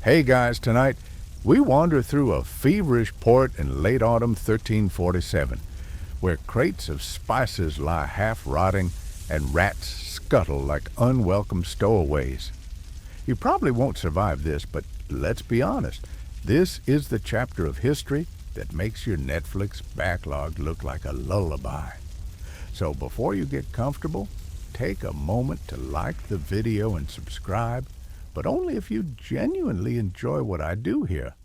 Hey guys, tonight we wander through a feverish port in late autumn 1347, where crates of spices lie half rotting and rats scuttle like unwelcome stowaways. You probably won't survive this, but let's be honest, this is the chapter of history that makes your Netflix backlog look like a lullaby. So before you get comfortable, take a moment to like the video and subscribe, but only if you genuinely enjoy what I do here.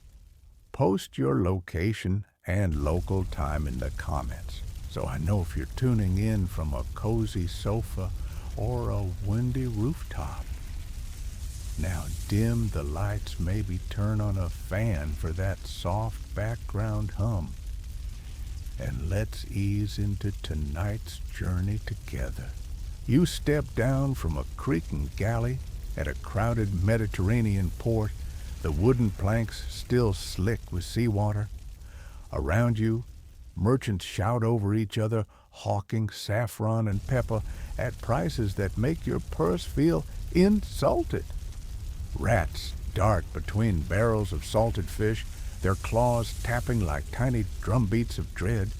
Post your location and local time in the comments, so I know if you're tuning in from a cozy sofa or a windy rooftop. Now dim the lights, maybe turn on a fan for that soft background hum. And let's ease into tonight's journey together. You step down from a creaking galley at a crowded Mediterranean port, the wooden planks still slick with seawater. Around you, merchants shout over each other, hawking saffron and pepper at prices that make your purse feel insulted. Rats dart between barrels of salted fish, their claws tapping like tiny drumbeats of dread.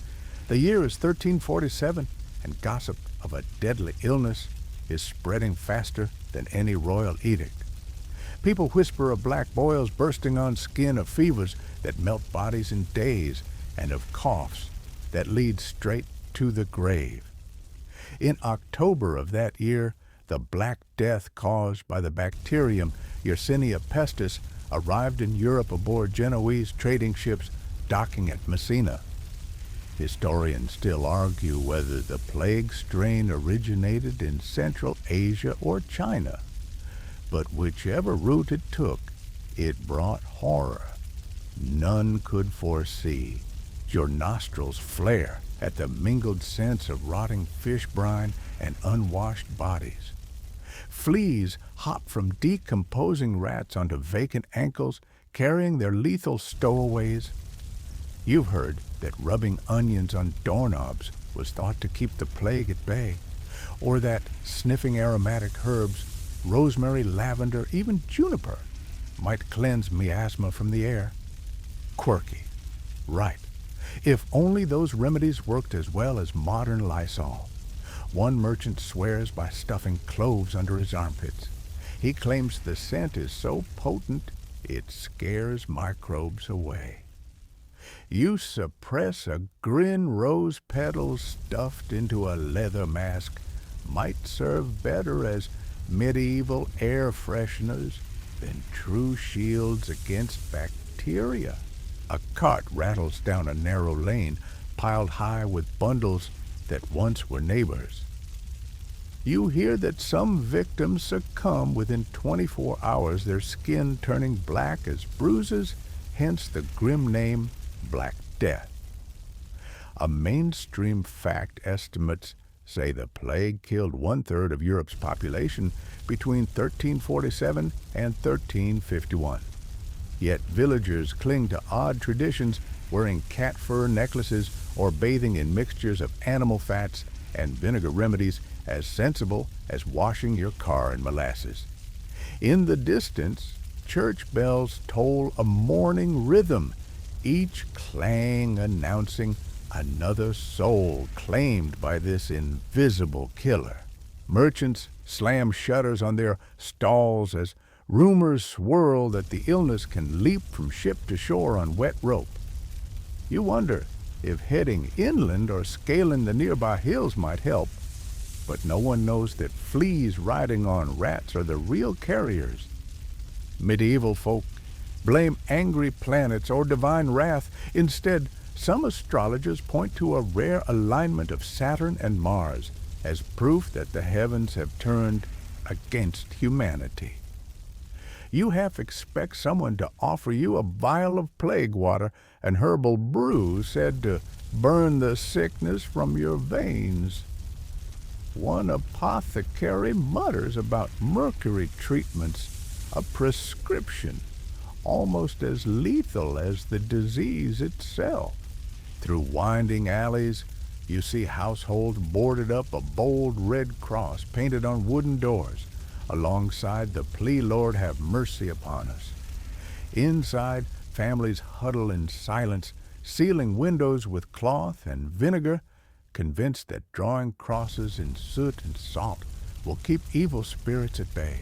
The year is 1347, and gossip of a deadly illness is spreading faster than any royal edict. People whisper of black boils bursting on skin, of fevers that melt bodies in days, and of coughs that lead straight to the grave. In October of that year, the Black Death caused by the bacterium Yersinia pestis arrived in Europe aboard Genoese trading ships docking at Messina. Historians still argue whether the plague strain originated in Central Asia or China. But whichever route it took, it brought horror none could foresee. Your nostrils flare at the mingled scents of rotting fish brine and unwashed bodies. Fleas hop from decomposing rats onto vacant ankles, carrying their lethal stowaways. You've heard that rubbing onions on doorknobs was thought to keep the plague at bay, or that sniffing aromatic herbs, rosemary, lavender, even juniper, might cleanse miasma from the air. Quirky, right? If only those remedies worked as well as modern Lysol. One merchant swears by stuffing cloves under his armpits. He claims the scent is so potent it scares microbes away. You suppress a grin rose petals stuffed into a leather mask might serve better as medieval air fresheners than true shields against bacteria. A cart rattles down a narrow lane piled high with bundles that once were neighbors. You hear that some victims succumb within 24 hours, their skin turning black as bruises, hence the grim name Black Death. A mainstream fact estimates say the plague killed 1/3 of Europe's population between 1347 and 1351. Yet villagers cling to odd traditions, wearing cat fur necklaces or bathing in mixtures of animal fats and vinegar remedies as sensible as washing your car in molasses. In the distance, church bells toll a mourning rhythm, each clang announcing another soul claimed by this invisible killer. Merchants slam shutters on their stalls as rumors swirl that the illness can leap from ship to shore on wet rope. You wonder if heading inland or scaling the nearby hills might help, but no one knows that fleas riding on rats are the real carriers. Medieval folk blame angry planets or divine wrath. Instead, some astrologers point to a rare alignment of Saturn and Mars as proof that the heavens have turned against humanity. You half expect someone to offer you a vial of plague water, an herbal brew said to burn the sickness from your veins. One apothecary mutters about mercury treatments, a prescription almost as lethal as the disease itself. Through winding alleys, you see households boarded up, a bold red cross painted on wooden doors, alongside the plea, "Lord, have mercy upon us." Inside, families huddle in silence, sealing windows with cloth and vinegar, convinced that drawing crosses in soot and salt will keep evil spirits at bay.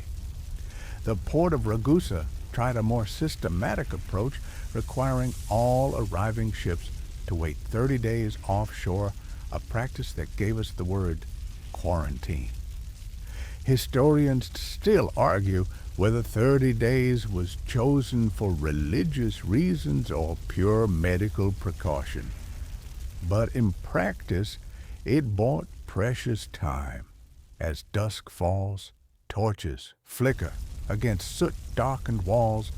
The port of Ragusa tried a more systematic approach, requiring all arriving ships to wait 30 days offshore, a practice that gave us the word quarantine. Historians still argue whether 30 days was chosen for religious reasons or pure medical precaution. But in practice, it bought precious time. As dusk falls, torches flicker against soot-darkened walls,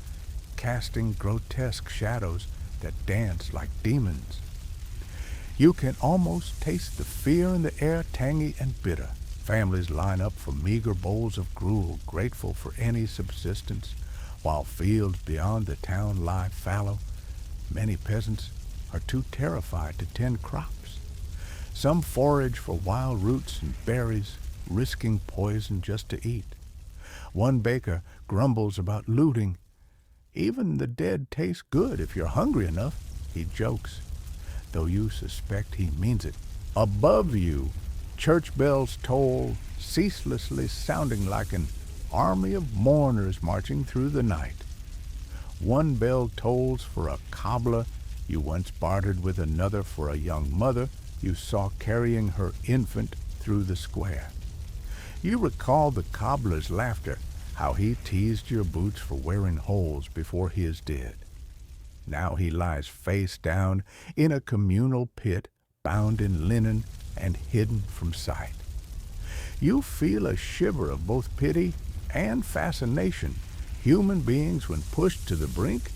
casting grotesque shadows that dance like demons. You can almost taste the fear in the air, tangy and bitter. Families line up for meager bowls of gruel, grateful for any subsistence, while fields beyond the town lie fallow. Many peasants are too terrified to tend crops. Some forage for wild roots and berries, risking poison just to eat. One baker grumbles about looting. Even the dead taste good if you're hungry enough, he jokes, though you suspect he means it. Above you, church bells toll, ceaselessly sounding like an army of mourners marching through the night. One bell tolls for a cobbler you once bartered with another for a young mother you saw carrying her infant through the square. You recall the cobbler's laughter, how he teased your boots for wearing holes before his did. Now he lies face down in a communal pit, bound in linen and hidden from sight. You feel a shiver of both pity and fascination. Human beings, when pushed to the brink,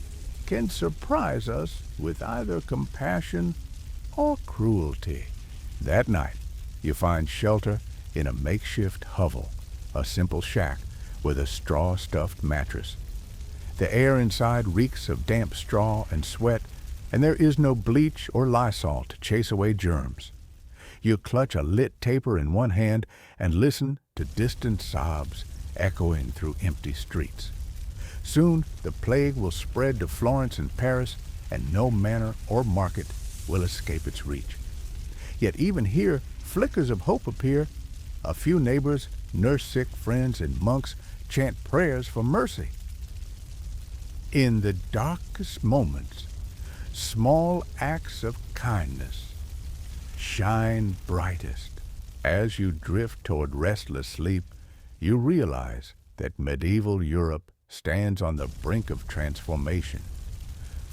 can surprise us with either compassion or cruelty. That night, you find shelter in a makeshift hovel, a simple shack with a straw-stuffed mattress. The air inside reeks of damp straw and sweat, and there is no bleach or Lysol to chase away germs. You clutch a lit taper in one hand and listen to distant sobs echoing through empty streets. Soon the plague will spread to Florence and Paris, and no manor or market will escape its reach. Yet even here, flickers of hope appear. A few neighbors nurse sick friends, and monks chant prayers for mercy. In the darkest moments, small acts of kindness shine brightest. As you drift toward restless sleep, you realize that medieval Europe stands on the brink of transformation.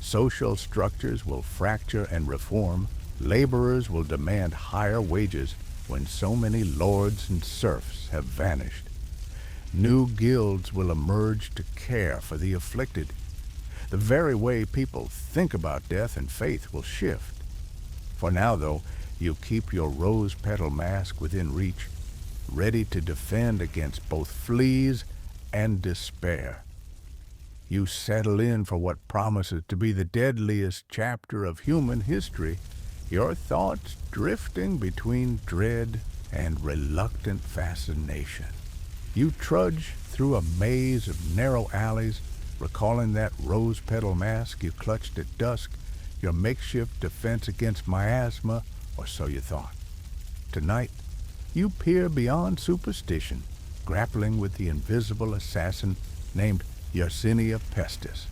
Social structures will fracture and reform. Laborers will demand higher wages when so many lords and serfs have vanished. New guilds will emerge to care for the afflicted. The very way people think about death and faith will shift. For now, though, you keep your rose-petal mask within reach, ready to defend against both fleas and despair. You settle in for what promises to be the deadliest chapter of human history, your thoughts drifting between dread and reluctant fascination. You trudge through a maze of narrow alleys, recalling that rose-petal mask you clutched at dusk, your makeshift defense against miasma, or so you thought. Tonight, you peer beyond superstition, grappling with the invisible assassin named Yersinia Pestis.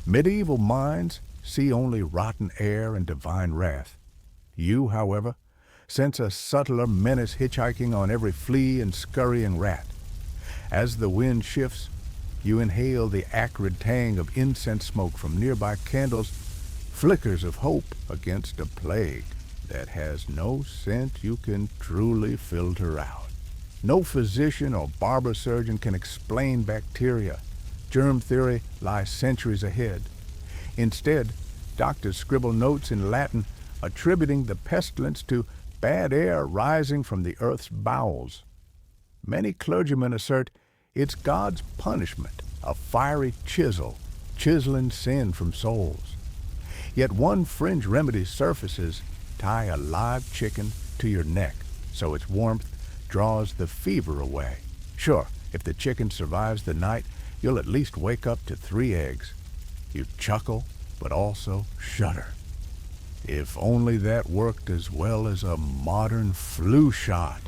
Medieval minds see only rotten air and divine wrath. You, however, sense a subtler menace hitchhiking on every flea and scurrying rat. As the wind shifts, you inhale the acrid tang of incense smoke from nearby candles, flickers of hope against a plague that has no scent you can truly filter out. No physician or barber surgeon can explain bacteria. Germ theory lies centuries ahead. Instead, doctors scribble notes in Latin attributing the pestilence to bad air rising from the earth's bowels. Many clergymen assert it's God's punishment, a fiery chisel, chiseling sin from souls. Yet one fringe remedy surfaces: tie a live chicken to your neck so its warmth draws the fever away. Sure, if the chicken survives the night, you'll at least wake up to 3 eggs. You chuckle, but also shudder. If only that worked as well as a modern flu shot.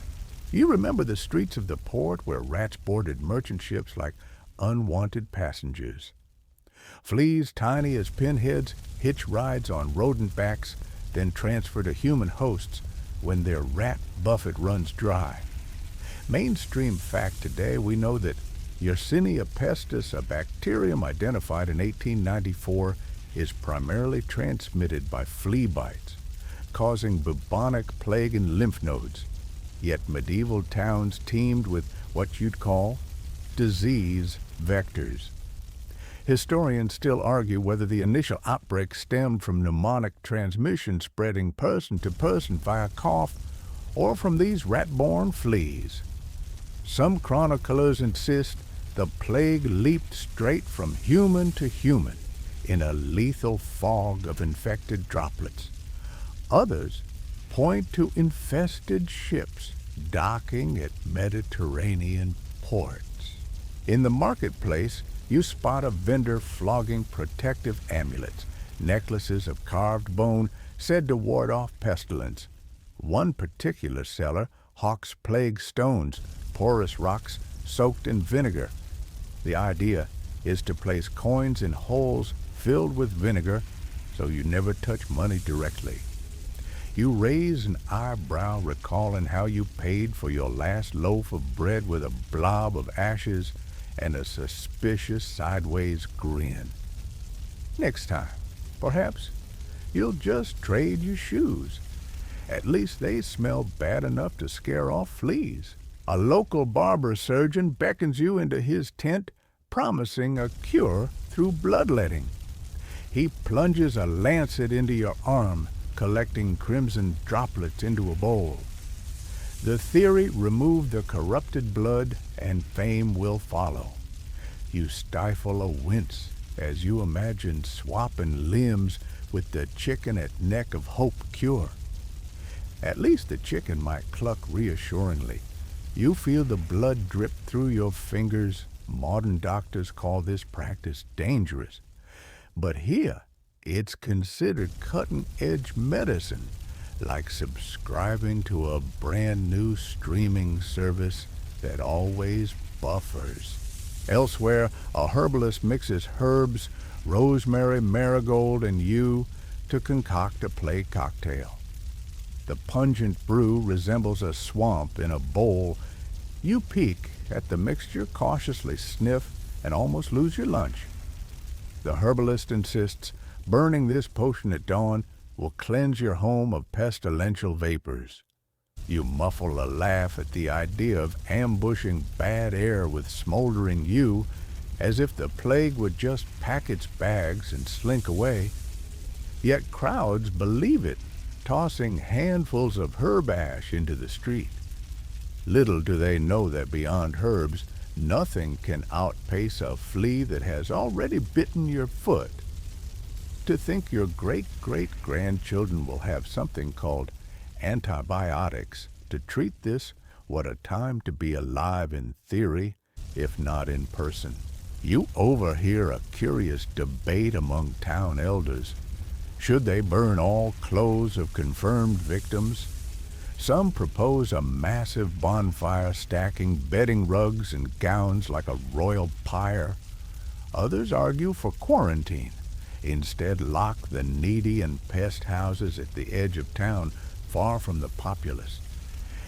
You remember the streets of the port where rats boarded merchant ships like unwanted passengers. Fleas tiny as pinheads hitch rides on rodent backs, then transfer to human hosts when their rat buffet runs dry. Mainstream fact today, we know that Yersinia pestis, a bacterium identified in 1894, is primarily transmitted by flea bites, causing bubonic plague in lymph nodes. Yet medieval towns teemed with what you'd call disease vectors. Historians still argue whether the initial outbreak stemmed from pneumonic transmission spreading person to person via cough or from these rat-borne fleas. Some chroniclers insist the plague leaped straight from human to human in a lethal fog of infected droplets. Others point to infested ships docking at Mediterranean ports. In the marketplace, you spot a vendor flogging protective amulets, necklaces of carved bone said to ward off pestilence. One particular seller hawks plague stones, porous rocks soaked in vinegar. The idea is to place coins in holes filled with vinegar so you never touch money directly. You raise an eyebrow recalling how you paid for your last loaf of bread with a blob of ashes and a suspicious sideways grin. Next time, perhaps, you'll just trade your shoes. At least they smell bad enough to scare off fleas. A local barber surgeon beckons you into his tent, promising a cure through bloodletting. He plunges a lancet into your arm, collecting crimson droplets into a bowl. The theory: remove the corrupted blood and fame will follow. You stifle a wince as you imagine swapping limbs with the chicken at Neck of Hope cure. At least the chicken might cluck reassuringly. You feel the blood drip through your fingers. Modern doctors call this practice dangerous. But here, it's considered cutting-edge medicine, like subscribing to a brand new streaming service that always buffers. Elsewhere, a herbalist mixes herbs, rosemary, marigold, and yew to concoct a plague cocktail. The pungent brew resembles a swamp in a bowl. You peek at the mixture, cautiously sniff, and almost lose your lunch. The herbalist insists burning this potion at dawn will cleanse your home of pestilential vapors. You muffle a laugh at the idea of ambushing bad air with smoldering yew, as if the plague would just pack its bags and slink away. Yet crowds believe it, tossing handfuls of herb ash into the street. Little do they know that beyond herbs, nothing can outpace a flea that has already bitten your foot. To think your great-great-grandchildren will have something called antibiotics to treat this, what a time to be alive in theory, if not in person. You overhear a curious debate among town elders. Should they burn all clothes of confirmed victims? Some propose a massive bonfire stacking bedding rugs and gowns like a royal pyre. Others argue for quarantine. Instead, lock the needy in pest houses at the edge of town, far from the populace.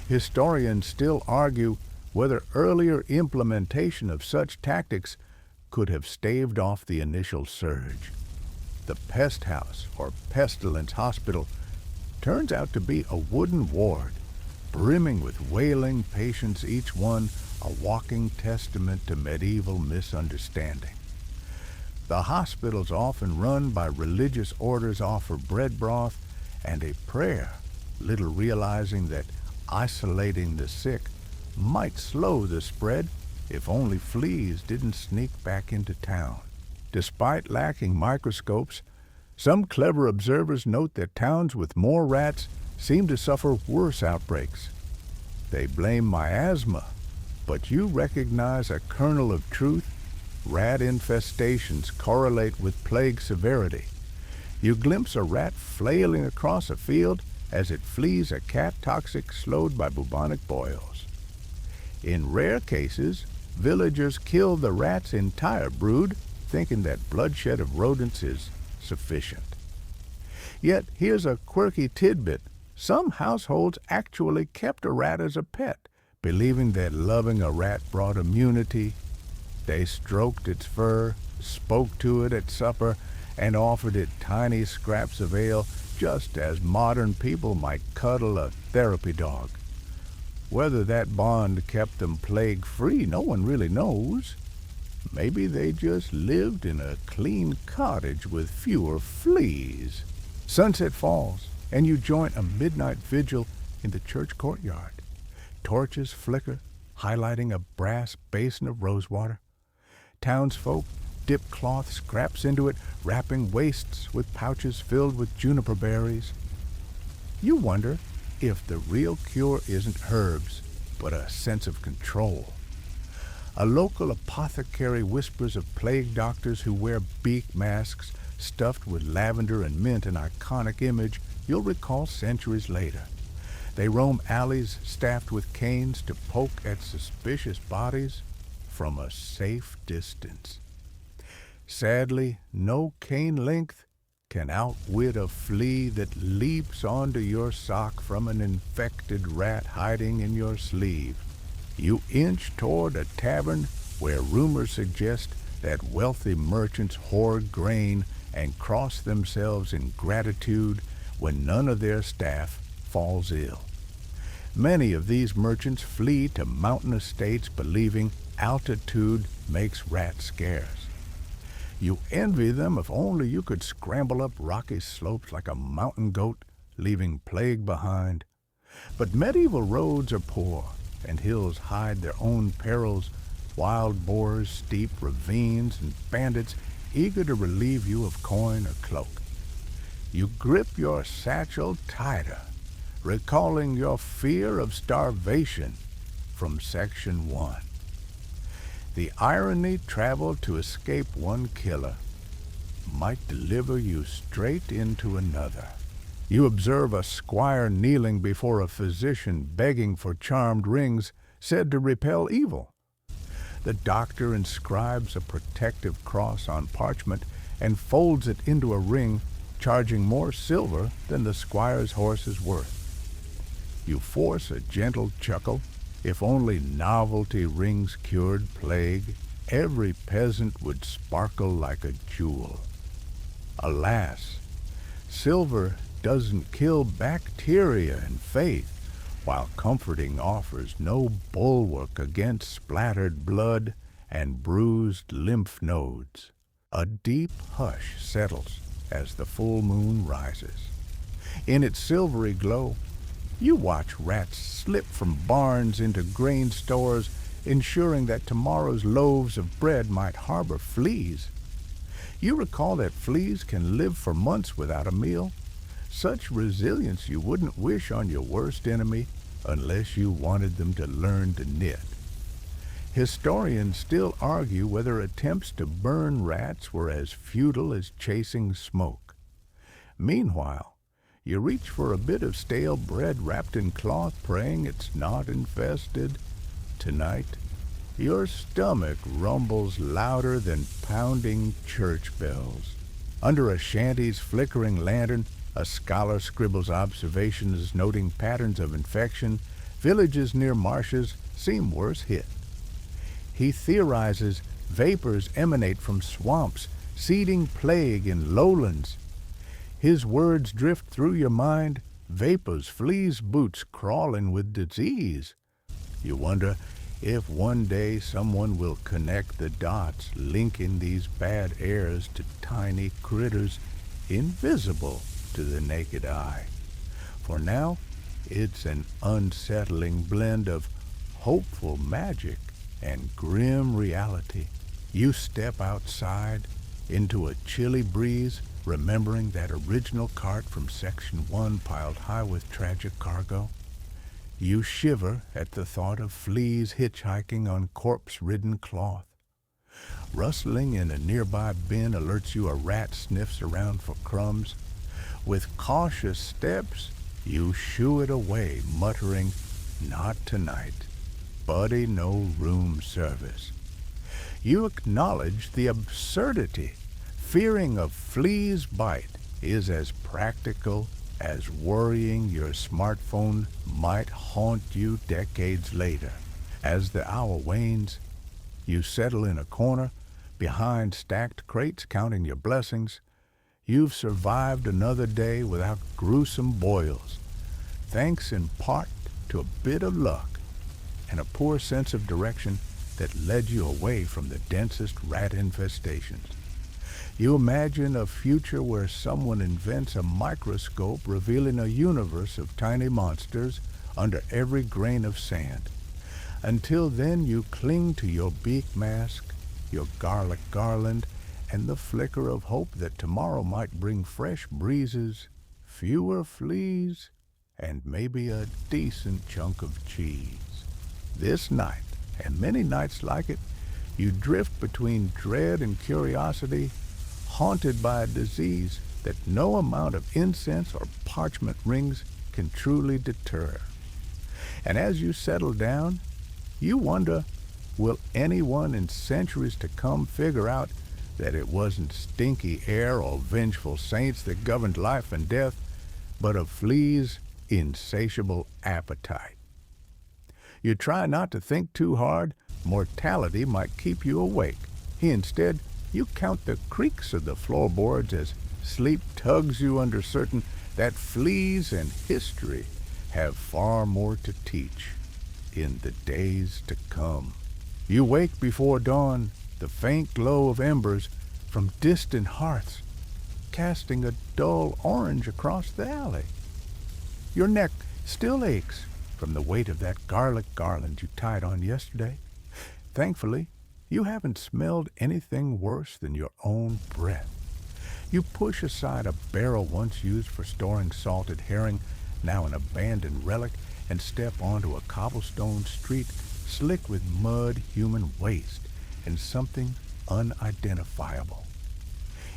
Historians still argue whether earlier implementation of such tactics could have staved off the initial surge. The pest house, or pestilence hospital, turns out to be a wooden ward, brimming with wailing patients, each one a walking testament to medieval misunderstanding. The hospitals, often run by religious orders, offer bread broth and a prayer, little realizing that isolating the sick might slow the spread if only fleas didn't sneak back into town. Despite lacking microscopes, some clever observers note that towns with more rats seem to suffer worse outbreaks. They blame miasma, but you recognize a kernel of truth rat infestations correlate with plague severity. You glimpse a rat flailing across a field as it flees a cat toxic slowed by bubonic boils. In rare cases, villagers kill the rat's entire brood, thinking that bloodshed of rodents is sufficient. Yet here's a quirky tidbit. Some households actually kept a rat as a pet, believing that loving a rat brought immunity. They stroked its fur, spoke to it at supper, and offered it tiny scraps of ale, just as modern people might cuddle a therapy dog. Whether that bond kept them plague-free, no one really knows. Maybe they just lived in a clean cottage with fewer fleas. Sunset falls, and you join a midnight vigil in the church courtyard. Torches flicker, highlighting a brass basin of rosewater. Townsfolk dip cloth scraps into it, wrapping waists with pouches filled with juniper berries. You wonder if the real cure isn't herbs, but a sense of control. A local apothecary whispers of plague doctors who wear beak masks stuffed with lavender and mint, an iconic image you'll recall centuries later. They roam alleys staffed with canes to poke at suspicious bodies from a safe distance. Sadly, no cane length can outwit a flea that leaps onto your sock from an infected rat hiding in your sleeve. You inch toward a tavern where rumors suggest that wealthy merchants hoard grain and cross themselves in gratitude when none of their staff falls ill. Many of these merchants flee to mountain estates believing altitude makes rats scarce. You envy them. If only you could scramble up rocky slopes like a mountain goat, leaving plague behind. But medieval roads are poor, and hills hide their own perils, wild boars, steep ravines, and bandits eager to relieve you of coin or cloak. You grip your satchel tighter, recalling your fear of starvation from Section 1. The irony traveled to escape one killer might deliver you straight into another. You observe a squire kneeling before a physician begging for charmed rings said to repel evil. The doctor inscribes a protective cross on parchment and folds it into a ring, charging more silver than the squire's horse is worth. You force a gentle chuckle. If only novelty rings cured plague, every peasant would sparkle like a jewel. Alas, silver doesn't kill bacteria and faith, while comforting offers no bulwark against splattered blood and bruised lymph nodes. A deep hush settles as the full moon rises. In its silvery glow, you watch rats slip from barns into grain stores, ensuring that tomorrow's loaves of bread might harbor fleas. You recall that fleas can live for months without a meal. Such resilience you wouldn't wish on your worst enemy unless you wanted them to learn to knit. Historians still argue whether attempts to burn rats were as futile as chasing smoke. Meanwhile, you reach for a bit of stale bread wrapped in cloth, praying it's not infested. Tonight, your stomach rumbles louder than pounding church bells. Under a shanty's flickering lantern, a scholar scribbles observations noting patterns of infection. Villages near marshes seem worse hit. He theorizes vapors emanate from swamps, seeding plague in lowlands. His words drift through your mind, vapors, fleas, boots crawling with disease. You wonder if one day someone will connect the dots, linking these bad airs to tiny critters invisible to the naked eye. For now, it's an unsettling blend of hopeful magic and grim reality. You step outside into a chilly breeze, remembering that original cart from Section 1 piled high with tragic cargo. You shiver at the thought of fleas hitchhiking on corpse-ridden cloth. Rustling in a nearby bin alerts you a rat sniffs around for crumbs. With cautious steps, you shoo it away, muttering, "Not tonight. Buddy, no room service." You acknowledge the absurdity. Fearing a flea's bite is as practical as worrying your smartphone might haunt you decades later. As the hour wanes, you settle in a corner, behind stacked crates counting your blessings. You've survived another day without gruesome boils, thanks in part to a bit of luck and a poor sense of direction that led you away from the densest rat infestations. You imagine a future where someone invents a microscope revealing a universe of tiny monsters under every grain of sand. Until then, you cling to your beak mask, your garlic garland, and the flicker of hope that tomorrow might bring fresh breezes, fewer fleas, and maybe a decent chunk of cheese. This night, and many nights like it, you drift between dread and curiosity, haunted by a disease that no amount of incense or parchment rings can truly deter. And as you settle down, you wonder, will anyone in centuries to come figure out that it wasn't stinky air or vengeful saints that governed life and death, but a flea's insatiable appetite? You try not to think too hard. Mortality might keep you awake. Instead, you count the creaks of the floorboards as sleep tugs you under certain that fleas and history have far more to teach in the days to come. You wake before dawn, the faint glow of embers from distant hearths casting a dull orange across the alley. Your neck still aches from the weight of that garlic garland you tied on yesterday. Thankfully, you haven't smelled anything worse than your own breath. You push aside a barrel once used for storing salted herring, now an abandoned relic, and step onto a cobblestone street slick with mud, human waste, and something unidentifiable.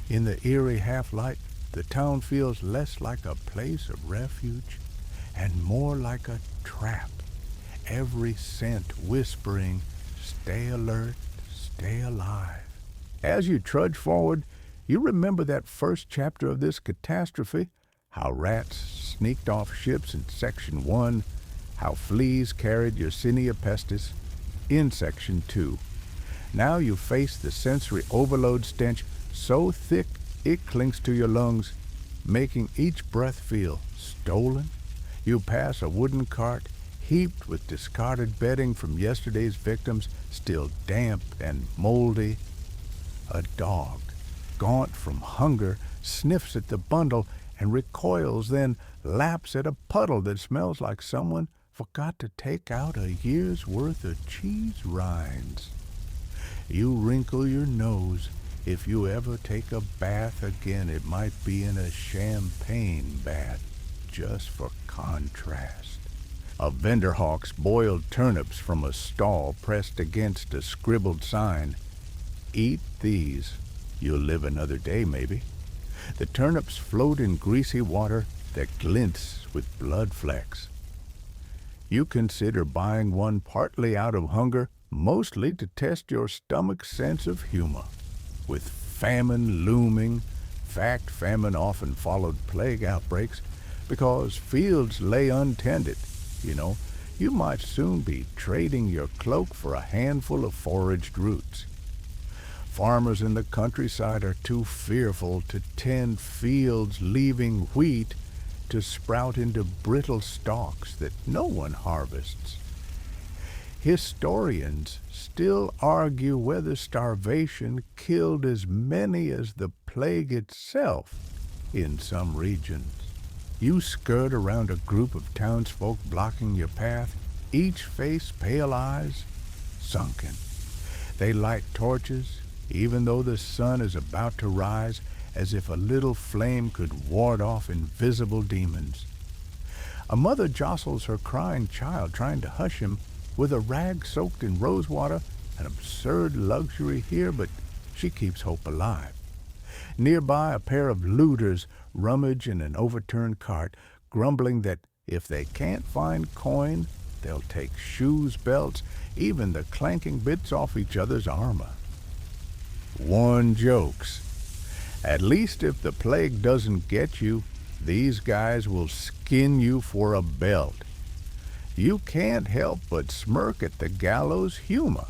In the eerie half-light, the town feels less like a place of refuge and more like a trap, every scent whispering, "Stay alert, stay alive." As you trudge forward, you remember that first chapter of this catastrophe, how rats sneaked off ships in Section 1, how fleas carried Yersinia pestis in Section 2. Now you face the sensory overload stench so thick it clings to your lungs, making each breath feel stolen. You pass a wooden cart heaped with discarded bedding from yesterday's victims, still damp and moldy. A dog, gaunt from hunger, sniffs at the bundle and recoils, then laps at a puddle that smells like someone forgot to take out a year's worth of cheese rinds. You wrinkle your nose. If you ever take a bath again, it might be in a champagne bath, just for contrast. A vendor hawks boiled turnips from a stall pressed against a scribbled sign. Eat these. You'll live another day, maybe. The turnips float in greasy water that glints with blood flecks. You consider buying one partly out of hunger, mostly to test your stomach's sense of humor. With famine looming, famine often followed plague outbreaks because fields lay untended. You might soon be trading your cloak for a handful of foraged roots. Farmers in the countryside are too fearful to tend fields, leaving wheat to sprout into brittle stalks that no one harvests. Historians still argue whether starvation killed as many as the plague itself in some regions. You skirt around a group of townsfolk blocking your path, each face pale eyes sunken. They light torches, even though the sun is about to rise, as if a little flame could ward off invisible demons. A mother jostles her crying child, trying to hush him, with a rag soaked in rosewater An absurd luxury here, but she keeps hope alive. Nearby, a pair of looters rummage in an overturned cart, grumbling that if they can't find coin, they'll take shoes, belts, even the clanking bits off each other's armor. One jokes. At least if the plague doesn't get you, these guys will skin you for a belt. You can't help but smirk at the gallows humor,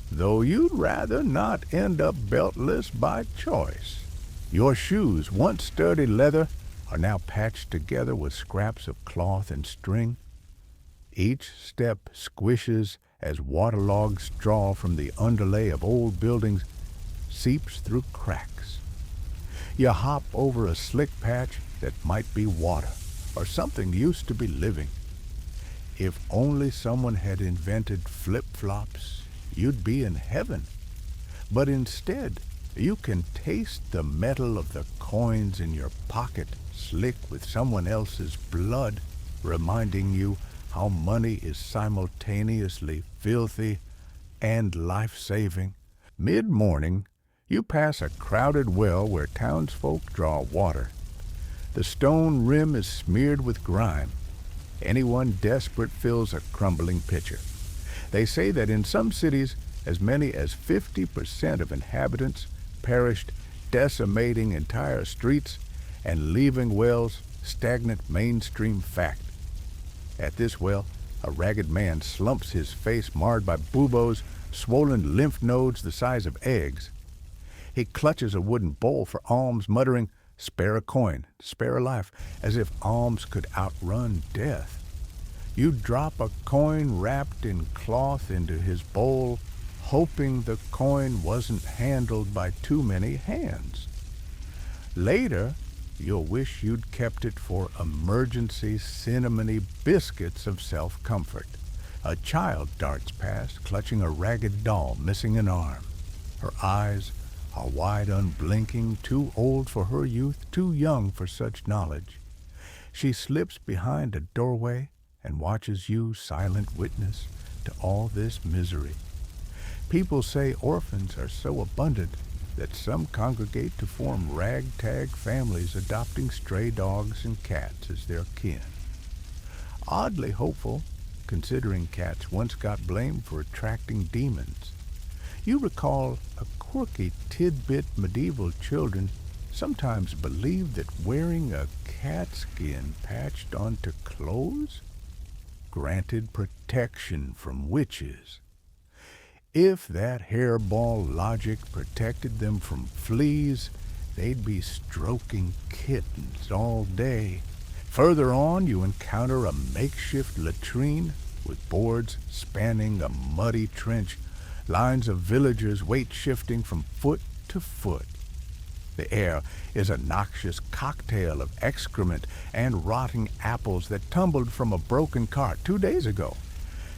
though you'd rather not end up beltless by choice. Your shoes, once sturdy leather, are now patched together with scraps of cloth and string. Each step squishes as waterlogged straw from the underlay of old buildings seeps through cracks. You hop over a slick patch that might be water or something used to be living. If only someone had invented flip-flops, you'd be in heaven. But instead, you can taste the metal of the coins in your pocket slick with someone else's blood, reminding you how money is simultaneously filthy and life-saving. Mid-morning, you pass a crowded well where townsfolk draw water. The stone rim is smeared with grime. Anyone desperate fills a crumbling pitcher. They say that in some cities, as many as 50% of inhabitants perished, decimating entire streets and leaving wells stagnant mainstream fact. At this well, a ragged man slumps, his face marred by buboes, swollen lymph nodes the size of eggs. He clutches a wooden bowl for alms, muttering, "Spare a coin, spare a life," as if alms could outrun death. You drop a coin wrapped in cloth into his bowl, hoping the coin wasn't handled by too many hands. Later, you'll wish you'd kept it for emergency cinnamony biscuits of self-comfort. A child darts past, clutching a ragged doll missing an arm. Her eyes are wide, unblinking, too old for her youth, too young for such knowledge. She slips behind a doorway and watches you, silent witness to all this misery. People say orphans are so abundant that some congregate to form ragtag families, adopting stray dogs and cats as their kin. Oddly hopeful, considering cats once got blamed for attracting demons. You recall a quirky tidbit medieval children sometimes believed that wearing a cat skin patched onto clothes granted protection from witches. If that hairball logic protected them from fleas, they'd be stroking kittens all day. Further on, you encounter a makeshift latrine with boards spanning a muddy trench, lines of villagers weight-shifting from foot to foot. The air is a noxious cocktail of excrement and rotting apples that tumbled from a broken cart 2 days ago.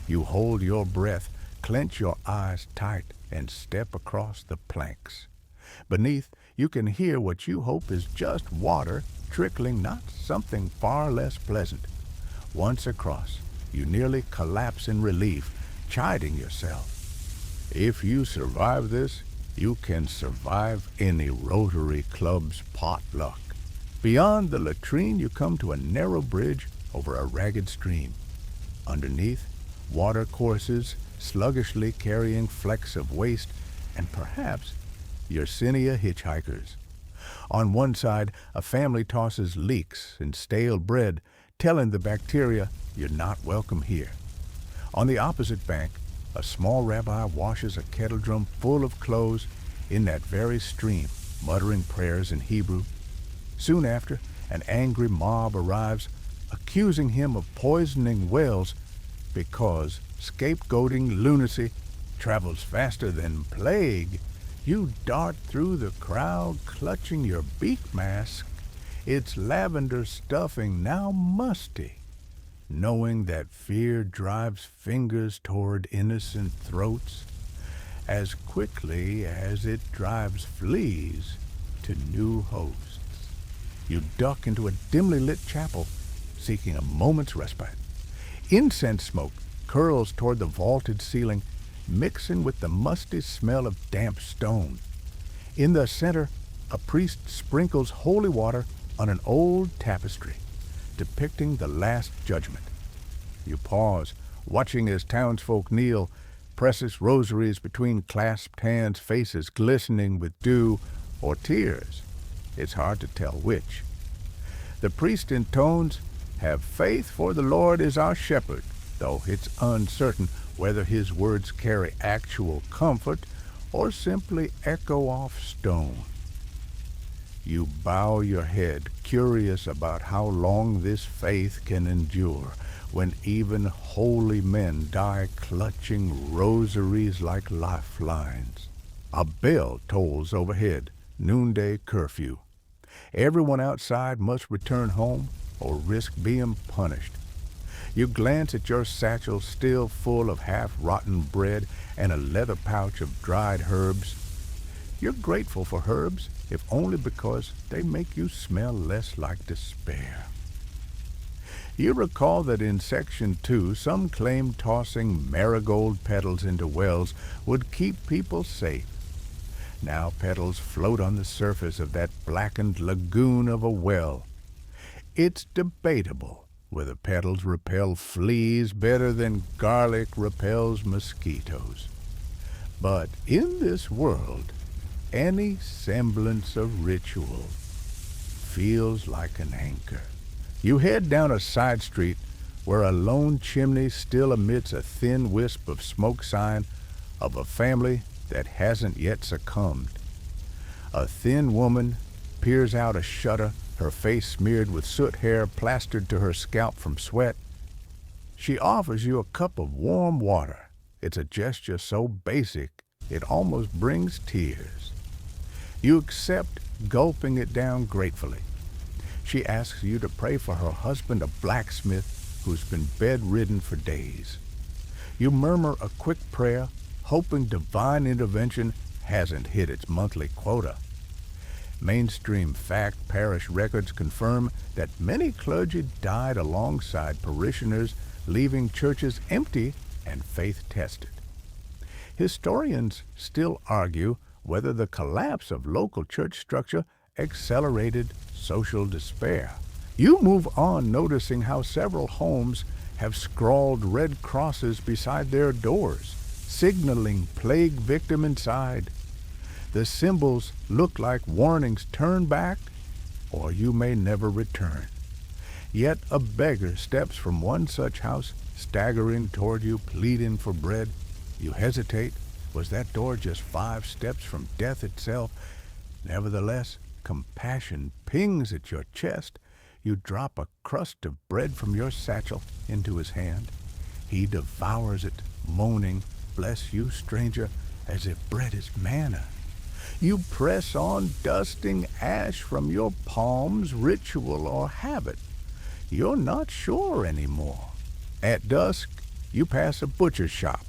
You hold your breath, clench your eyes tight, and step across the planks. Beneath, you can hear what you hope is just water trickling, not something far less pleasant. Once across, you nearly collapse in relief, chiding yourself. If you survive this, you can survive any Rotary Club's potluck. Beyond the latrine, you come to a narrow bridge over a ragged stream. Underneath, water courses sluggishly carrying flecks of waste and perhaps Yersinia hitchhikers. On one side, a family tosses leeks and stale bread, telling the bacteria you're not welcome here. On the opposite bank, a small rabbi washes a kettle drum full of clothes in that very stream, muttering prayers in Hebrew. Soon after, an angry mob arrives, accusing him of poisoning wells because scapegoating lunacy travels faster than plague. You dart through the crowd, clutching your beak mask, its lavender stuffing now musty, knowing that fear drives fingers toward innocent throats as quickly as it drives fleas to new hosts. You duck into a dimly lit chapel, seeking a moment's respite. Incense smoke curls toward the vaulted ceiling, mixing with the musty smell of damp stone. In the center, a priest sprinkles holy water on an old tapestry, depicting the Last Judgment. You pause, watching as townsfolk kneel, precious rosaries between clasped hands, faces glistening with dew or tears. It's hard to tell which. The priest intones, "Have faith, for the Lord is our shepherd," though it's uncertain whether his words carry actual comfort or simply echo off stone. You bow your head, curious about how long this faith can endure, when even holy men die clutching rosaries like lifelines. A bell tolls overhead, noonday curfew. Everyone outside must return home or risk being punished. You glance at your satchel still full of half-rotten bread and a leather pouch of dried herbs. You're grateful for herbs, if only because they make you smell less like despair. You recall that in Section 2, some claimed tossing marigold petals into wells would keep people safe. Now petals float on the surface of that blackened lagoon of a well. It's debatable whether petals repel fleas better than garlic repels mosquitoes. But in this world, any semblance of ritual feels like an anchor. You head down a side street where a lone chimney still emits a thin wisp of smoke, sign of a family that hasn't yet succumbed. A thin woman peers out a shutter, her face smeared with soot hair plastered to her scalp from sweat. She offers you a cup of warm water. It's a gesture so basic it almost brings tears. You accept, gulping it down gratefully. She asks you to pray for her husband, a blacksmith who's been bedridden for days. You murmur a quick prayer, hoping divine intervention hasn't hit its monthly quota. Mainstream fact parish records confirm that many clergy died alongside parishioners, leaving churches empty and faith-tested. Historians still argue whether the collapse of local church structure accelerated social despair. You move on, noticing how several homes have scrawled red crosses beside their doors, signaling plague victim inside. The symbols look like warnings: turn back, or you may never return. Yet a beggar steps from one such house, staggering toward you, pleading for bread. You hesitate. Was that door just 5 steps from death itself? Nevertheless, compassion pings at your chest. You drop a crust of bread from your satchel into his hand. He devours it, moaning, "Bless you, stranger," as if bread is manna. You press on, dusting ash from your palms, ritual or habit. You're not sure anymore. At dusk, you pass a butcher's shop,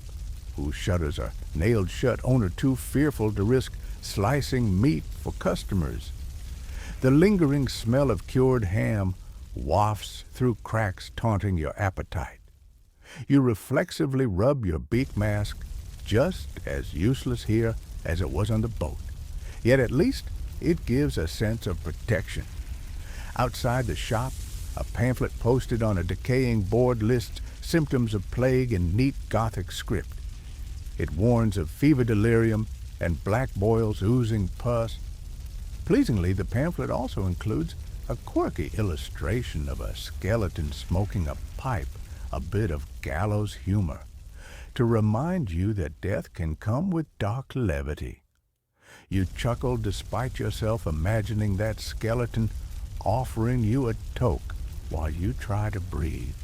whose shutters are nailed shut, owner too fearful to risk slicing meat for customers. The lingering smell of cured ham wafts through cracks, taunting your appetite. You reflexively rub your beak mask, just as useless here as it was on the boat. Yet at least it gives a sense of protection. Outside the shop, a pamphlet posted on a decaying board lists symptoms of plague in neat Gothic script. It warns of fever delirium and black boils oozing pus. Pleasingly, the pamphlet also includes a quirky illustration of a skeleton smoking a pipe, a bit of gallows humor, to remind you that death can come with dark levity. You chuckle despite yourself, imagining that skeleton offering you a toke while you try to breathe.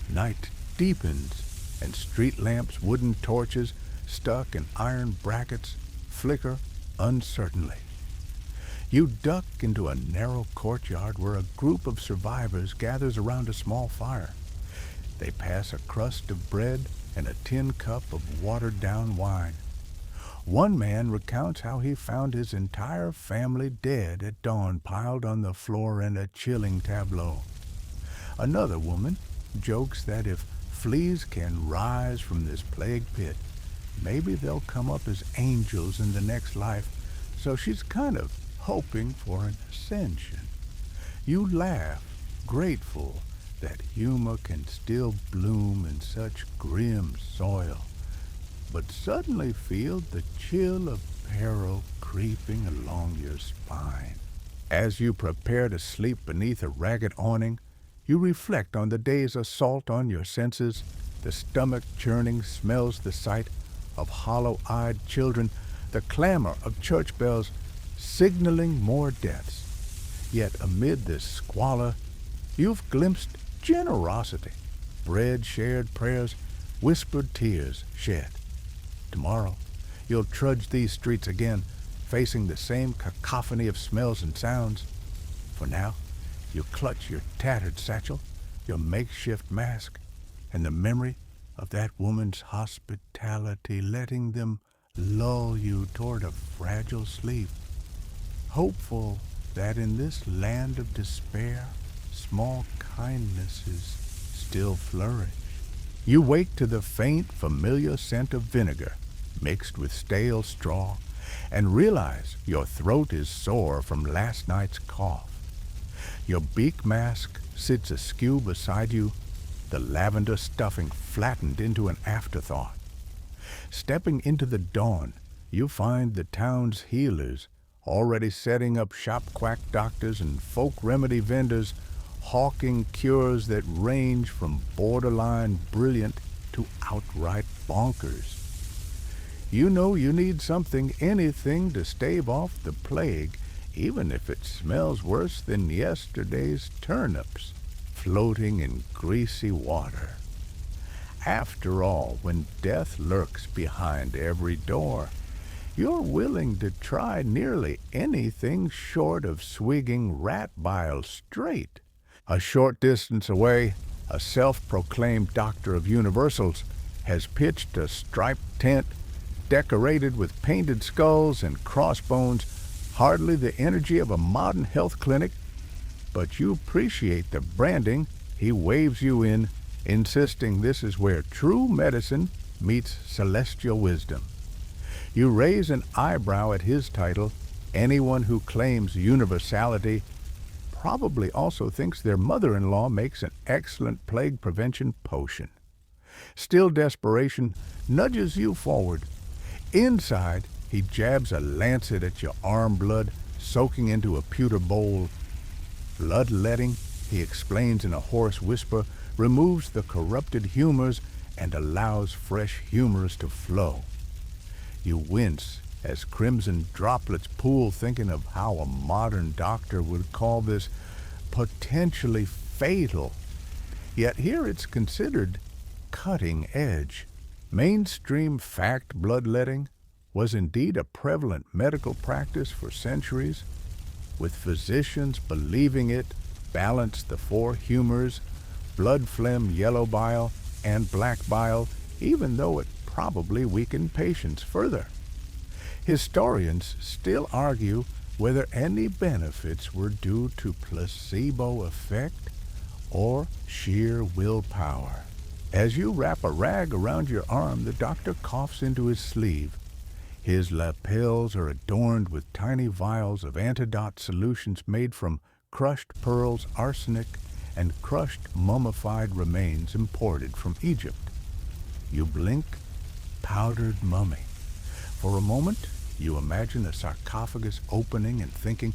Night deepens, and street lamps, wooden torches stuck in iron brackets, flicker uncertainly. You duck into a narrow courtyard where a group of survivors gathers around a small fire. They pass a crust of bread and a tin cup of watered-down wine. One man recounts how he found his entire family dead at dawn, piled on the floor in a chilling tableau. Another woman jokes that if fleas can rise from this plague pit, maybe they'll come up as angels in the next life, so she's kind of hoping for an ascension. You laugh, grateful that humor can still bloom in such grim soil, but suddenly feel the chill of peril creeping along your spine. As you prepare to sleep beneath a ragged awning, you reflect on the day's assault on your senses. The stomach churning smells, the sight of hollow-eyed children, the clamor of church bells signaling more deaths. Yet amid this squalor, you've glimpsed generosity, bread shared, prayers, whispered tears shed. Tomorrow, you'll trudge these streets again, facing the same cacophony of smells and sounds. For now, you clutch your tattered satchel, your makeshift mask, and the memory of that woman's hospitality letting them lull you toward a fragile sleep, hopeful that in this land of despair, small kindnesses still flourish. You wake to the faint, familiar scent of vinegar mixed with stale straw and realize your throat is sore from last night's cough. Your beak mask sits askew beside you, the lavender stuffing flattened into an afterthought. Stepping into the dawn, you find the town's healers already setting up shop-quack doctors and folk remedy vendors hawking cures that range from borderline brilliant to outright bonkers. You know you need something, anything to stave off the plague, even if it smells worse than yesterday's turnips floating in greasy water. After all, when death lurks behind every door, you're willing to try nearly anything short of swigging rat bile straight. A short distance away, a self-proclaimed doctor of universals has pitched a striped tent decorated with painted skulls and crossbones, hardly the energy of a modern health clinic, but you appreciate the branding he waves you in, insisting this is where true medicine meets celestial wisdom. You raise an eyebrow at his title. Anyone who claims universality probably also thinks their mother-in-law makes an excellent plague prevention potion. Still, desperation nudges you forward. Inside, he jabs a lancet at your arm, blood soaking into a pewter bowl. Bloodletting, he explains in a hoarse whisper, removes the corrupted humors and allows fresh humors to flow. You wince as crimson droplets pool, thinking of how a modern doctor would call this potentially fatal. Yet here it's considered cutting edge. Mainstream fact bloodletting was indeed a prevalent medical practice for centuries, with physicians believing it balanced the four humors, blood phlegm, yellow bile, and black bile, even though it probably weakened patients further. Historians still argue whether any benefits were due to placebo effect or sheer willpower. As you wrap a rag around your arm, the doctor coughs into his sleeve. His lapels are adorned with tiny vials of antidote solutions made from crushed pearls, arsenic, and crushed mummified remains imported from Egypt. You blink, powdered mummy. For a moment, you imagine a sarcophagus opening and thinking,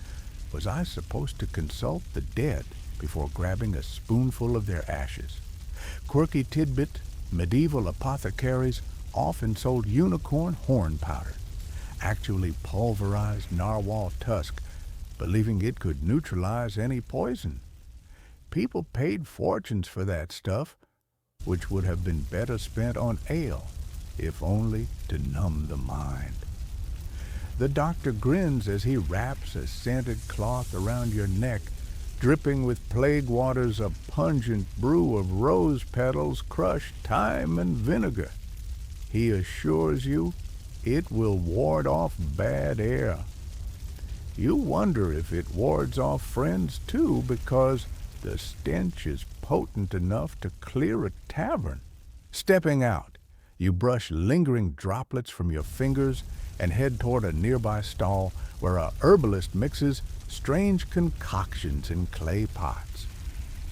was I supposed to consult the dead before grabbing a spoonful of their ashes? Quirky tidbit, medieval apothecaries often sold unicorn horn powder, actually pulverized narwhal tusk, believing it could neutralize any poison. People paid fortunes for that stuff, which would have been better spent on ale, if only to numb the mind. The doctor grins as he wraps a scented cloth around your neck, dripping with plague waters, a pungent brew of rose petals, crushed thyme and vinegar. He assures you it will ward off bad air. You wonder if it wards off friends too, because the stench is potent enough to clear a tavern. Stepping out, You brush lingering droplets from your fingers and head toward a nearby stall where a herbalist mixes strange concoctions in clay pots.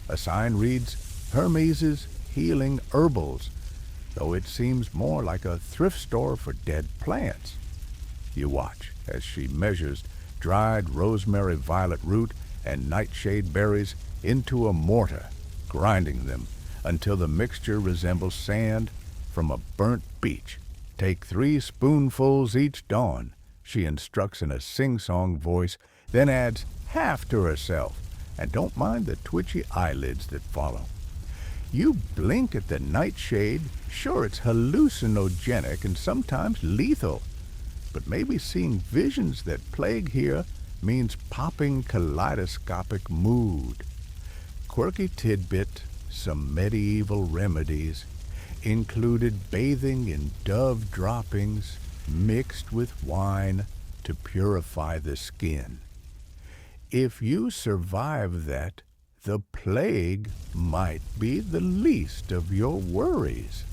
A sign reads, Hermes' Healing Herbals, though it seems more like a thrift store for dead plants. You watch as she measures dried rosemary violet root and nightshade berries into a mortar, grinding them until the mixture resembles sand from a burnt beach. Take 3 spoonfuls each dawn, she instructs in a sing-song voice, then adds half to herself, and don't mind the twitchy eyelids that follow. You blink at the nightshade, sure it's hallucinogenic and sometimes lethal, but maybe seeing visions that plague here means popping kaleidoscopic mood. Quirky tidbit, some medieval remedies, included bathing in dove droppings mixed with wine to purify the skin. If you survive that, the plague might be the least of your worries.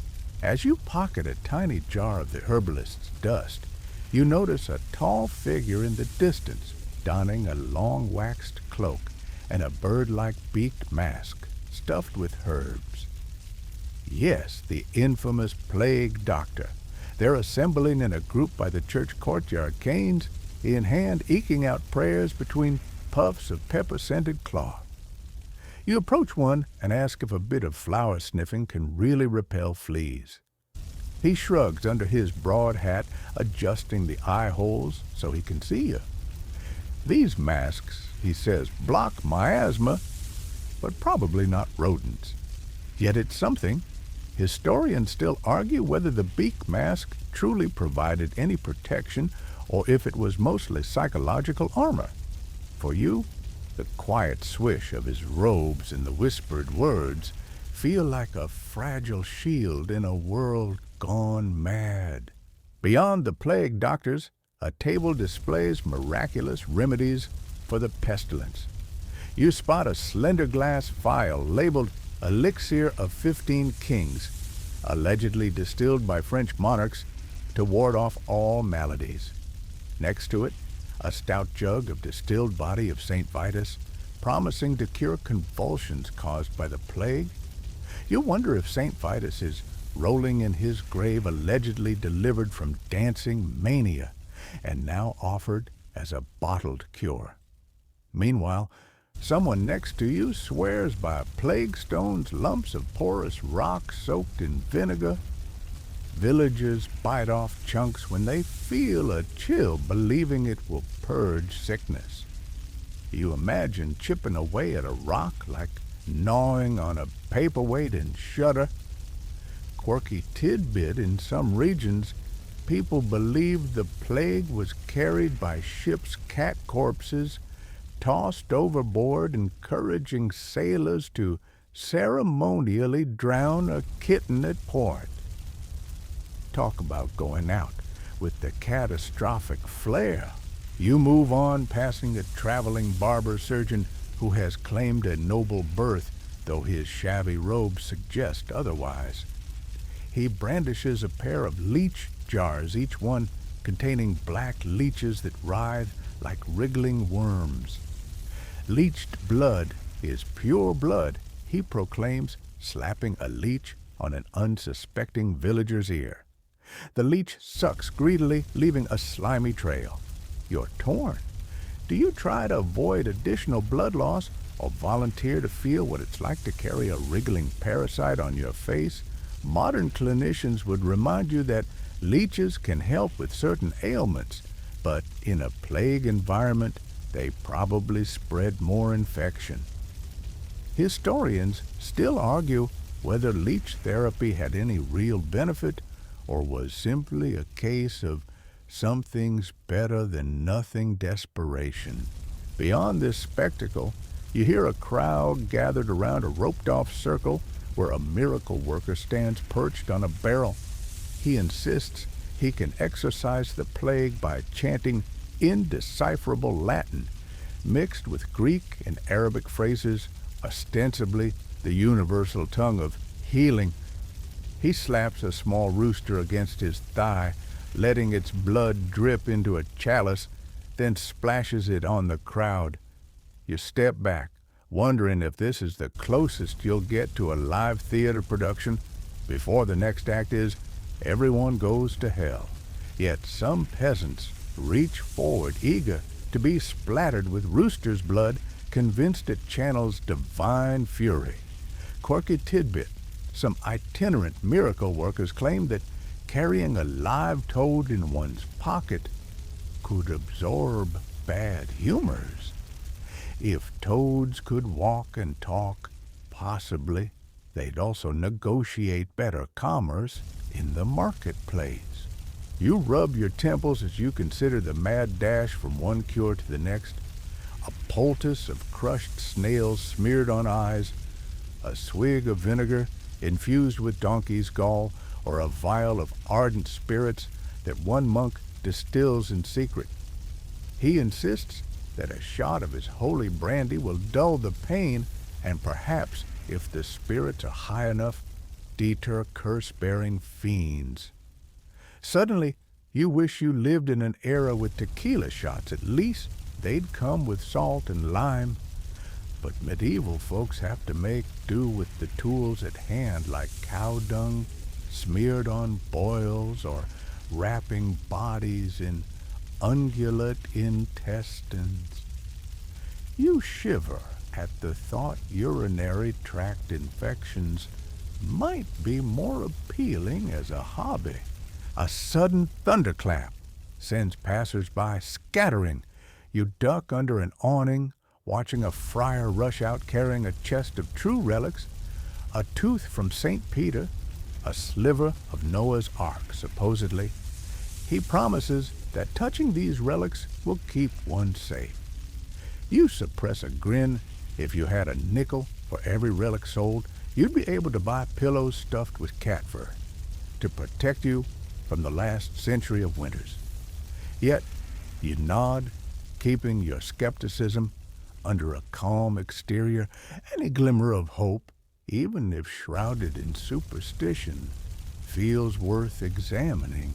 As you pocket a tiny jar of the herbalist's dust, you notice a tall figure in the distance, donning a long waxed cloak and a bird-like beaked mask stuffed with herbs. Yes, the infamous plague doctor. They're assembling in a group by the church courtyard, canes in hand, eking out prayers between puffs of pepper-scented cloth. You approach one and ask if a bit of flower sniffing can really repel fleas. He shrugs under his broad hat, adjusting the eye holes so he can see you. These masks, he says, block miasma, but probably not rodents. Yet it's something. Historians still argue whether the beak mask truly provided any protection or if it was mostly psychological armor. For you, the quiet swish of his robes and the whispered words feel like a fragile shield in a world gone mad. Beyond the plague doctors, a table displays miraculous remedies for the pestilence. You spot a slender glass vial labeled Elixir of 15 Kings, allegedly distilled by French monarchs to ward off all maladies. Next to it, a stout jug of distilled body of St. Vitus, promising to cure convulsions caused by the plague. You wonder if St. Vitus is rolling in his grave allegedly delivered from dancing mania and now offered as a bottled cure. Meanwhile, someone next to you swears by plague stones, lumps of porous rock soaked in vinegar. Villagers bite off chunks when they feel a chill, believing it will purge sickness. You imagine chipping away at a rock like gnawing on a paperweight and shudder. Quirky tidbit, in some regions, people believe the plague was carried by ships' cat corpses, tossed overboard, encouraging sailors to ceremonially drown a kitten at port. Talk about going out with the catastrophic flair. You move on, passing a traveling barber surgeon who has claimed a noble birth, though his shabby robes suggest otherwise. He brandishes a pair of leech jars, each one containing black leeches that writhe like wriggling worms. Leeched blood is pure blood, he proclaims, slapping a leech on an unsuspecting villager's ear. The leech sucks greedily, leaving a slimy trail. You're torn. Do you try to avoid additional blood loss or volunteer to feel what it's like to carry a wriggling parasite on your face? Modern clinicians would remind you that leeches can help with certain ailments, but in a plague environment, they probably spread more infection. Historians still argue whether leech therapy had any real benefit or was simply a case of something's better than nothing desperation. Beyond this spectacle, you hear a crowd gathered around a roped-off circle where a miracle worker stands perched on a barrel. He insists he can exorcise the plague by chanting indecipherable Latin, mixed with Greek and Arabic phrases, ostensibly the universal tongue of healing. He slaps a small rooster against his thigh, letting its blood drip into a chalice, then splashes it on the crowd. You step back, wondering if this is the closest you'll get to a live theater production before the next act is everyone goes to hell. Yet some peasants reach forward, eager to be splattered with rooster's blood, convinced it channels divine fury. Quirky tidbit: some itinerant miracle workers claim that carrying a live toad in one's pocket could absorb bad humors. If toads could walk and talk, possibly they'd also negotiate better commerce in the marketplace. You rub your temples as you consider the mad dash from one cure to the next. A poultice of crushed snails smeared on eyes, a swig of vinegar infused with donkey's gall, or a vial of ardent spirits that one monk distills in secret. He insists that a shot of his holy brandy will dull the pain and perhaps, if the spirits are high enough, deter curse-bearing fiends. Suddenly, you wish you lived in an era with tequila shots. At least they'd come with salt and lime. But medieval folks have to make do with the tools at hand, like cow dung smeared on boils or wrapping bodies in ungulate intestines. You shiver at the thought urinary tract infections might be more appealing as a hobby. A sudden thunderclap sends passers-by scattering. You duck under an awning, watching a friar rush out carrying a chest of true relics, a tooth from St. Peter, a sliver of Noah's Ark, supposedly. He promises that touching these relics will keep one safe. You suppress a grin. If you had a nickel for every relic sold, you'd be able to buy pillows stuffed with cat fur to protect you from the last century of winters. Yet, you nod, keeping your skepticism under a calm exterior. Any glimmer of hope, even if shrouded in superstition, feels worth examining.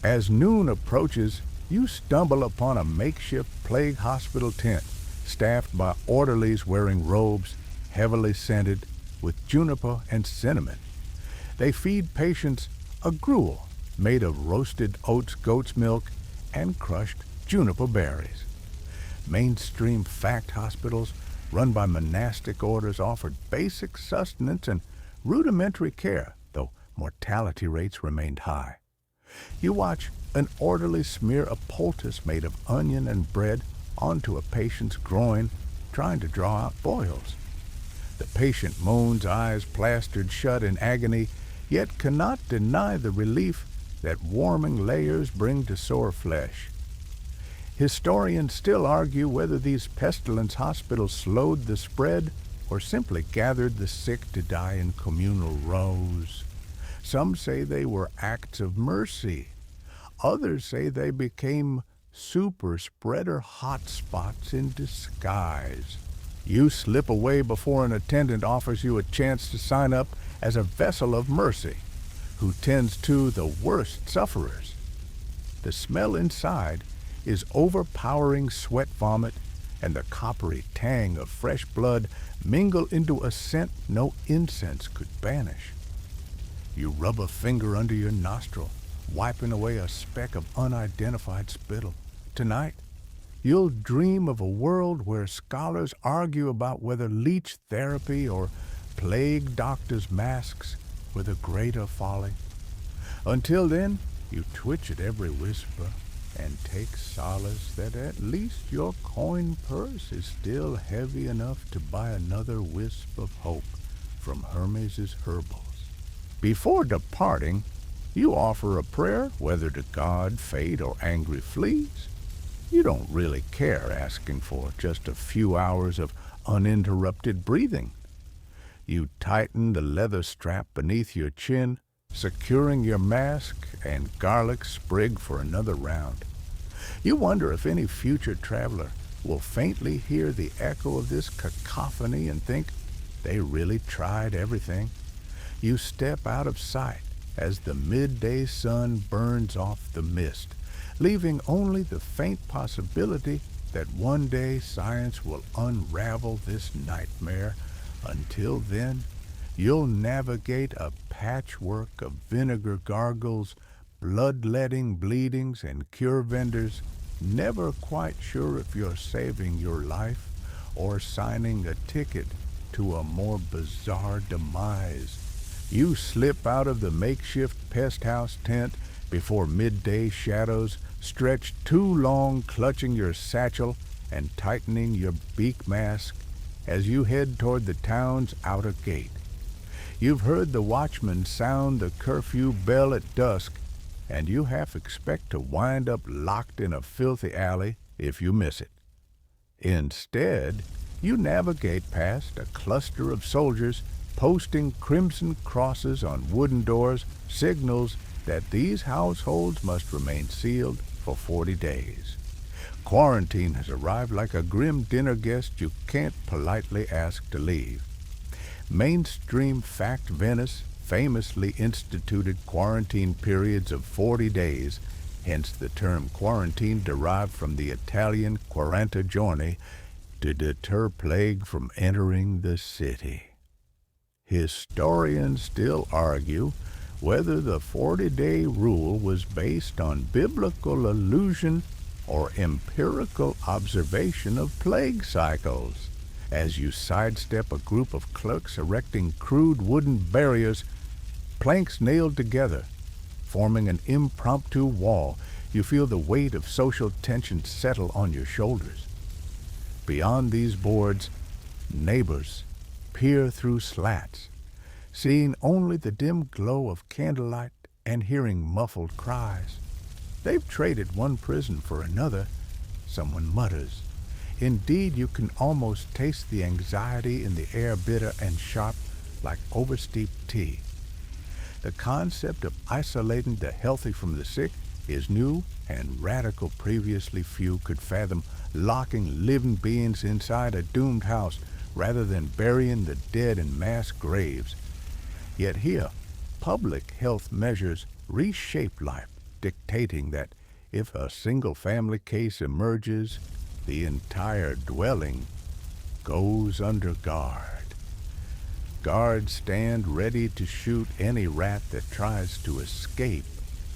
As noon approaches, you stumble upon a makeshift plague hospital tent, staffed by orderlies wearing robes heavily scented with juniper and cinnamon. They feed patients a gruel made of roasted oats, goat's milk, and crushed juniper berries. Mainstream fact hospitals run by monastic orders offered basic sustenance and rudimentary care, though mortality rates remained high. You watch an orderly smear a poultice made of onion and bread onto a patient's groin, trying to draw out boils. The patient moans, eyes plastered shut in agony, yet cannot deny the relief that warming layers bring to sore flesh. Historians still argue whether these pestilence hospitals slowed the spread or simply gathered the sick to die in communal rows. Some say they were acts of mercy. Others say they became super spreader hotspots in disguise. You slip away before an attendant offers you a chance to sign up as a vessel of mercy, who tends to the worst sufferers. The smell inside is overpowering sweat vomit, and the coppery tang of fresh blood mingle into a scent no incense could banish. You rub a finger under your nostril, wiping away a speck of unidentified spittle. Tonight, you'll dream of a world where scholars argue about whether leech therapy or plague doctors' masks were the greater folly. Until then, you twitch at every whisper and take solace that at least your coin purse is still heavy enough to buy another wisp of hope from Hermes' herbals. Before departing, you offer a prayer, whether to God, fate, or angry fleas. You don't really care, asking for just a few hours of uninterrupted breathing. You tighten the leather strap beneath your chin, securing your mask and garlic sprig for another round. You wonder if any future traveler will faintly hear the echo of this cacophony and think they really tried everything. You step out of sight as the midday sun burns off the mist, leaving only the faint possibility that one day science will unravel this nightmare. Until then, you'll navigate a patchwork of vinegar gargles, bloodletting bleedings, and cure vendors, never quite sure if you're saving your life or signing a ticket to a more bizarre demise. You slip out of the makeshift pest house tent before midday shadows stretch too long, clutching your satchel and tightening your beak mask as you head toward the town's outer gate. You've heard the watchman sound the curfew bell at dusk, and you half expect to wind up locked in a filthy alley if you miss it. Instead, you navigate past a cluster of soldiers posting crimson crosses on wooden doors, signals that these households must remain sealed for 40 days. Quarantine has arrived like a grim dinner guest you can't politely ask to leave. Mainstream fact Venice famously instituted quarantine periods of 40 days, hence the term quarantine derived from the Italian quaranta giorni, to deter plague from entering the city. Historians still argue whether the 40-day rule was based on biblical allusion or empirical observation of plague cycles. As you sidestep a group of clerks erecting crude wooden barriers, planks nailed together, forming an impromptu wall, you feel the weight of social tension settle on your shoulders. Beyond these boards, neighbors peer through slats, seeing only the dim glow of candlelight and hearing muffled cries. They've traded one prison for another, someone mutters. Indeed, you can almost taste the anxiety in the air, bitter and sharp like oversteeped tea. The concept of isolating the healthy from the sick is new and radical. Previously few could fathom locking living beings inside a doomed house rather than burying the dead in mass graves. Yet here, public health measures reshape life, dictating that if a single family case emerges, the entire dwelling goes under guard. Guards stand ready to shoot any rat that tries to escape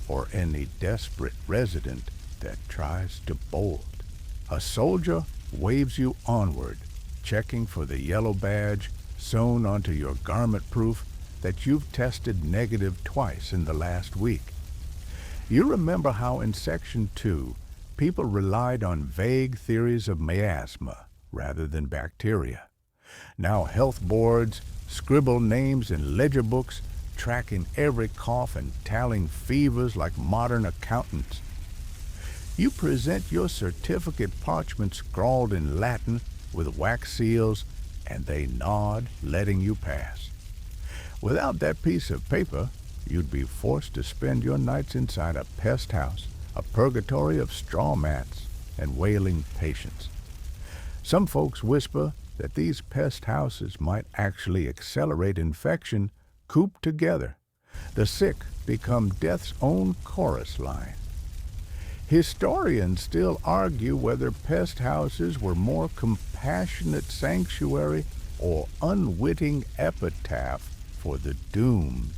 or any desperate resident that tries to bolt. A soldier waves you onward, checking for the yellow badge sewn onto your garment proof that you've tested negative twice in the last week. You remember how in Section 2, people relied on vague theories of miasma rather than bacteria. Now health boards scribble names in ledger books, tracking every cough and tallying fevers like modern accountants. You present your certificate parchment scrawled in Latin with wax seals, and they nod, letting you pass. Without that piece of paper, you'd be forced to spend your nights inside a pest house, a purgatory of straw mats and wailing patients. Some folks whisper that these pest houses might actually accelerate infection. Cooped together, the sick become death's own chorus line. Historians still argue whether pest houses were more compassionate sanctuary or unwitting epitaph for the doomed.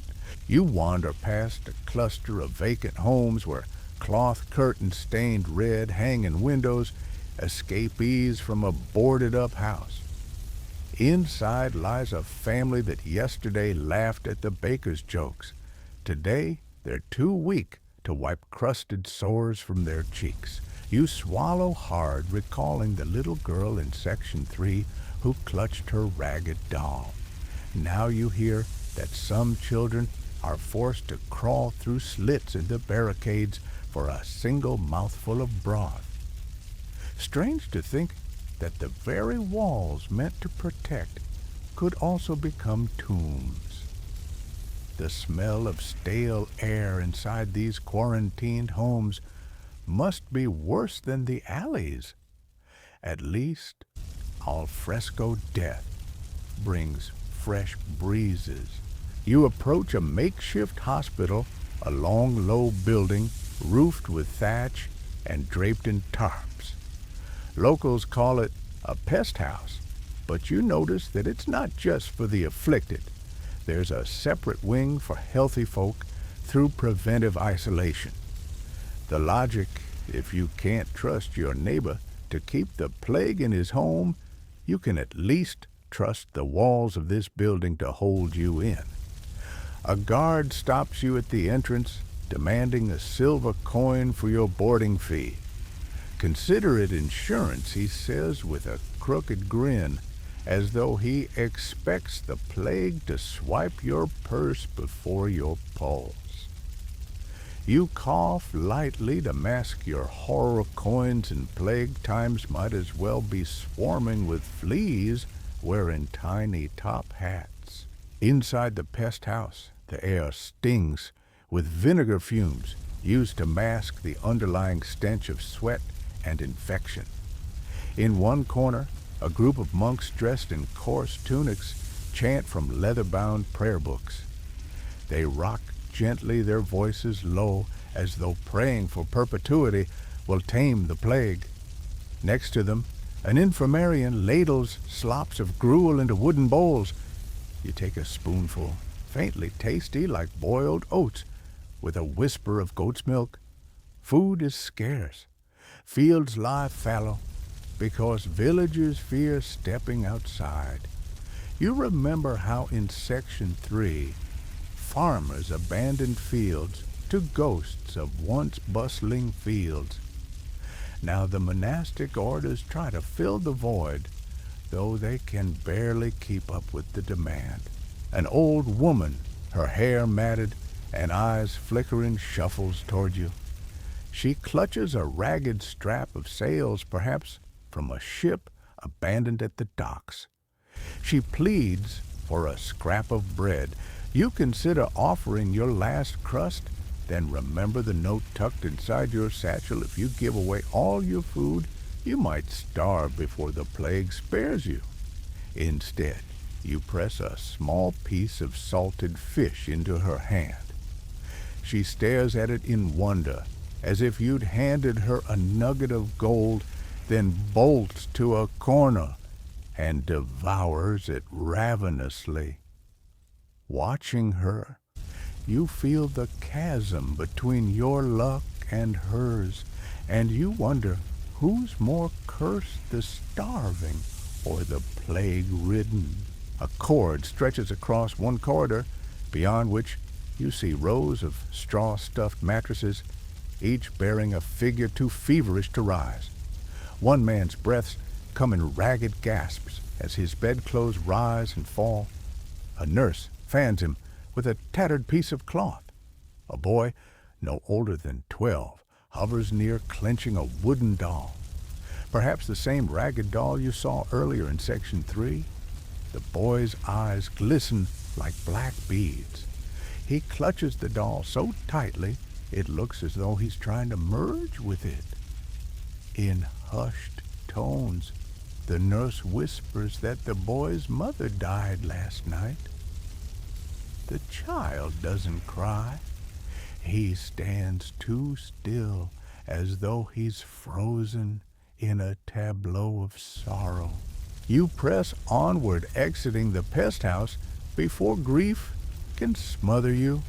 You wander past a cluster of vacant homes where cloth curtains stained red hang in windows, escapees from a boarded-up house. Inside lies a family that yesterday laughed at the baker's jokes. Today, they're too weak to wipe crusted sores from their cheeks. You swallow hard, recalling the little girl in Section 3 who clutched her ragged doll. Now you hear that some children are forced to crawl through slits in the barricades for a single mouthful of broth. Strange to think that the very walls meant to protect could also become tombs. The smell of stale air inside these quarantined homes must be worse than the alleys. At least, al fresco death brings fresh breezes, You approach a makeshift hospital, a long, low building roofed with thatch and draped in tarps. Locals call it a pest house, but you notice that it's not just for the afflicted. There's a separate wing for healthy folk through preventive isolation. The logic, if you can't trust your neighbor to keep the plague in his home, you can at least trust the walls of this building to hold you in. A guard stops you at the entrance, demanding a silver coin for your boarding fee. Consider it insurance, he says with a crooked grin, as though he expects the plague to swipe your purse before your pulse. You cough lightly to mask your horror of coins, and plague times might as well be swarming with fleas wearing tiny top hats. Inside the pest house, the air stings with vinegar fumes used to mask the underlying stench of sweat and infection. In one corner, a group of monks dressed in coarse tunics chant from leather-bound prayer books. They rock gently, their voices low, as though praying for perpetuity will tame the plague. Next to them, an infirmarian ladles slops of gruel into wooden bowls. You take a spoonful, faintly tasty like boiled oats, with a whisper of goat's milk. Food is scarce. Fields lie fallow, because villagers fear stepping outside. You remember how in Section 3, farmers abandoned fields to ghosts of once bustling fields. Now the monastic orders try to fill the void, though they can barely keep up with the demand. An old woman, her hair matted and eyes flickering, shuffles toward you. She clutches a ragged strap of sails, perhaps from a ship abandoned at the docks. She pleads for a scrap of bread. You consider offering your last crust, then remember the note tucked inside your satchel. If you give away all your food, you might starve before the plague spares you. Instead, you press a small piece of salted fish into her hand. She stares at it in wonder, as if you'd handed her a nugget of gold, then bolts to a corner and devours it ravenously. Watching her, you feel the chasm between your luck and hers, and you wonder who's more cursed, the starving or the plague-ridden. A cord stretches across one corridor, beyond which you see rows of straw-stuffed mattresses, each bearing a figure too feverish to rise. One man's breaths come in ragged gasps as his bedclothes rise and fall. A nurse fans him with a tattered piece of cloth. A boy, no older than 12, hovers near, clenching a wooden doll. Perhaps the same ragged doll you saw earlier in Section 3. The boy's eyes glisten like black beads. He clutches the doll so tightly it looks as though he's trying to merge with it. In hushed tones, the nurse whispers that the boy's mother died last night. The child doesn't cry. He stands too still, as though he's frozen in a tableau of sorrow. You press onward, exiting the pest house before grief can smother you.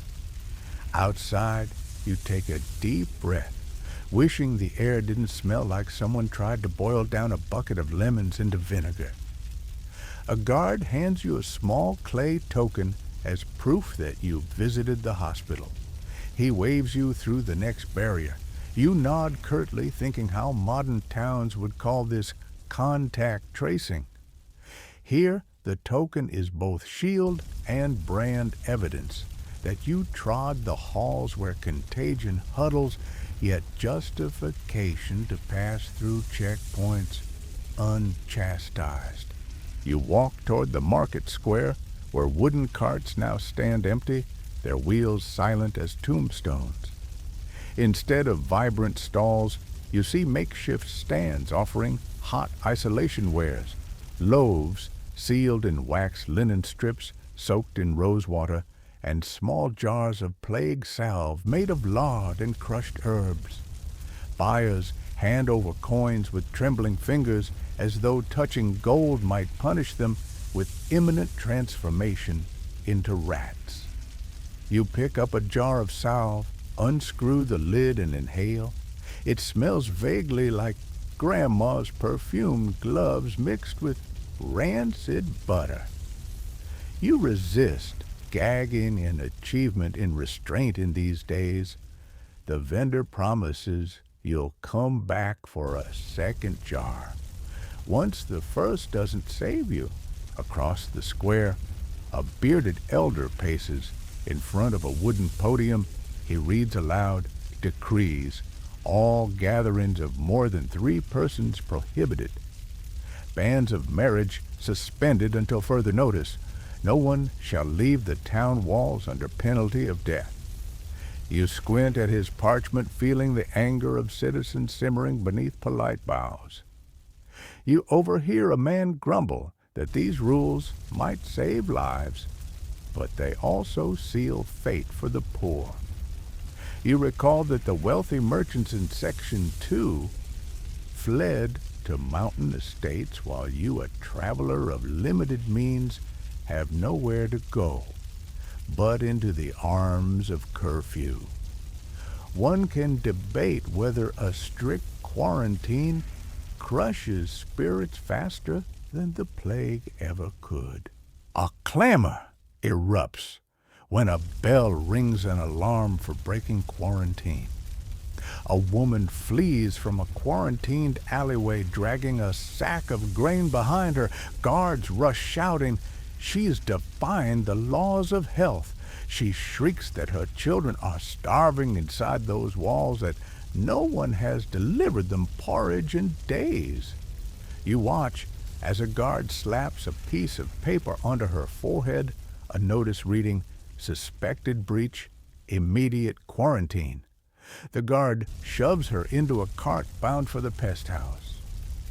Outside, you take a deep breath, wishing the air didn't smell like someone tried to boil down a bucket of lemons into vinegar. A guard hands you a small clay token as proof that you visited the hospital. He waves you through the next barrier. You nod curtly, thinking how modern towns would call this contact tracing. Here, the token is both shield and brand evidence that you trod the halls where contagion huddles, yet justification to pass through checkpoints unchastised. You walk toward the market square, where wooden carts now stand empty, their wheels silent as tombstones. Instead of vibrant stalls, you see makeshift stands offering hot isolation wares, loaves sealed in wax linen strips soaked in rosewater, and small jars of plague salve made of lard and crushed herbs. Buyers hand over coins with trembling fingers as though touching gold might punish them with imminent transformation into rats. You pick up a jar of salve, unscrew the lid and inhale. It smells vaguely like Grandma's perfumed gloves mixed with rancid butter. You resist gagging in achievement in restraint in these days. The vendor promises you'll come back for a second jar. Once the first doesn't save you, across the square, a bearded elder paces in front of a wooden podium. He reads aloud decrees, all gatherings of more than 3 persons prohibited. Bans of marriage suspended until further notice. No one shall leave the town walls under penalty of death. You squint at his parchment, feeling the anger of citizens simmering beneath polite bows. You overhear a man grumble that these rules might save lives, but they also seal fate for the poor. You recall that the wealthy merchants in Section 2 fled to mountain estates while you, a traveler of limited means, have nowhere to go but into the arms of curfew. One can debate whether a strict quarantine crushes spirits faster than the plague ever could. A clamor erupts when a bell rings an alarm for breaking quarantine. A woman flees from a quarantined alleyway dragging a sack of grain behind her. Guards rush shouting. She is defying the laws of health. She shrieks that her children are starving inside those walls, that no one has delivered them porridge in days. You watch as a guard slaps a piece of paper onto her forehead, a notice reading, "Suspected breach, immediate quarantine." The guard shoves her into a cart bound for the pest house.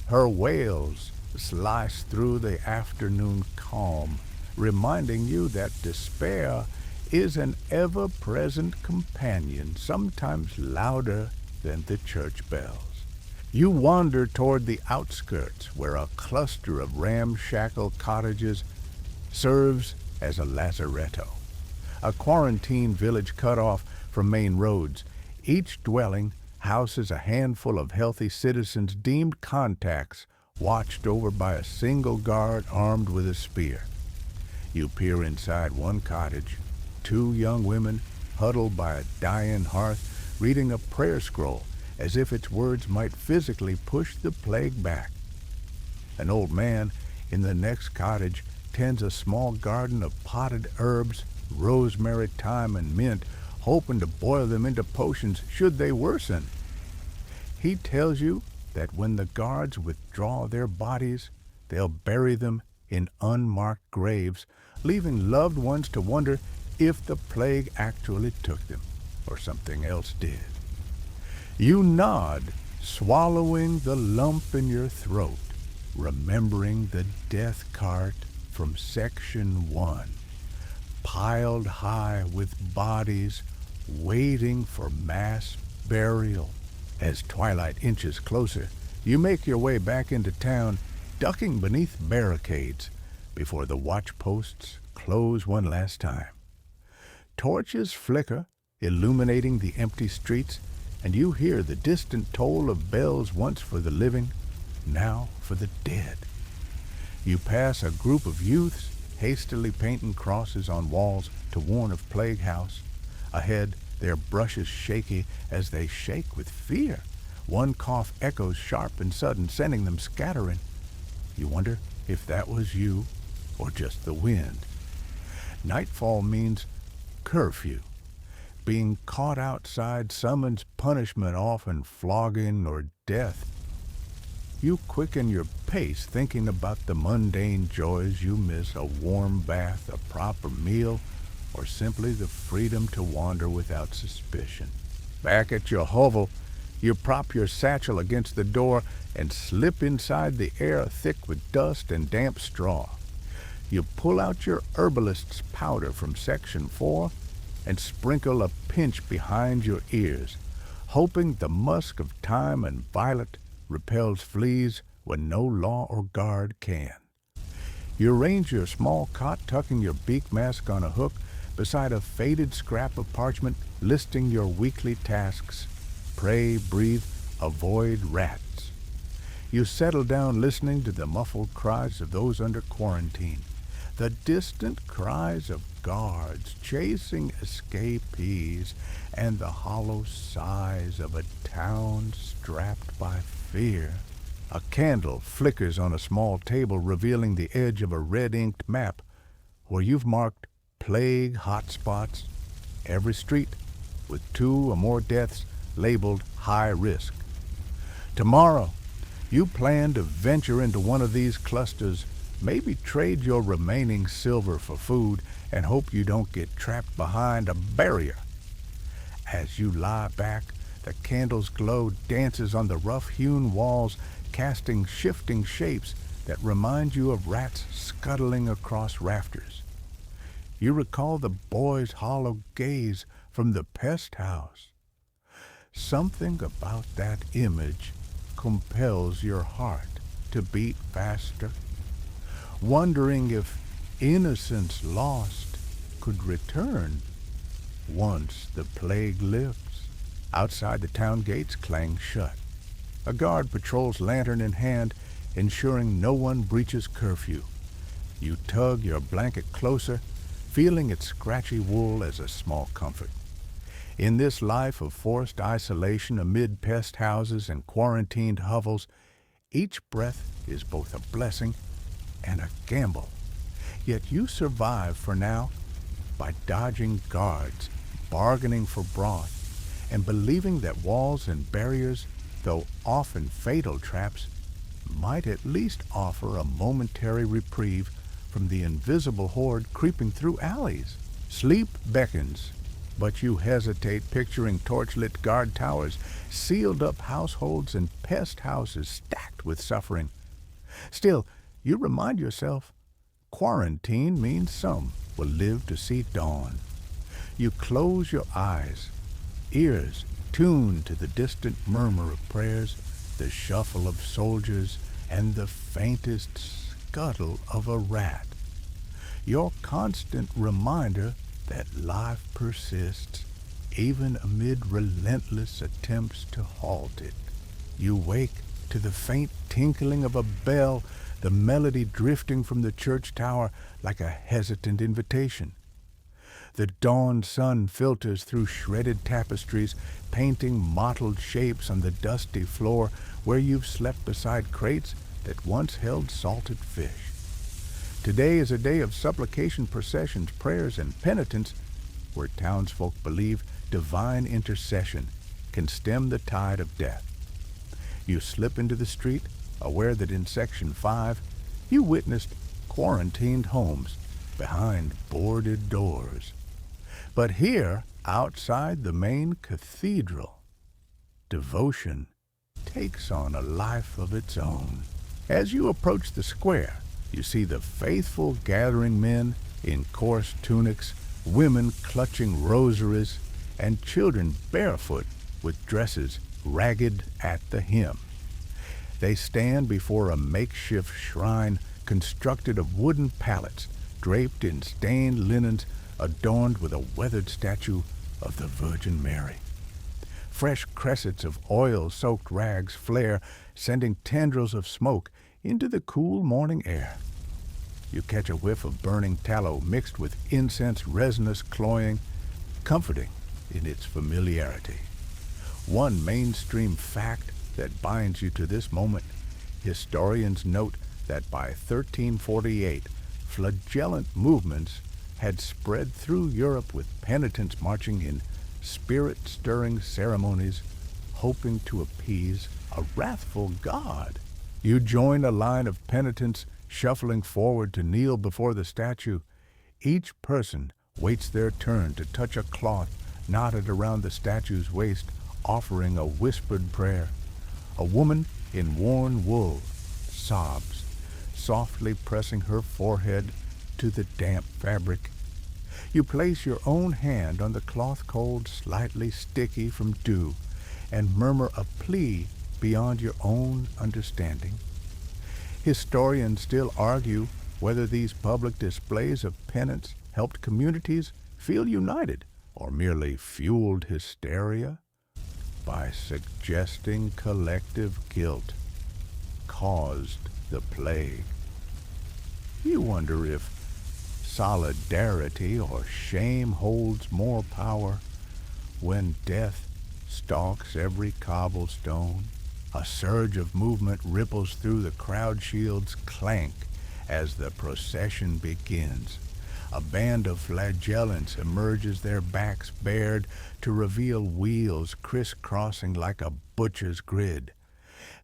Her wails slice through the afternoon calm, reminding you that despair is an ever-present companion, sometimes louder than the church bells. You wander toward the outskirts, where a cluster of ramshackle cottages serves as a lazaretto, a quarantine village cut off from main roads. Each dwelling houses a handful of healthy citizens deemed contacts, watched over by a single guard armed with a spear. You peer inside one cottage, 2 young women huddled by a dying hearth, reading a prayer scroll as if its words might physically push the plague back. An old man in the next cottage tends a small garden of potted herbs, rosemary, thyme, and mint, hoping to boil them into potions should they worsen. He tells you that when the guards withdraw their bodies, they'll bury them in unmarked graves, leaving loved ones to wonder if the plague actually took them or something else did. You nod, swallowing the lump in your throat, remembering the death cart from Section 1, piled high with bodies waiting for mass burial. As twilight inches closer, you make your way back into town, ducking beneath barricades before the watch posts close one last time. Torches flicker, illuminating the empty streets, and you hear the distant toll of bells, once for the living, now for the dead. You pass a group of youths hastily painting crosses on walls to warn of plague house. Ahead, their brushes shaky as they shake with fear. One cough echoes sharp and sudden, sending them scattering. You wonder if that was you or just the wind. Nightfall means curfew. Being caught outside summons punishment, often flogging or death. You quicken your pace, thinking about the mundane joys you miss, a warm bath, a proper meal, or simply the freedom to wander without suspicion. Back at your hovel, you prop your satchel against the door and slip inside the air thick with dust and damp straw. You pull out your herbalist's powder from section 4 and sprinkle a pinch behind your ears, hoping the musk of thyme and violet repels fleas when no law or guard can. You arrange your small cot, tucking your beak mask on a hook beside a faded scrap of parchment listing your weekly tasks: pray, breathe, avoid rats. You settle down listening to the muffled cries of those under quarantine, the distant cries of guards chasing escapees, and the hollow sighs of a town strapped by fear. A candle flickers on a small table, revealing the edge of a red-inked map where you've marked plague hotspots, every street with 2 or more deaths labeled high risk. Tomorrow, you plan to venture into one of these clusters, maybe trade your remaining silver for food, and hope you don't get trapped behind a barrier. As you lie back, the candle's glow dances on the rough-hewn walls, casting shifting shapes that remind you of rats scuttling across rafters. You recall the boy's hollow gaze from the pest house. Something about that image compels your heart to beat faster, wondering if innocence lost could return once the plague lifts. Outside, the town gates clang shut. A guard patrols, lantern in hand, ensuring no one breaches curfew. You tug your blanket closer, feeling its scratchy wool as a small comfort. In this life of forced isolation amid pest houses and quarantined hovels, each breath is both a blessing and a gamble. Yet you survive for now by dodging guards, bargaining for broth, and believing that walls and barriers, though often fatal traps, might at least offer a momentary reprieve from the invisible horde creeping through alleys. Sleep beckons, but you hesitate, picturing torchlit guard towers, sealed-up households, and pest houses stacked with suffering. Still, you remind yourself, quarantine means some will live to see dawn. You close your eyes, ears tuned to the distant murmur of prayers, the shuffle of soldiers, and the faintest scuttle of a rat. Your constant reminder that life persists, even amid relentless attempts to halt it. You wake to the faint tinkling of a bell, the melody drifting from the church tower like a hesitant invitation. The dawn sun filters through shredded tapestries, painting mottled shapes on the dusty floor where you've slept beside crates that once held salted fish. Today is a day of supplication processions, prayers, and penitence, where townsfolk believe divine intercession can stem the tide of death. You slip into the street, aware that in Section 5 you witnessed quarantined homes behind boarded doors. But here, outside the main cathedral, devotion takes on a life of its own. As you approach the square, you see the faithful gathering, men in coarse tunics, women clutching rosaries, and children barefoot with dresses ragged at the hem. They stand before a makeshift shrine constructed of wooden pallets, draped in stained linens, adorned with a weathered statue of the Virgin Mary. Fresh cressets of oil-soaked rags flare, sending tendrils of smoke into the cool morning air. You catch a whiff of burning tallow mixed with incense resinous cloying, comforting in its familiarity. One mainstream fact that binds you to this moment: historians note that by 1348, flagellant movements had spread through Europe, with penitents marching in spirit-stirring ceremonies, hoping to appease a wrathful god. You join a line of penitents shuffling forward to kneel before the statue. Each person waits their turn to touch a cloth knotted around the statue's waist, offering a whispered prayer. A woman in worn wool sobs, softly pressing her forehead to the damp fabric. You place your own hand on the cloth cold, slightly sticky from dew, and murmur a plea beyond your own understanding. Historians still argue whether these public displays of penance helped communities feel united or merely fueled hysteria by suggesting collective guilt caused the plague. You wonder if solidarity or shame holds more power when death stalks every cobblestone. A surge of movement ripples through the crowd, shields clank as the procession begins. A band of flagellants emerges, their backs bared to reveal wheels crisscrossing like a butcher's grid.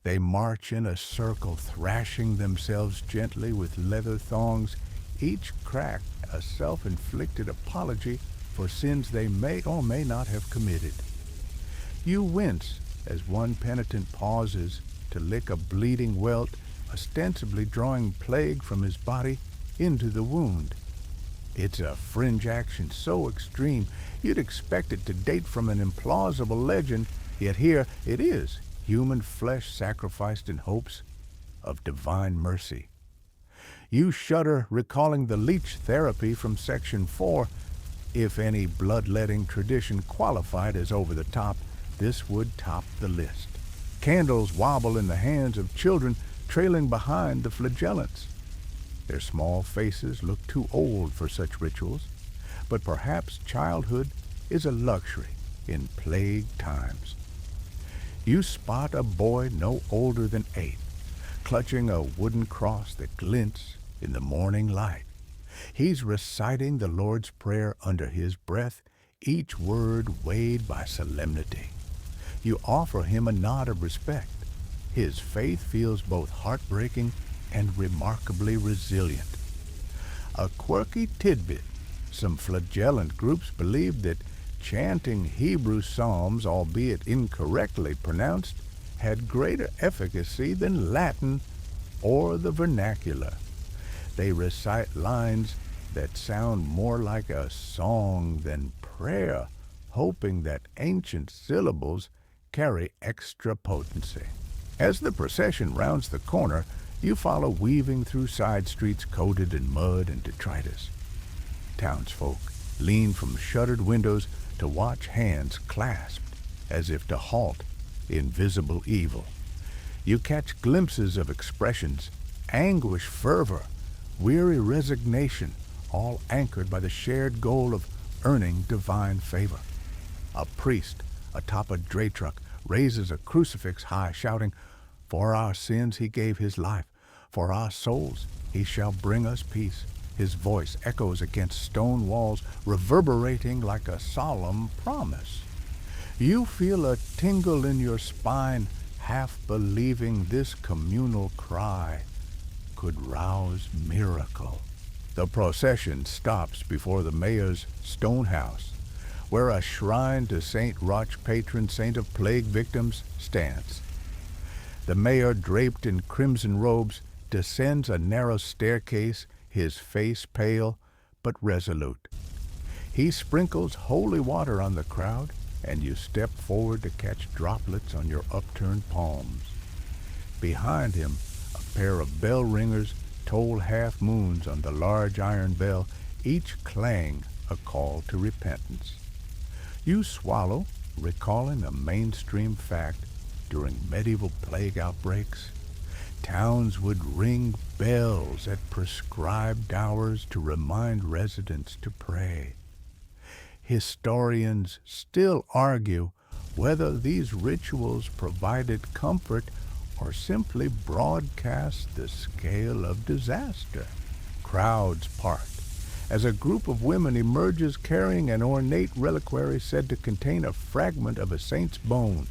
They march in a circle, thrashing themselves gently with leather thongs, each crack a self-inflicted apology for sins they may or may not have committed. You wince as one penitent pauses to lick a bleeding welt, ostensibly drawing plague from his body into the wound. It's a fringe action so extreme you'd expect it to date from an implausible legend, yet here it is, human flesh sacrificed in hopes of divine mercy. You shudder, recalling the leech therapy from Section 4. If any bloodletting tradition qualified as over the top, this would top the list. Candles wobble in the hands of children trailing behind the flagellants. Their small faces look too old for such rituals, but perhaps childhood is a luxury in plague times. You spot a boy no older than 8, clutching a wooden cross that glints in the morning light. He's reciting the Lord's Prayer under his breath, each word weighed by solemnity. You offer him a nod of respect. His faith feels both heartbreaking and remarkably resilient. A quirky tidbit: some flagellant groups believed that chanting Hebrew psalms, albeit incorrectly pronounced, had greater efficacy than Latin or the vernacular. They recite lines that sound more like a song than prayer, hoping that ancient syllables carry extra potency. As the procession rounds the corner, you follow, weaving through side streets coated in mud and detritus. Townsfolk lean from shuttered windows to watch hands clasped as if to halt invisible evil. You catch glimpses of expressions: anguish, fervor, weary resignation, all anchored by the shared goal of earning divine favor. A priest atop a dray truck raises a crucifix high, shouting, "For our sins he gave his life, for our souls he shall bring us peace." His voice echoes against stone walls, reverberating like a solemn promise. You feel a tingle in your spine, half believing this communal cry could rouse miracle. The procession stops before the mayor's stone house, where a shrine to St. Roch, patron saint of plague victims, stands. The mayor, draped in crimson robes, descends a narrow staircase, his face pale but resolute. He sprinkles holy water on the crowd, and you step forward to catch droplets on your upturned palms. Behind him, a pair of bell ringers toll half moons on the large iron bell, each clang a call to repentance. You swallow, recalling a mainstream fact: during medieval plague outbreaks, towns would ring bells at prescribed hours to remind residents to pray. Historians still argue whether these rituals provided comfort or simply broadcast the scale of disaster. Crowds part as a group of women emerges carrying an ornate reliquary said to contain a fragment of a saint's bone.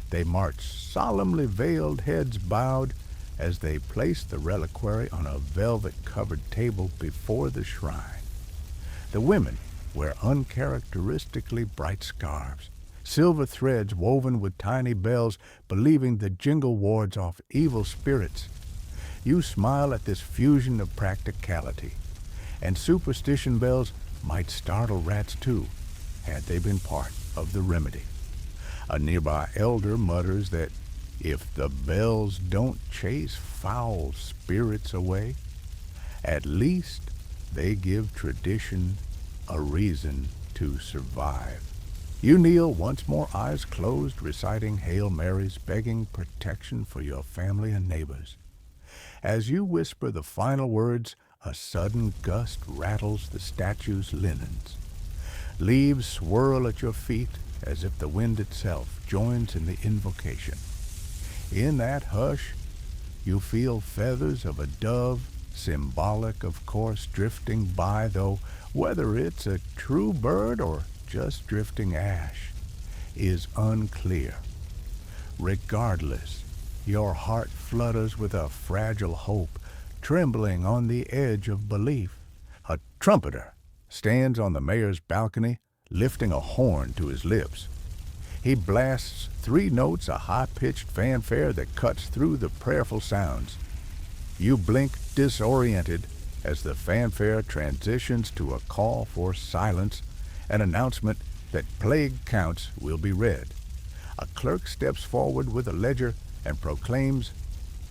They march, solemnly, veiled heads bowed, as they place the reliquary on a velvet-covered table before the shrine. The women wear uncharacteristically bright scarves, silver threads woven with tiny bells, believing the jingle wards off evil spirits. You smile at this fusion of practicality. and superstition bells might startle rats too, had they been part of the remedy. A nearby elder mutters that if the bells don't chase foul spirits away, at least they give tradition a reason to survive. You kneel once more, eyes closed, reciting Hail Marys, begging protection for your family and neighbors. As you whisper the final words, a sudden gust rattles the statue's linens. Leaves swirl at your feet as if the wind itself joins in the invocation. In that hush, you feel feathers of a dove, symbolic, of course, drifting by, though whether it's a true bird or just drifting ash is unclear. Regardless, your heart flutters with a fragile hope, trembling on the edge of belief. A trumpeter stands on the mayor's balcony, lifting a horn to his lips. He blasts 3 notes, a high-pitched fanfare that cuts through the prayerful sounds. You blink disoriented as the fanfare transitions to a call for silence, an announcement that plague counts will be read. A clerk steps forward with a ledger and proclaims,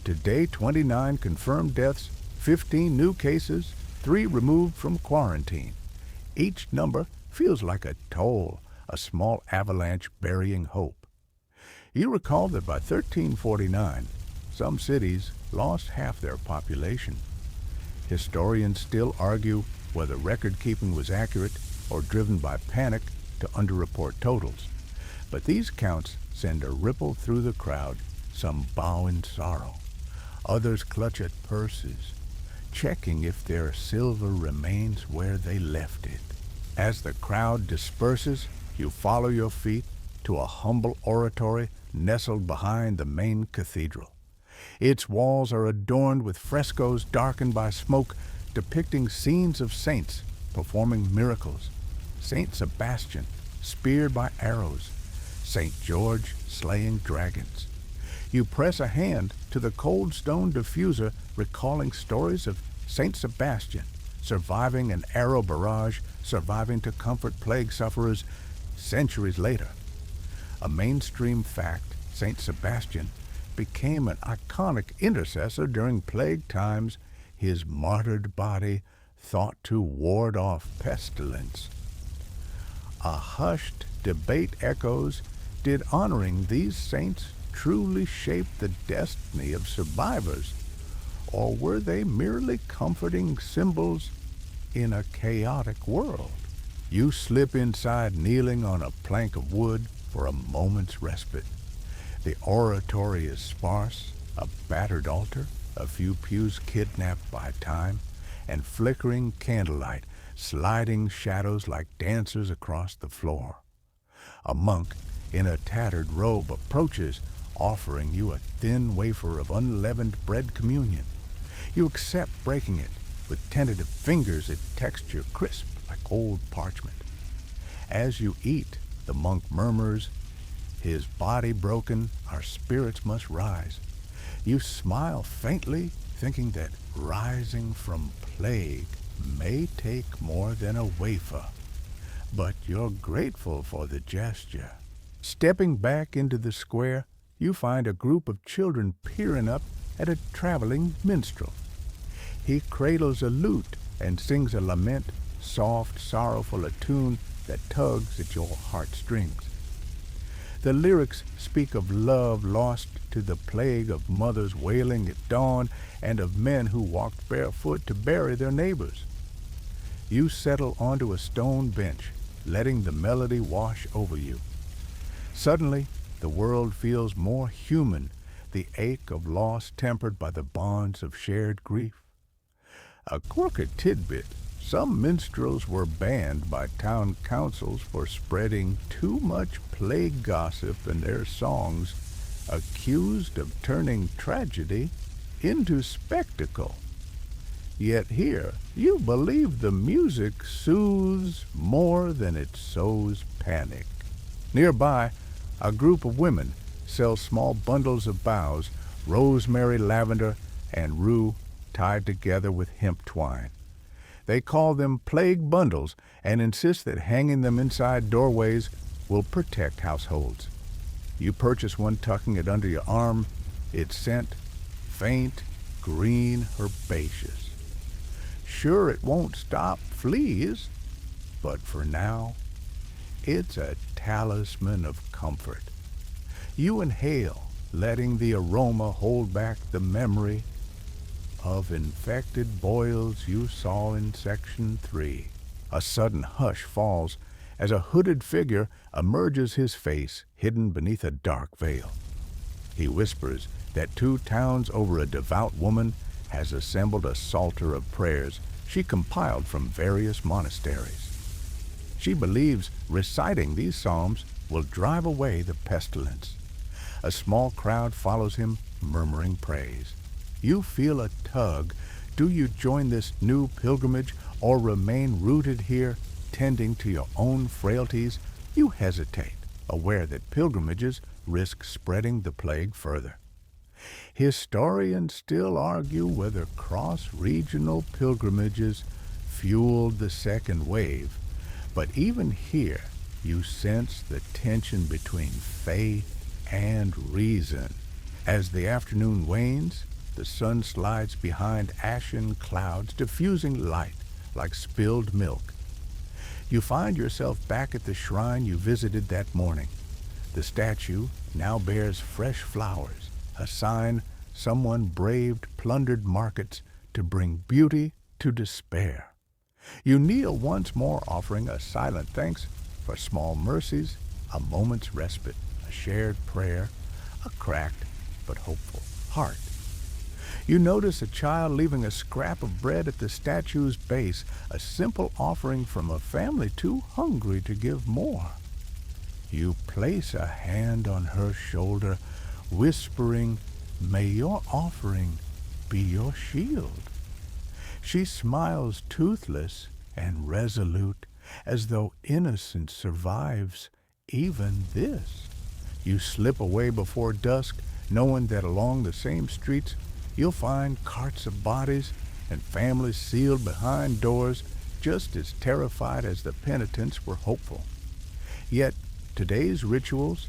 "Today 29 confirmed deaths, 15 new cases, 3 removed from quarantine." Each number feels like a toll, a small avalanche burying hope. You recall that by 1349, some cities lost half their population. Historians still argue whether record-keeping was accurate or driven by panic to underreport totals. But these counts send a ripple through the crowd. Some bow in sorrow. Others clutch at purses, checking if their silver remains where they left it. As the crowd disperses, you follow your feet to a humble oratory nestled behind the main cathedral. Its walls are adorned with frescoes darkened by smoke, depicting scenes of saints performing miracles. Saint Sebastian, speared by arrows. Saint George, slaying dragons. You press a hand to the cold stone diffuser, recalling stories of Saint Sebastian, surviving an arrow barrage, surviving to comfort plague sufferers centuries later. A mainstream fact, Saint Sebastian became an iconic intercessor during plague times, his martyred body thought to ward off pestilence. A hushed debate echoes, did honoring these saints truly shape the destiny of survivors, or were they merely comforting symbols in a chaotic world? You slip inside, kneeling on a plank of wood for a moment's respite. The oratory is sparse, a battered altar, a few pews kidnapped by time, and flickering candlelight, sliding shadows like dancers across the floor. A monk in a tattered robe approaches, offering you a thin wafer of unleavened bread communion. You accept, breaking it. With tentative fingers, its texture crisp like old parchment. As you eat, the monk murmurs, "His body broken, our spirits must rise." You smile faintly, thinking that rising from plague may take more than a wafer. But you're grateful for the gesture. Stepping back into the square, you find a group of children peering up at a traveling minstrel. He cradles a lute and sings a lament, soft, sorrowful, a tune that tugs at your heartstrings. The lyrics speak of love lost to the plague, of mothers wailing at dawn, and of men who walked barefoot to bury their neighbors. You settle onto a stone bench, letting the melody wash over you. Suddenly, the world feels more human, the ache of loss tempered by the bonds of shared grief. A quirky tidbit: some minstrels were banned by town councils for spreading too much plague gossip in their songs, accused of turning tragedy into spectacle. Yet here, you believe the music soothes more than it sows panic. Nearby, a group of women sell small bundles of boughs, rosemary, lavender, and rue tied together with hemp twine. They call them plague bundles and insist that hanging them inside doorways will protect households. You purchase one tucking it under your arm, its scent, faint, green, herbaceous. Sure, it won't stop fleas, but for now, it's a talisman of comfort. You inhale, letting the aroma hold back the memory of infected boils you saw in Section 3. A sudden hush falls as a hooded figure emerges, his face hidden beneath a dark veil. He whispers that 2 towns over a devout woman has assembled a psalter of prayers she compiled from various monasteries. She believes reciting these psalms will drive away the pestilence. A small crowd follows him, murmuring praise. You feel a tug. Do you join this new pilgrimage or remain rooted here, tending to your own frailties? You hesitate, aware that pilgrimages risk spreading the plague further. Historians still argue whether cross-regional pilgrimages fueled the second wave, but even here you sense the tension between faith and reason. As the afternoon wanes, the sun slides behind ashen clouds, diffusing light like spilled milk. You find yourself back at the shrine you visited that morning. The statue now bears fresh flowers, a sign someone braved plundered markets to bring beauty to despair. You kneel once more, offering a silent thanks for small mercies, a moment's respite, a shared prayer, a cracked but hopeful heart. You notice a child leaving a scrap of bread at the statue's base, a simple offering from a family too hungry to give more. You place a hand on her shoulder, whispering, "May your offering be your shield." She smiles, toothless and resolute, as though innocence survives even this. You slip away before dusk, knowing that along the same streets you'll find carts of bodies and families sealed behind doors, just as terrified as the penitents were hopeful. Yet today's rituals,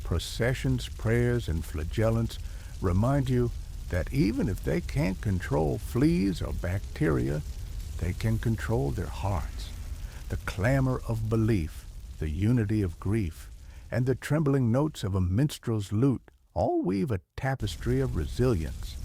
processions, prayers, and flagellants remind you that even if they can't control fleas or bacteria, they can control their hearts. The clamor of belief, the unity of grief, and the trembling notes of a minstrel's lute all weave a tapestry of resilience.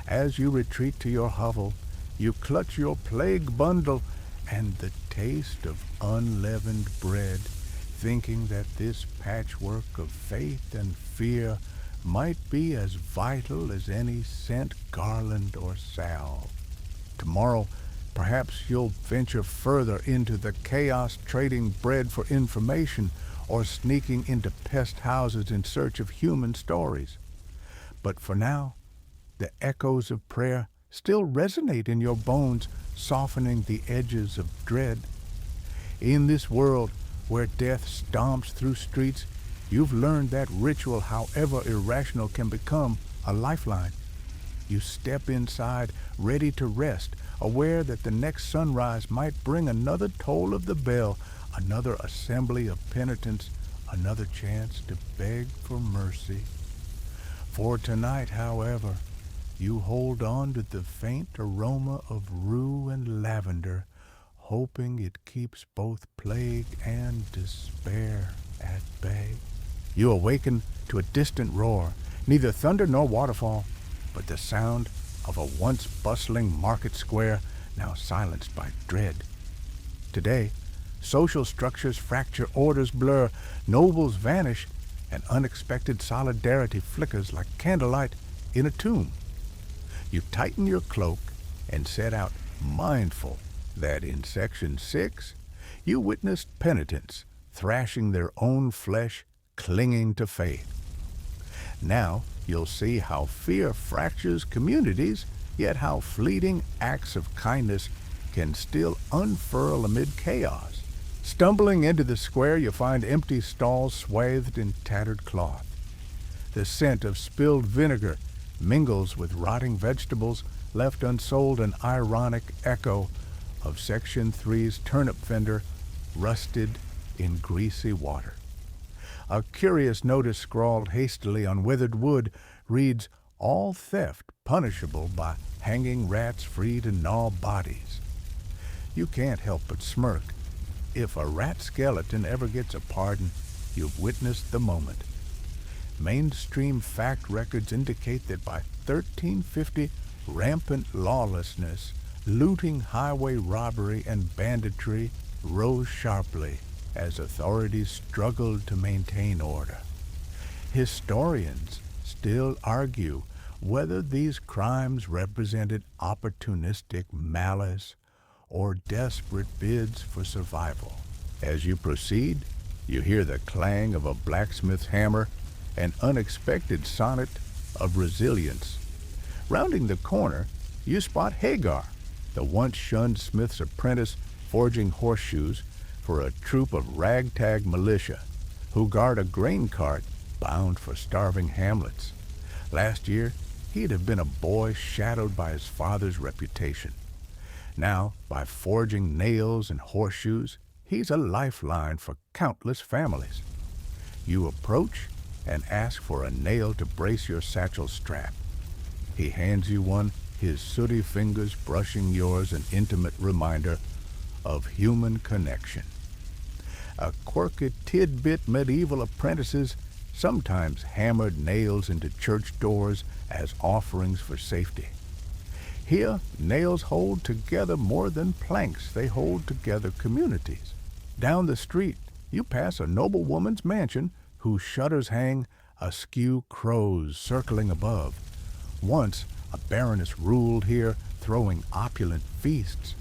As you retreat to your hovel, you clutch your plague bundle and the taste of unleavened bread, thinking that this patchwork of faith and fear might be as vital as any scent, garland, or salve. Tomorrow, perhaps you'll venture further into the chaos, trading bread for information or sneaking into pest houses in search of human stories. But for now, the echoes of prayer still resonate in your bones, softening the edges of dread. In this world where death stomps through streets, you've learned that ritual, however irrational, can become a lifeline. You step inside, ready to rest, aware that the next sunrise might bring another toll of the bell, another assembly of penitents, another chance to beg for mercy. For tonight, however, you hold on to the faint aroma of rue and lavender, hoping it keeps both plague and despair at bay. You awaken to a distant roar, neither thunder nor waterfall, but the sound of a once bustling market square, now silenced by dread. Today, social structures fracture, orders blur, nobles vanish, and unexpected solidarity flickers like candlelight in a tomb. You tighten your cloak and set out, mindful that in Section 6 you witnessed penitents thrashing their own flesh, clinging to faith. Now you'll see how fear fractures communities, yet how fleeting acts of kindness can still unfurl amid chaos. Stumbling into the square, you find empty stalls swathed in tattered cloth. The scent of spilled vinegar mingles with rotting vegetables left unsold, an ironic echo of Section 3's turnip fender rusted in greasy water. A curious notice scrawled hastily on withered wood reads, "All theft punishable by hanging rats free to gnaw bodies." You can't help but smirk. If a rat skeleton ever gets a pardon, you've witnessed the moment. Mainstream fact records indicate that by 1350, rampant lawlessness, looting, highway robbery, and banditry rose sharply as authorities struggled to maintain order. Historians still argue whether these crimes represented opportunistic malice or desperate bids for survival. As you proceed, you hear the clang of a blacksmith's hammer, an unexpected sonnet of resilience. Rounding the corner, you spot Hagar, the once shunned smith's apprentice forging horseshoes for a troop of ragtag militia who guard a grain cart bound for starving hamlets. Last year, he'd have been a boy shadowed by his father's reputation. Now, by forging nails and horseshoes, he's a lifeline for countless families. You approach and ask for a nail to brace your satchel strap. He hands you one, his sooty fingers brushing yours, an intimate reminder of human connection. A quirky tidbit medieval apprentices sometimes hammered nails into church doors as offerings for safety. Here, nails hold together more than planks. They hold together communities. Down the street, you pass a noblewoman's mansion whose shutters hang askew crows circling above. Once, a baroness ruled here, throwing opulent feasts.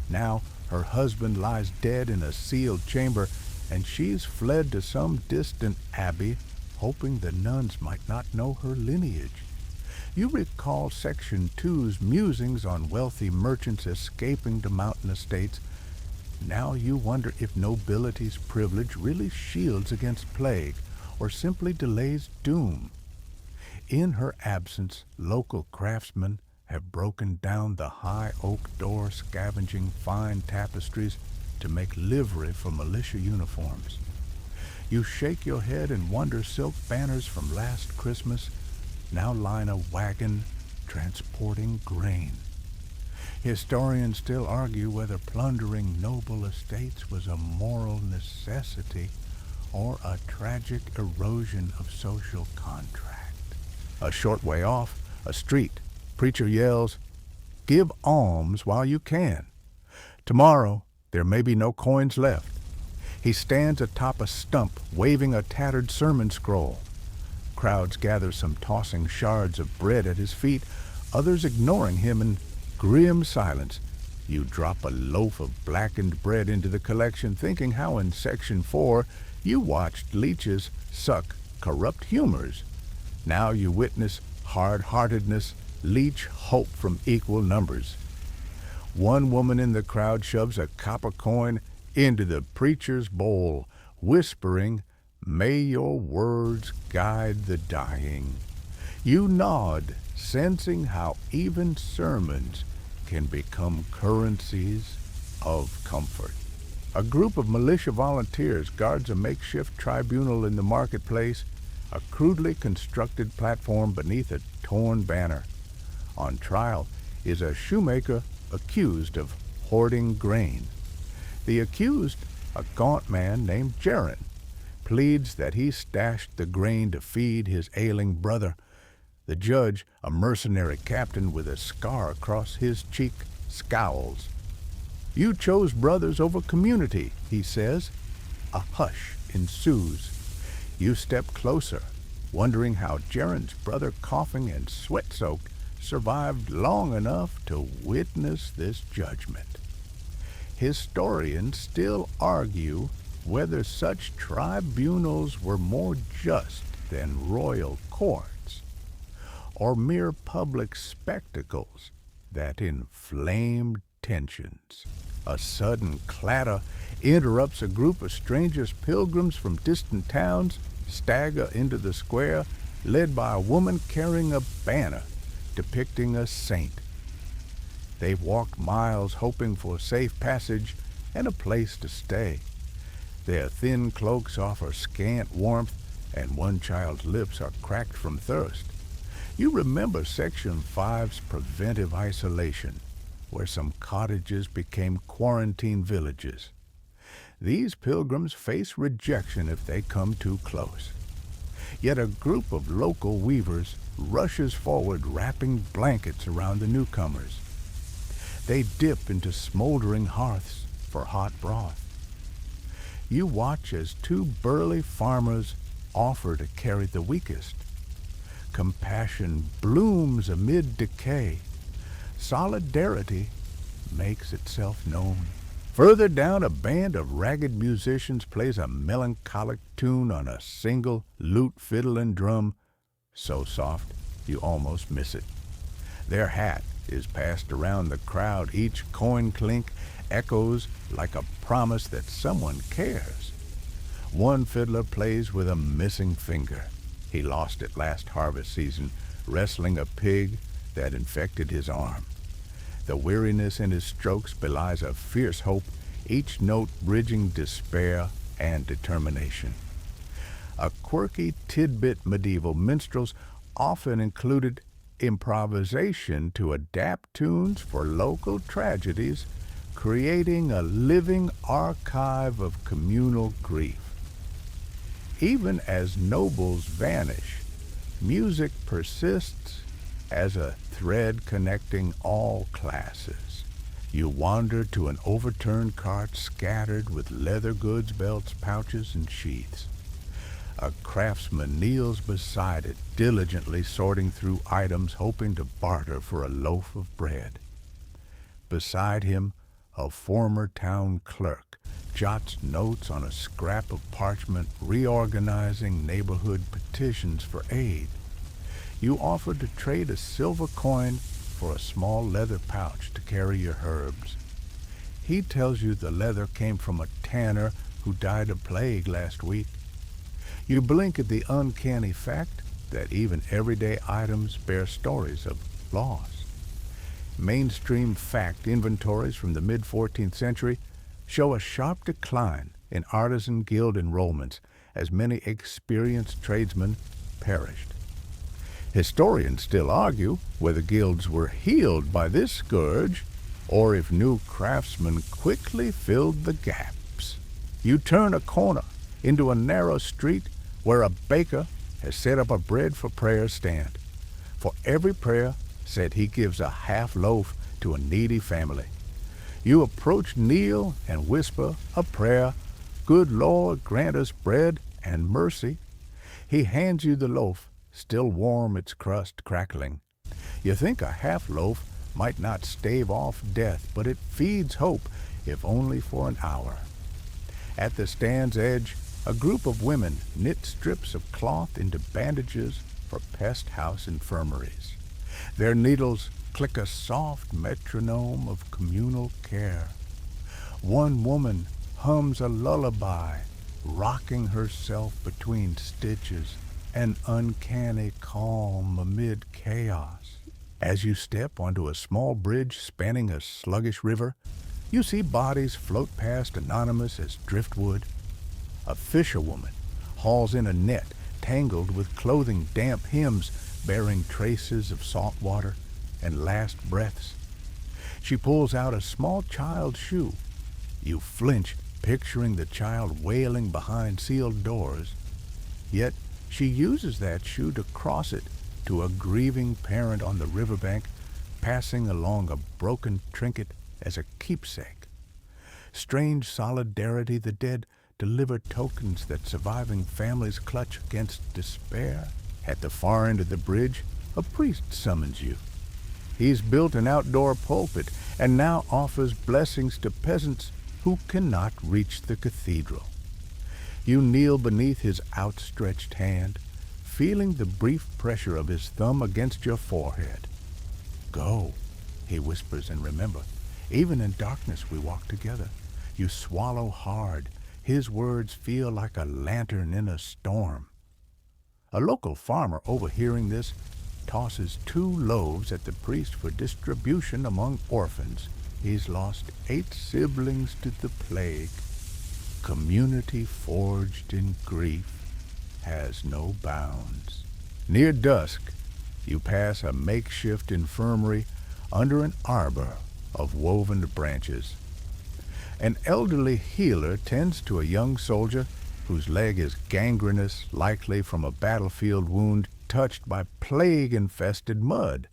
Now, her husband lies dead in a sealed chamber, and she's fled to some distant abbey, hoping the nuns might not know her lineage. You recall Section 2's musings on wealthy merchants escaping to mountain estates. Now you wonder if nobility's privilege really shields against plague or simply delays doom. In her absence, local craftsmen have broken down the high oak door, scavenging fine tapestries to make livery for militia uniforms. You shake your head and wonder silk banners from last Christmas now line a wagon transporting grain. Historians still argue whether plundering noble estates was a moral necessity or a tragic erosion of social contract. A short way off, a street, preacher yells, "Give alms while you can. Tomorrow there may be no coins left." He stands atop a stump, waving a tattered sermon scroll. Crowds gather, some tossing shards of bread at his feet, others ignoring him in grim silence. You drop a loaf of blackened bread into the collection, thinking how in Section 4 you watched leeches suck corrupt humors. Now you witness hard-heartedness leech hope from equal numbers. One woman in the crowd shoves a copper coin into the preacher's bowl, whispering, "May your words guide the dying." You nod, sensing how even sermons can become currencies of comfort. A group of militia volunteers guards a makeshift tribunal in the marketplace, a crudely constructed platform beneath a torn banner. On trial is a shoemaker accused of hoarding grain. The accused, a gaunt man named Jaron, pleads that he stashed the grain to feed his ailing brother. The judge, a mercenary captain with a scar across his cheek, scowls. "You chose brothers over community," he says. A hush ensues. You step closer, wondering how Jaron's brother, coughing and sweat-soaked, survived long enough to witness this judgment. Historians still argue whether such tribunals were more just than royal courts, or mere public spectacles that inflamed tensions. A sudden clatter interrupts a group of strangers. Pilgrims from distant towns stagger into the square, led by a woman carrying a banner depicting a saint. They've walked miles hoping for safe passage and a place to stay. Their thin cloaks offer scant warmth, and one child's lips are cracked from thirst. You remember Section 5's preventive isolation, where some cottages became quarantine villages. These pilgrims face rejection if they come too close. Yet a group of local weavers rushes forward wrapping blankets around the newcomers. They dip into smoldering hearths for hot broth. You watch as two burly farmers offer to carry the weakest. Compassion blooms amid decay. Solidarity makes itself known. Further down, a band of ragged musicians plays a melancholic tune on a single lute, fiddle, and drum, so soft you almost miss it. Their hat is passed around the crowd. Each coin clink echoes like a promise that someone cares. One fiddler plays with a missing finger. He lost it last harvest season, wrestling a pig that infected his arm. The weariness in his strokes belies a fierce hope, each note bridging despair and determination. A quirky tidbit medieval minstrels often included improvisation to adapt tunes for local tragedies, creating a living archive of communal grief. Even as nobles vanish, music persists as a thread connecting all classes. You wander to an overturned cart scattered with leather goods, belts, pouches, and sheaths. A craftsman kneels beside it, diligently sorting through items, hoping to barter for a loaf of bread. Beside him, a former town clerk jots notes on a scrap of parchment, reorganizing neighborhood petitions for aid. You offer to trade a silver coin for a small leather pouch to carry your herbs. He tells you the leather came from a tanner who died of plague last week. You blink at the uncanny fact that even everyday items bear stories of loss. Mainstream fact inventories from the mid-14th century show a sharp decline in artisan guild enrollments as many experienced tradesmen perished. Historians still argue whether guilds were healed by this scourge or if new craftsmen quickly filled the gaps. You turn a corner into a narrow street where a baker has set up a bread for prayer stand. For every prayer said he gives a half loaf to a needy family. You approach, kneel, and whisper a prayer, "Good Lord, grant us bread and mercy." He hands you the loaf, still warm, its crust crackling. You think a half loaf might not stave off death, but it feeds hope, if only for an hour. At the stand's edge, a group of women knit strips of cloth into bandages for pest house infirmaries. Their needles click a soft metronome of communal care. One woman hums a lullaby, rocking herself between stitches, an uncanny calm amid chaos. As you step onto a small bridge spanning a sluggish river, you see bodies float past anonymous as driftwood. A fisherwoman hauls in a net tangled with clothing, damp hymns bearing traces of salt water and last breaths. She pulls out a small child's shoe. You flinch, picturing the child wailing behind sealed doors. Yet she uses that shoe to cross it to a grieving parent on the riverbank, passing along a broken trinket as a keepsake. Strange solidarity, the dead deliver tokens that surviving families clutch against despair. At the far end of the bridge, a priest summons you. He's built an outdoor pulpit and now offers blessings to peasants who cannot reach the cathedral. You kneel beneath his outstretched hand, feeling the brief pressure of his thumb against your forehead. "Go," he whispers, "and remember, even in darkness we walk together." You swallow hard. His words feel like a lantern in a storm. A local farmer, overhearing this, tosses 2 loaves at the priest for distribution among orphans. He's lost 8 siblings to the plague. Community forged in grief has no bounds. Near dusk, you pass a makeshift infirmary under an arbor of woven branches. An elderly healer tends to a young soldier whose leg is gangrenous, likely from a battlefield wound touched by plague-infested mud.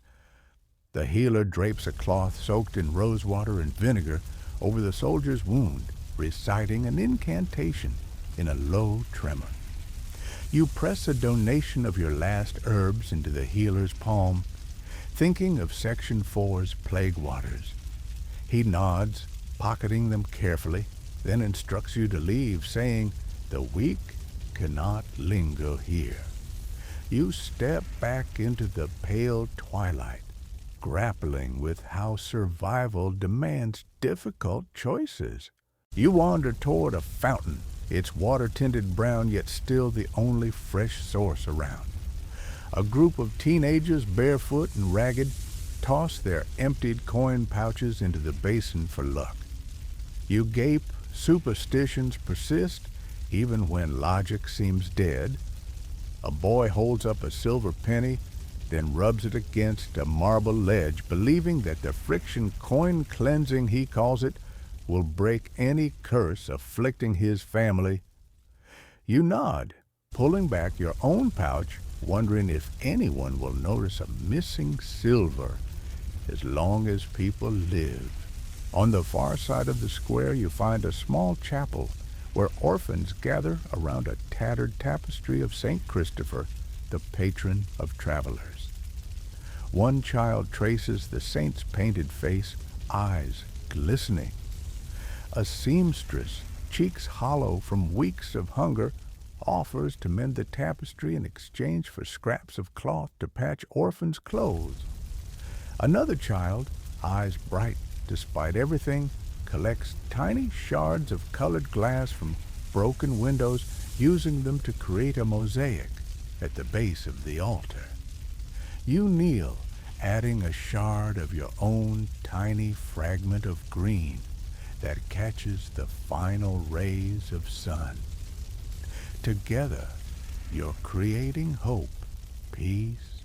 The healer drapes a cloth soaked in rosewater and vinegar over the soldier's wound, reciting an incantation in a low tremor. You press a donation of your last herbs into the healer's palm, thinking of Section 4's plague waters. He nods, pocketing them carefully, then instructs you to leave, saying, "The weak cannot linger here." You step back into the pale twilight, grappling with how survival demands difficult choices. You wander toward a fountain, its water-tinted brown yet still the only fresh source around. A group of teenagers, barefoot and ragged, toss their emptied coin pouches into the basin for luck. You gape, superstitions persist, even when logic seems dead. A boy holds up a silver penny, then rubs it against a marble ledge, believing that the friction coin cleansing, he calls it, will break any curse afflicting his family. You nod, pulling back your own pouch, wondering if anyone will notice a missing silver as long as people live. On the far side of the square, you find a small chapel where orphans gather around a tattered tapestry of St. Christopher, the patron of travelers. One child traces the saint's painted face, eyes glistening. A seamstress, cheeks hollow from weeks of hunger, offers to mend the tapestry in exchange for scraps of cloth to patch orphans' clothes. Another child, eyes bright despite everything, collects tiny shards of colored glass from broken windows, using them to create a mosaic at the base of the altar. You kneel, adding a shard of your own tiny fragment of green that catches the final rays of sun. Together, you're creating hope, piece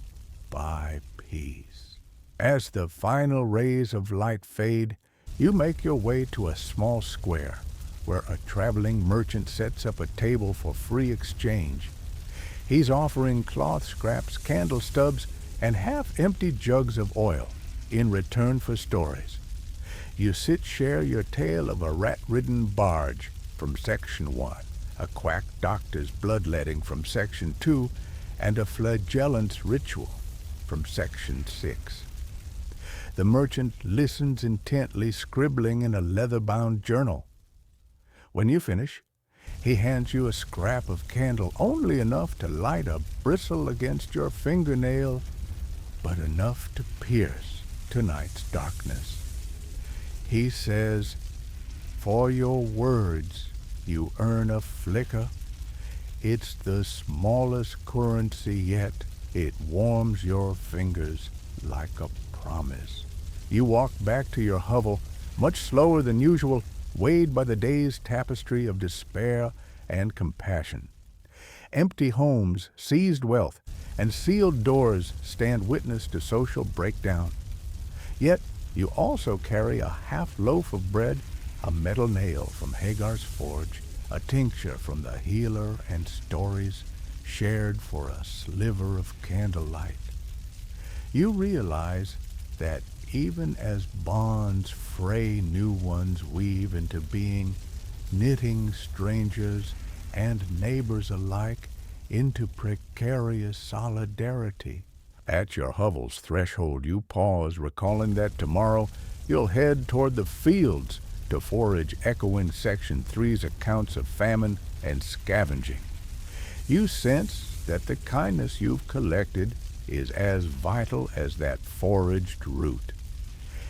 by piece. As the final rays of light fade, you make your way to a small square where a traveling merchant sets up a table for free exchange. He's offering cloth scraps, candle stubs, and half-empty jugs of oil in return for stories. You share your tale of a rat-ridden barge from Section 1, a quack doctor's bloodletting from Section 2, and a flagellant's ritual from Section 6. The merchant listens intently, scribbling in a leather-bound journal. When you finish, he hands you a scrap of candle, only enough to light a bristle against your fingernail, but enough to pierce tonight's darkness. He says, "For your words, you earn a flicker. It's the smallest currency yet. It warms your fingers like a promise." You walk back to your hovel, much slower than usual, weighed by the day's tapestry of despair and compassion. Empty homes, seized wealth, and sealed doors stand witness to social breakdown. Yet you also carry a half loaf of bread, a metal nail from Hagar's forge, a tincture from the healer, and stories shared for a sliver of candlelight. You realize that even as bonds fray, new ones weave into being, knitting strangers and neighbors alike into precarious solidarity. At your hovel's threshold, you pause, recalling that tomorrow you'll head toward the fields to forage echoing Section 3's accounts of famine and scavenging. You sense that the kindness you've collected is as vital as that foraged root.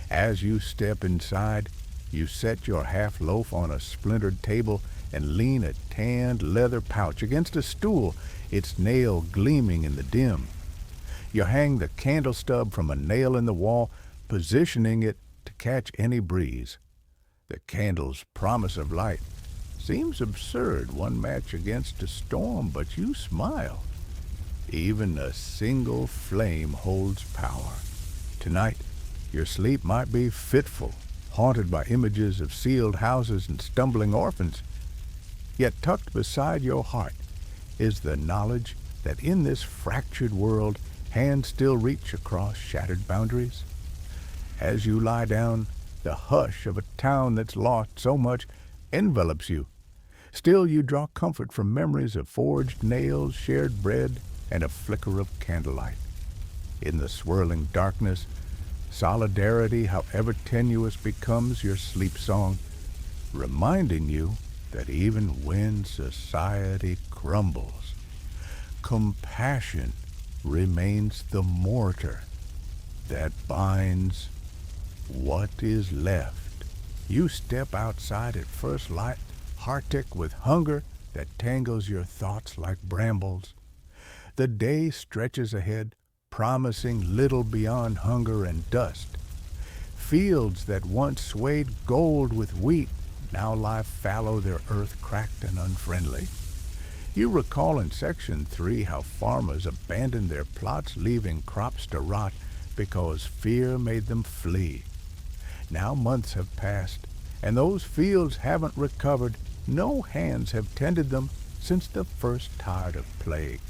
As you step inside, you set your half loaf on a splintered table and lean a tanned leather pouch against a stool, its nail gleaming in the dim. You hang the candle stub from a nail in the wall, positioning it to catch any breeze. The candle's promise of light seems absurd, one match against a storm, but you smile. Even a single flame holds power. Tonight, your sleep might be fitful, haunted by images of sealed houses and stumbling orphans. Yet tucked beside your heart is the knowledge that in this fractured world, hands still reach across shattered boundaries. As you lie down, the hush of a town that's lost so much envelops you. Still, you draw comfort from memories of forged nails, shared bread, and a flicker of candlelight. In the swirling darkness, solidarity, however tenuous, becomes your sleep song, reminding you that even when society crumbles, compassion remains the mortar that binds what is left. You step outside at first light, heartsick with hunger that tangles your thoughts like brambles. The day stretches ahead, promising little beyond hunger and dust. Fields that once swayed gold with wheat now lie fallow, their earth cracked and unfriendly. You recall in Section 3 how farmers abandoned their plots, leaving crops to rot because fear made them flee. Now months have passed, and those fields haven't recovered. No hands have tended them since the first tide of plague.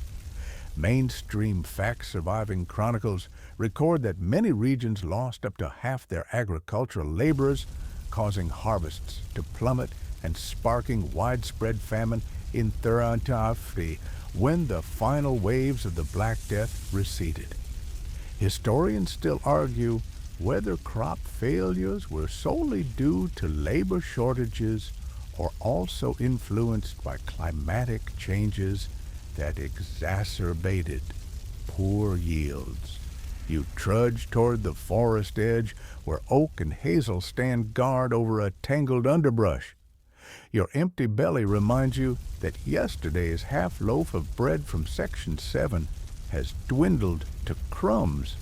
Mainstream fact-surviving chronicles record that many regions lost up to half their agricultural laborers, causing harvests to plummet and sparking widespread famine in Thurantafri when the final waves of the Black Death receded. Historians still argue whether crop failures were solely due to labor shortages or also influenced by climatic changes that exacerbated poor yields. You trudge toward the forest edge where oak and hazel stand guard over a tangled underbrush. Your empty belly reminds you that yesterday's half loaf of bread from Section 7 has dwindled to crumbs.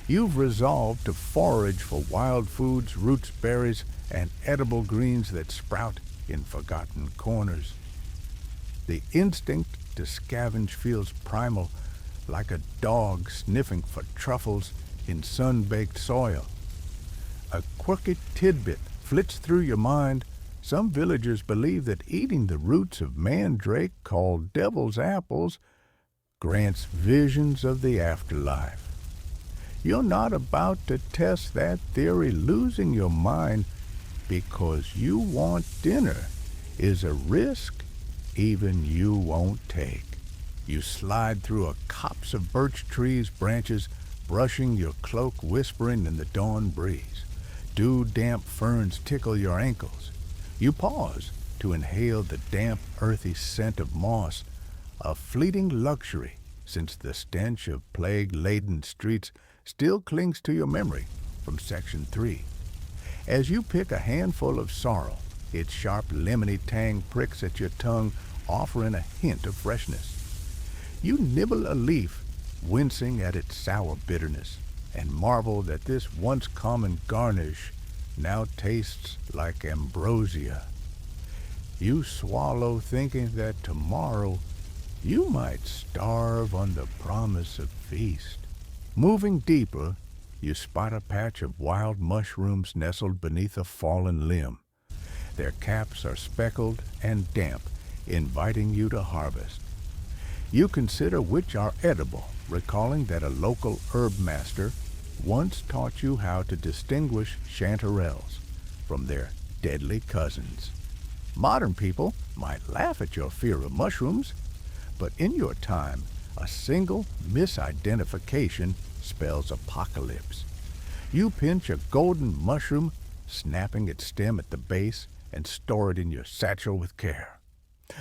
You've resolved to forage for wild foods, roots, berries, and edible greens that sprout in forgotten corners. The instinct to scavenge feels primal, like a dog sniffing for truffles in sun-baked soil. A quirky tidbit flits through your mind. Some villagers believe that eating the roots of mandrake, called devil's apples, grants visions of the afterlife. You're not about to test that theory, losing your mind because you want dinner is a risk even you won't take. You slide through a copse of birch trees' branches, brushing your cloak, whispering in the dawn breeze. Dew-damp ferns tickle your ankles. You pause to inhale the damp, earthy scent of moss, a fleeting luxury since the stench of plague-laden streets still clings to your memory from Section 3. As you pick a handful of sorrel, its sharp lemony tang pricks at your tongue, offering a hint of freshness. You nibble a leaf, wincing at its sour bitterness, and marvel that this once common garnish now tastes like ambrosia. You swallow, thinking that tomorrow you might starve on the promise of feast. Moving deeper, you spot a patch of wild mushrooms nestled beneath a fallen limb. Their caps are speckled and damp, inviting you to harvest. You consider which are edible, recalling that a local herb master once taught you how to distinguish chanterelles from their deadly cousins. Modern people might laugh at your fear of mushrooms, but in your time, a single misidentification spells apocalypse. You pinch a golden mushroom, snapping its stem at the base, and store it in your satchel with care.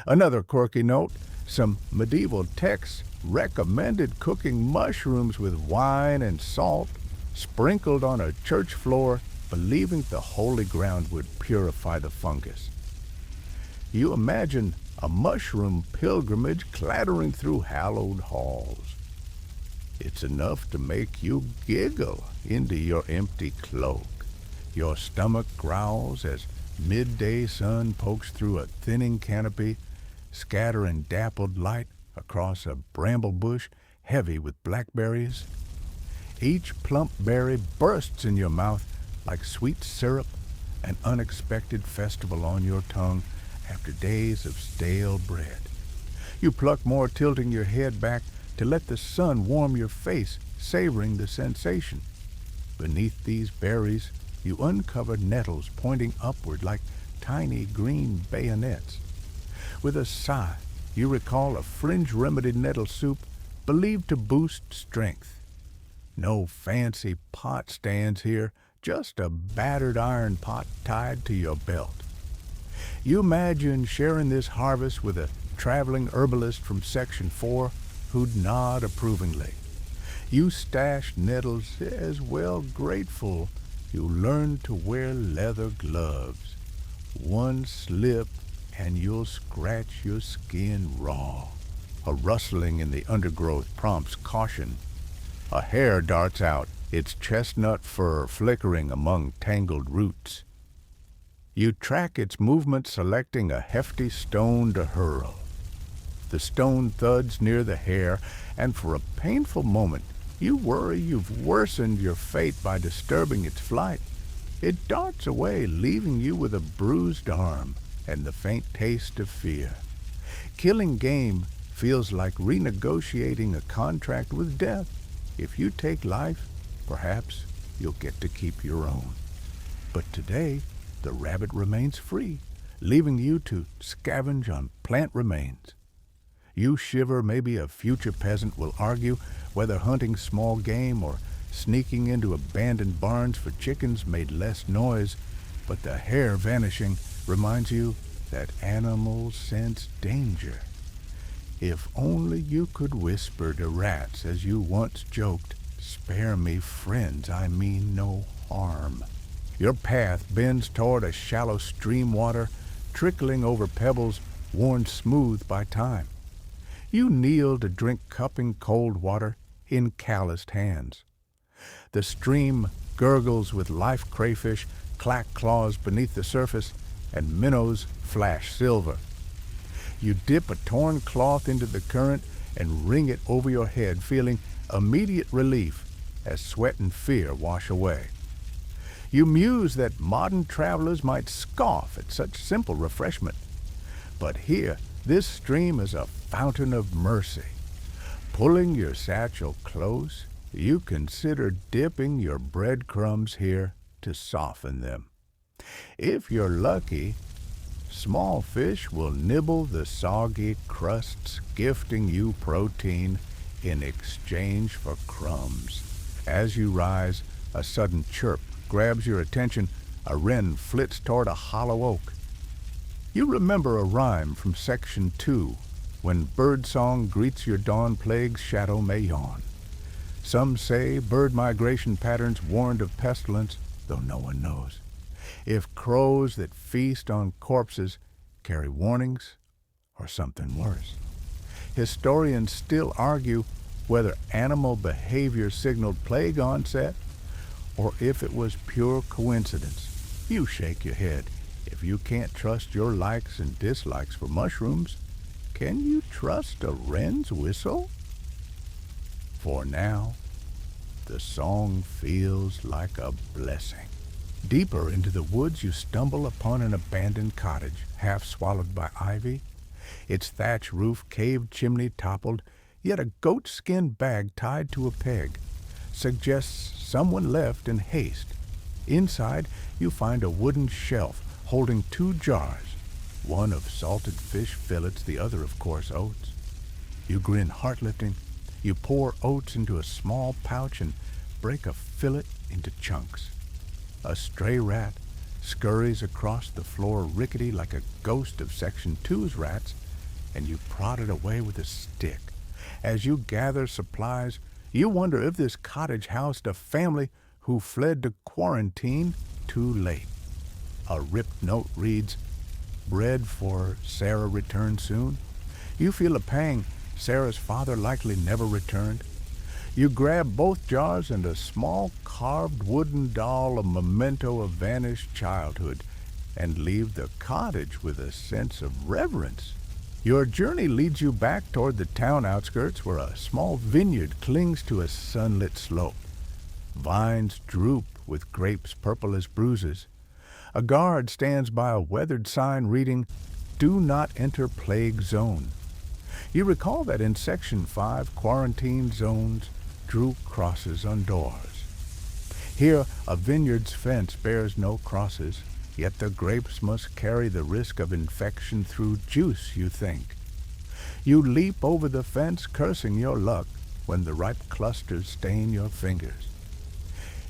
Another quirky note, some medieval texts recommended cooking mushrooms with wine and salt, sprinkled on a church floor, believing the holy ground would purify the fungus. You imagine a mushroom pilgrimage clattering through hallowed halls. It's enough to make you giggle into your empty cloak. Your stomach growls as midday sun pokes through a thinning canopy, scattering dappled light across a bramble bush heavy with blackberries. Each plump berry bursts in your mouth like sweet syrup, an unexpected festival on your tongue after days of stale bread. You pluck more, tilting your head back to let the sun warm your face, savoring the sensation. Beneath these berries, you uncover nettles pointing upward like tiny green bayonets. With a sigh, you recall a fringe remedy nettle soup believed to boost strength. No fancy pot stands here, just a battered iron pot tied to your belt. You imagine sharing this harvest with a traveling herbalist from Section 4 who'd nod approvingly. You stash nettles as well grateful you learn to wear leather gloves. One slip and you'll scratch your skin raw. A rustling in the undergrowth prompts caution. A hare darts out, its chestnut fur flickering among tangled roots. You track its movement, selecting a hefty stone to hurl. The stone thuds near the hare, and for a painful moment, you worry you've worsened your fate by disturbing its flight. It darts away, leaving you with a bruised arm and the faint taste of fear. Killing game feels like renegotiating a contract with death. If you take life, perhaps you'll get to keep your own. But today, the rabbit remains free, leaving you to scavenge on plant remains. You shiver, maybe a future peasant will argue whether hunting small game or sneaking into abandoned barns for chickens made less noise, but the hare vanishing reminds you that animals sense danger. If only you could whisper to rats as you once joked, "Spare me, friends, I mean no harm." Your path bends toward a shallow stream water, trickling over pebbles worn smooth by time. You kneel to drink cupping cold water in calloused hands. The stream gurgles with life crayfish, clack claws beneath the surface, and minnows flash silver. You dip a torn cloth into the current and wring it over your head, feeling immediate relief as sweat and fear wash away. You muse that modern travelers might scoff at such simple refreshment. But here, this stream is a fountain of mercy. Pulling your satchel close, you consider dipping your breadcrumbs here to soften them. If you're lucky, small fish will nibble the soggy crusts, gifting you protein in exchange for crumbs. As you rise, a sudden chirp grabs your attention. A wren flits toward a hollow oak. You remember a rhyme from Section 2, when birdsong greets your dawn plague's shadow may yawn. Some say bird migration patterns warned of pestilence, though no one knows. If crows that feast on corpses carry warnings, or something worse. Historians still argue whether animal behavior signaled plague onset, or if it was pure coincidence. You shake your head. If you can't trust your likes and dislikes for mushrooms, can you trust a wren's whistle? For now, the song feels like a blessing. Deeper into the woods, you stumble upon an abandoned cottage, half swallowed by ivy. Its thatch roof, caved chimney toppled, yet a goatskin bag tied to a peg suggests someone left in haste. Inside, you find a wooden shelf holding 2 jars, one of salted fish fillets, the other, of course, oats. You grin heart-lifting. You pour oats into a small pouch and break a fillet into chunks. A stray rat scurries across the floor, rickety like a ghost of Section 2's rats, and you prod it away with a stick. As you gather supplies, you wonder if this cottage housed a family who fled to quarantine too late. A ripped note reads, "Bread for Sarah return soon." You feel a pang. Sarah's father likely never returned. You grab both jars and a small carved wooden doll, a memento of vanished childhood, and leave the cottage with a sense of reverence. Your journey leads you back toward the town outskirts where a small vineyard clings to a sunlit slope. Vines droop with grapes purple as bruises. A guard stands by a weathered sign reading, "Do not enter plague zone." You recall that in Section 5, quarantine zones drew crosses on doors. Here, a vineyard's fence bears no crosses, yet the grapes must carry the risk of infection through juice, you think. You leap over the fence, cursing your luck, when the ripe clusters stain your fingers.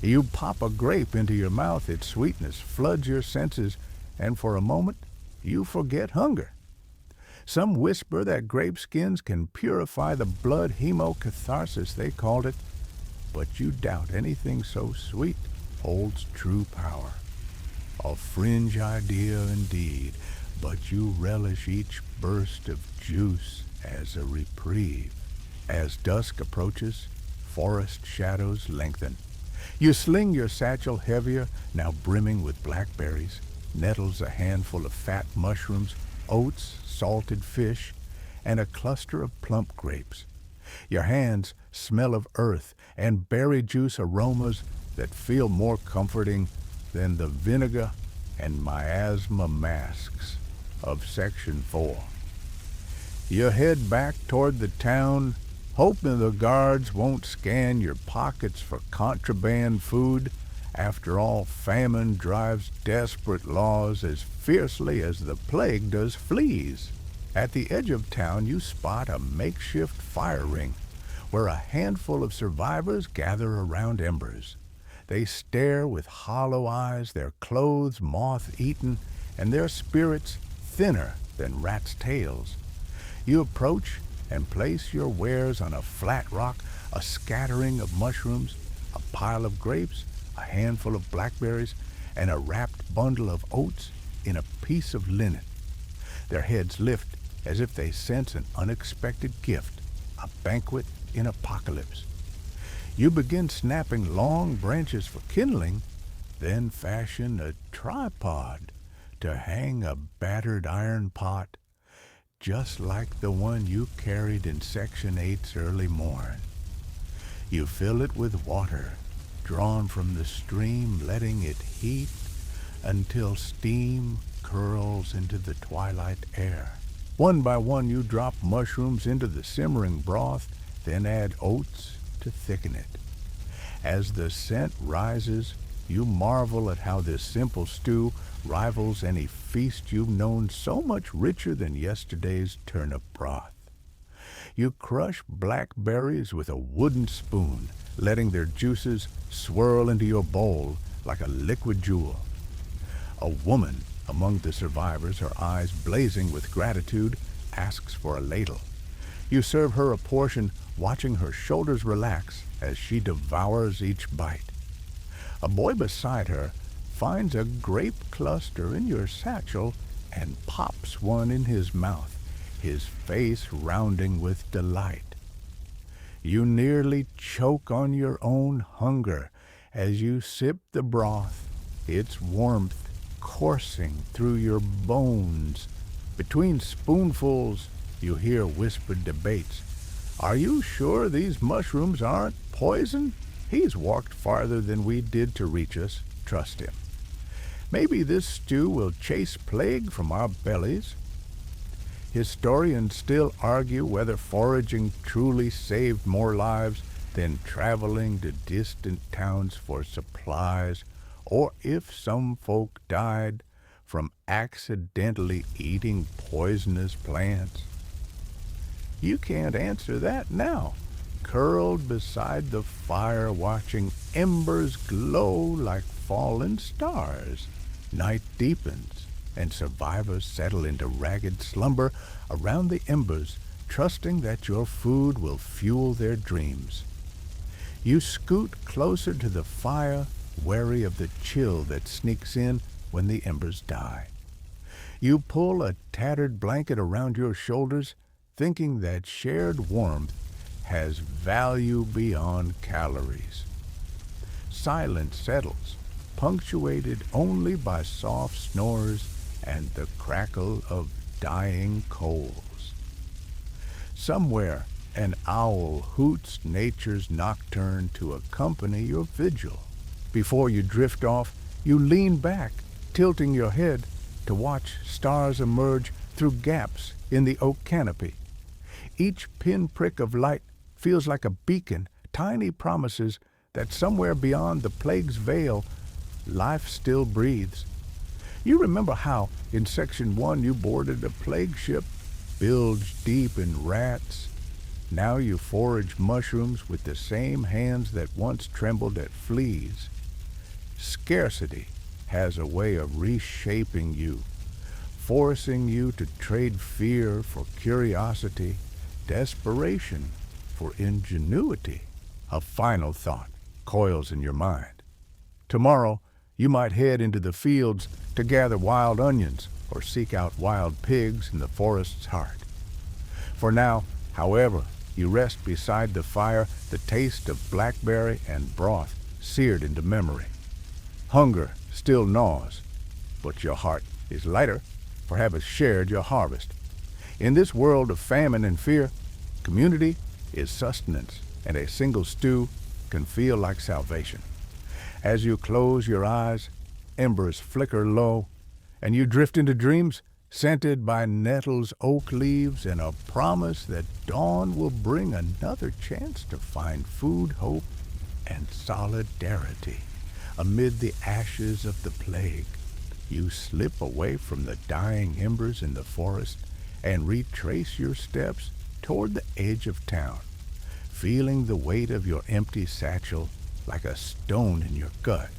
You pop a grape into your mouth, its sweetness floods your senses, and for a moment you forget hunger. Some whisper that grape skins can purify the blood, hemocatharsis they called it, but you doubt anything so sweet holds true power. A fringe idea indeed, but you relish each burst of juice as a reprieve. As dusk approaches, forest shadows lengthen. You sling your satchel heavier, now brimming with blackberries, nettles a handful of fat mushrooms, oats, salted fish, and a cluster of plump grapes. Your hands smell of earth and berry juice aromas that feel more comforting than the vinegar and miasma masks of Section 4. You head back toward the town, hoping the guards won't scan your pockets for contraband food. After all, famine drives desperate laws as fiercely as the plague does fleas. At the edge of town, you spot a makeshift fire ring where a handful of survivors gather around embers. They stare with hollow eyes, their clothes moth-eaten, and their spirits thinner than rats' tails. You approach and place your wares on a flat rock, a scattering of mushrooms, a pile of grapes, a handful of blackberries, and a wrapped bundle of oats in a piece of linen. Their heads lift as if they sense an unexpected gift, a banquet in apocalypse. You begin snapping long branches for kindling, then fashion a tripod to hang a battered iron pot, just like the one you carried in Section 8's early morn. You fill it with water, drawn from the stream, letting it heat until steam curls into the twilight air. One by one you drop mushrooms into the simmering broth, then add oats to thicken it. As the scent rises, you marvel at how this simple stew rivals any feast you've known, so much richer than yesterday's turnip broth. You crush blackberries with a wooden spoon, letting their juices swirl into your bowl like a liquid jewel. A woman among the survivors, her eyes blazing with gratitude, asks for a ladle. You serve her a portion, watching her shoulders relax as she devours each bite. A boy beside her finds a grape cluster in your satchel and pops one in his mouth, his face rounding with delight. You nearly choke on your own hunger as you sip the broth, its warmth coursing through your bones. Between spoonfuls, you hear whispered debates. Are you sure these mushrooms aren't poison? He's walked farther than we did to reach us. Trust him. Maybe this stew will chase plague from our bellies. Historians still argue whether foraging truly saved more lives than traveling to distant towns for supplies, or if some folk died from accidentally eating poisonous plants. You can't answer that now, curled beside the fire watching embers glow like fallen stars. Night deepens, and survivors settle into ragged slumber around the embers, trusting that your food will fuel their dreams. You scoot closer to the fire, wary of the chill that sneaks in when the embers die. You pull a tattered blanket around your shoulders, thinking that shared warmth has value beyond calories. Silence settles, punctuated only by soft snores and the crackle of dying coals. Somewhere an owl hoots nature's nocturne to accompany your vigil. Before you drift off, you lean back, tilting your head to watch stars emerge through gaps in the oak canopy. Each pinprick of light feels like a beacon, tiny promises that somewhere beyond the plague's veil, life still breathes. You remember how, in Section 1, you boarded a plague ship, bilged deep in rats. Now you forage mushrooms with the same hands that once trembled at fleas. Scarcity has a way of reshaping you, forcing you to trade fear for curiosity, desperation for ingenuity. A final thought coils in your mind. Tomorrow, you might head into the fields to gather wild onions or seek out wild pigs in the forest's heart. For now, however, you rest beside the fire, the taste of blackberry and broth seared into memory. Hunger still gnaws, but your heart is lighter for having shared your harvest. In this world of famine and fear, community is sustenance, and a single stew can feel like salvation. As you close your eyes, embers flicker low, and you drift into dreams scented by nettles, oak leaves, and a promise that dawn will bring another chance to find food, hope, and solidarity. Amid the ashes of the plague, you slip away from the dying embers in the forest and retrace your steps toward the edge of town, feeling the weight of your empty satchel like a stone in your gut.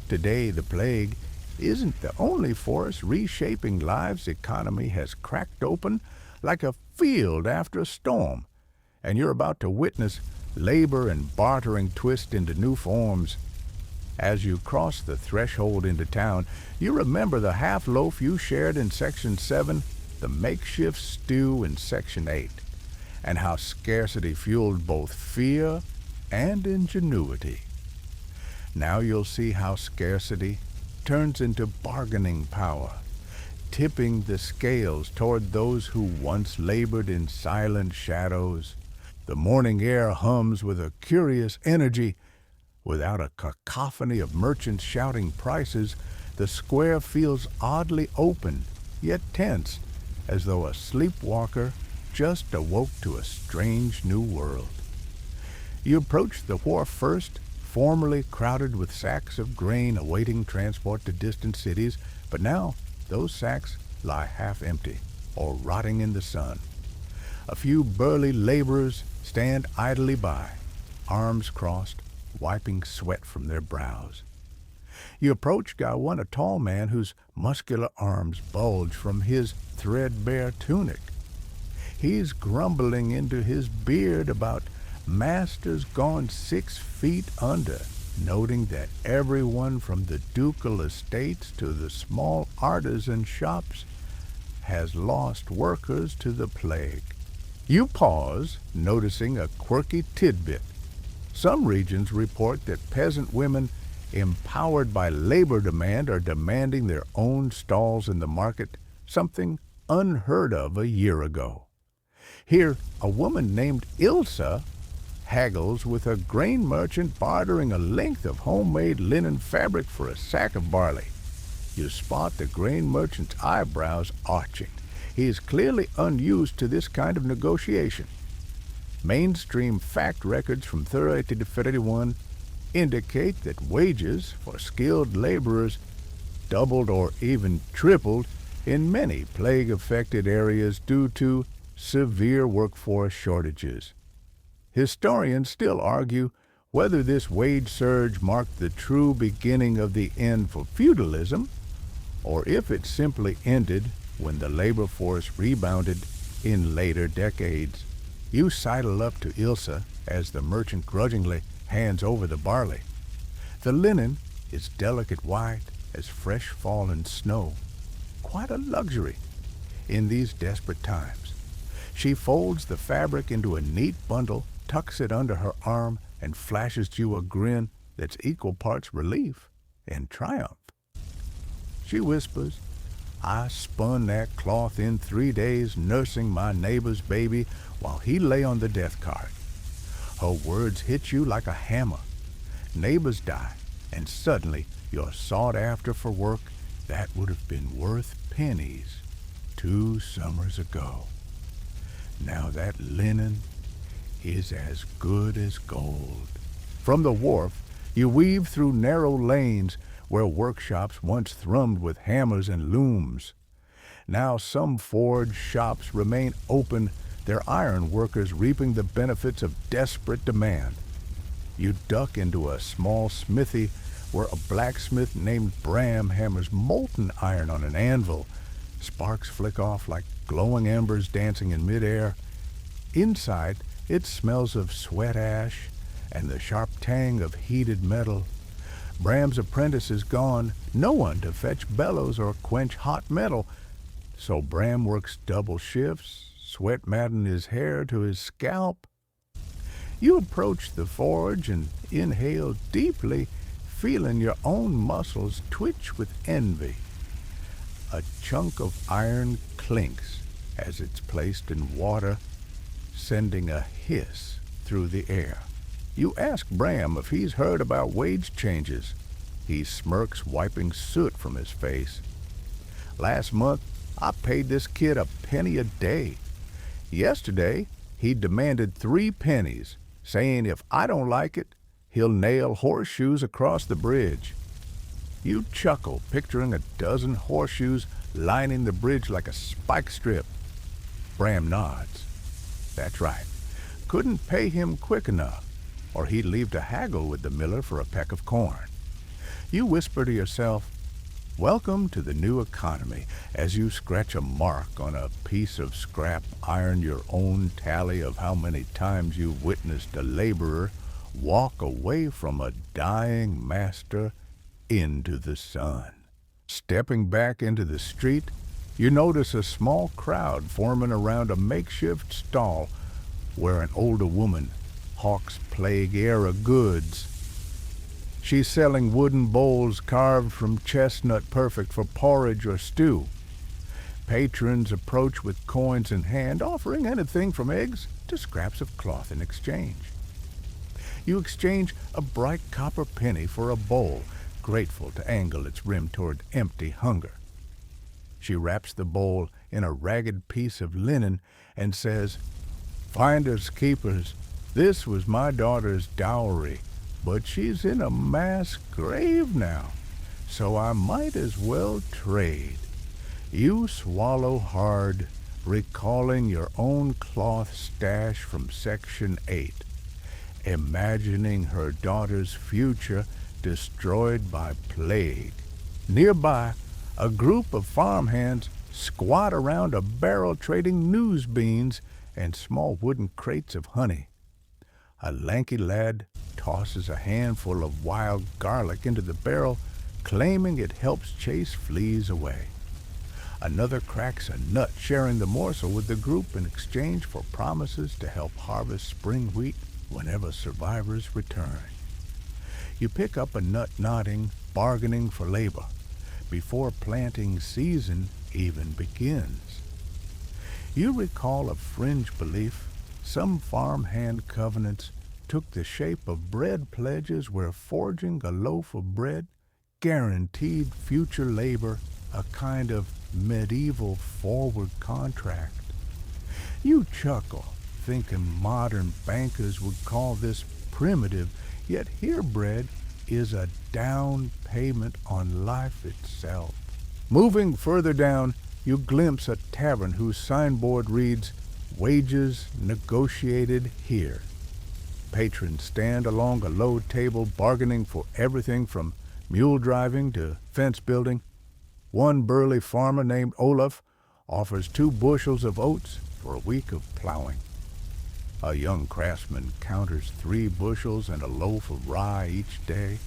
Today, the plague isn't the only force reshaping lives. Economy has cracked open like a field after a storm, and you're about to witness labor and bartering twist into new forms. As you cross the threshold into town, you remember the half-loaf you shared in Section 7, the makeshift stew in Section 8, and how scarcity fueled both fear and ingenuity. Now you'll see how scarcity turns into bargaining power, tipping the scales toward those who once labored in silent shadows. The morning air hums with a curious energy. Without a cacophony of merchants shouting prices, the square feels oddly open, yet tense, as though a sleepwalker just awoke to a strange new world. You approach the wharf first, formerly crowded with sacks of grain awaiting transport to distant cities, but now those sacks lie half empty or rotting in the sun. A few burly laborers stand idly by, arms crossed, wiping sweat from their brows. You approach Gawain, a tall man whose muscular arms bulge from his threadbare tunic. He's grumbling into his beard about masters gone 6 feet under, noting that everyone from the ducal estates to the small artisan shops has lost workers to the plague. You pause, noticing a quirky tidbit. Some regions report that peasant women, empowered by labor demand, are demanding their own stalls in the market, something unheard of a year ago. Here, a woman named Ilsa haggles with a grain merchant, bartering a length of homemade linen fabric for a sack of barley. You spot the grain merchant's eyebrows arching. He is clearly unused to this kind of negotiation. Mainstream fact records from 30 to 31 indicate that wages for skilled laborers doubled or even tripled in many plague-affected areas due to severe workforce shortages. Historians still argue whether this wage surge marked the true beginning of the end for feudalism, or if it simply ended when the labor force rebounded in later decades. You sidle up to Ilsa as the merchant grudgingly hands over the barley. The linen is delicate white as fresh fallen snow, quite a luxury in these desperate times. She folds the fabric into a neat bundle, tucks it under her arm, and flashes you a grin that's equal parts relief and triumph. She whispers, "I spun that cloth in 3 days nursing my neighbor's baby while he lay on the death cart." Her words hit you like a hammer. Neighbors die, and suddenly you're sought after for work that would have been worth pennies 2 summers ago. Now that linen is as good as gold. From the wharf, you weave through narrow lanes where workshops once thrummed with hammers and looms. Now some forge shops remain open, their iron workers reaping the benefits of desperate demand. You duck into a small smithy where a blacksmith named Bram hammers molten iron on an anvil. Sparks flick off like glowing embers dancing in midair. Inside, it smells of sweat ash and the sharp tang of heated metal. Bram's apprentice is gone, no one to fetch bellows or quench hot metal, so Bram works double shifts, sweat matting his hair to his scalp. You approach the forge and inhale deeply, feeling your own muscles twitch with envy. A chunk of iron clinks as it's placed in water, sending a hiss through the air. You ask Bram if he's heard about wage changes. He smirks, wiping soot from his face. "Last month, I paid this kid a penny a day. Yesterday, he demanded 3 pennies, saying if I don't like it, he'll nail horseshoes across the bridge." You chuckle, picturing a dozen horseshoes lining the bridge like a spike strip. Bram nods. That's right. Couldn't pay him quick enough, or he'd leave to haggle with the miller for a peck of corn. You whisper to yourself, "Welcome to the new economy," as you scratch a mark on a piece of scrap iron, your own tally of how many times you've witnessed a laborer walk away from a dying master into the sun. Stepping back into the street, you notice a small crowd forming around a makeshift stall where an older woman hawks plague-era goods. She's selling wooden bowls carved from chestnut perfect for porridge or stew. Patrons approach with coins in hand, offering anything from eggs to scraps of cloth in exchange. You exchange a bright copper penny for a bowl, grateful to angle its rim toward empty hunger. She wraps the bowl in a ragged piece of linen and says, "Finders keepers, this was my daughter's dowry, but she's in a mass grave now, so I might as well trade." You swallow hard, recalling your own cloth stash from Section 8, imagining her daughter's future destroyed by plague. Nearby, a group of farmhands squat around a barrel trading news beans and small wooden crates of honey. A lanky lad tosses a handful of wild garlic into the barrel, claiming it helps chase fleas away. Another cracks a nut, sharing the morsel with the group in exchange for promises to help harvest spring wheat whenever survivors return. You pick up a nut, nodding, bargaining for labor, before planting season even begins. You recall a fringe belief. Some farmhand covenants took the shape of bread pledges where forging a loaf of bread guaranteed future labor, a kind of medieval forward contract. You chuckle, thinking modern bankers would call this primitive, yet here bread is a down payment on life itself. Moving further down, you glimpse a tavern whose signboard reads, "Wages negotiated here." Patrons stand along a low table bargaining for everything from mule driving to fence building. One burly farmer named Olaf offers 2 bushels of oats for a week of plowing. A young craftsman counters 3 bushels and a loaf of rye each day.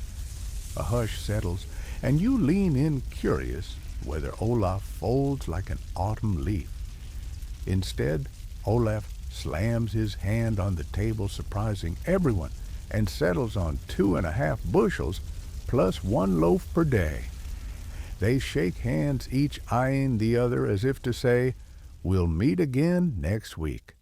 A hush settles, and you lean in curious whether Olaf folds like an autumn leaf. Instead, Olaf slams his hand on the table, surprising everyone, and settles on 2.5 bushels, plus 1 loaf per day. They shake hands, each eyeing the other as if to say, "We'll meet again next week."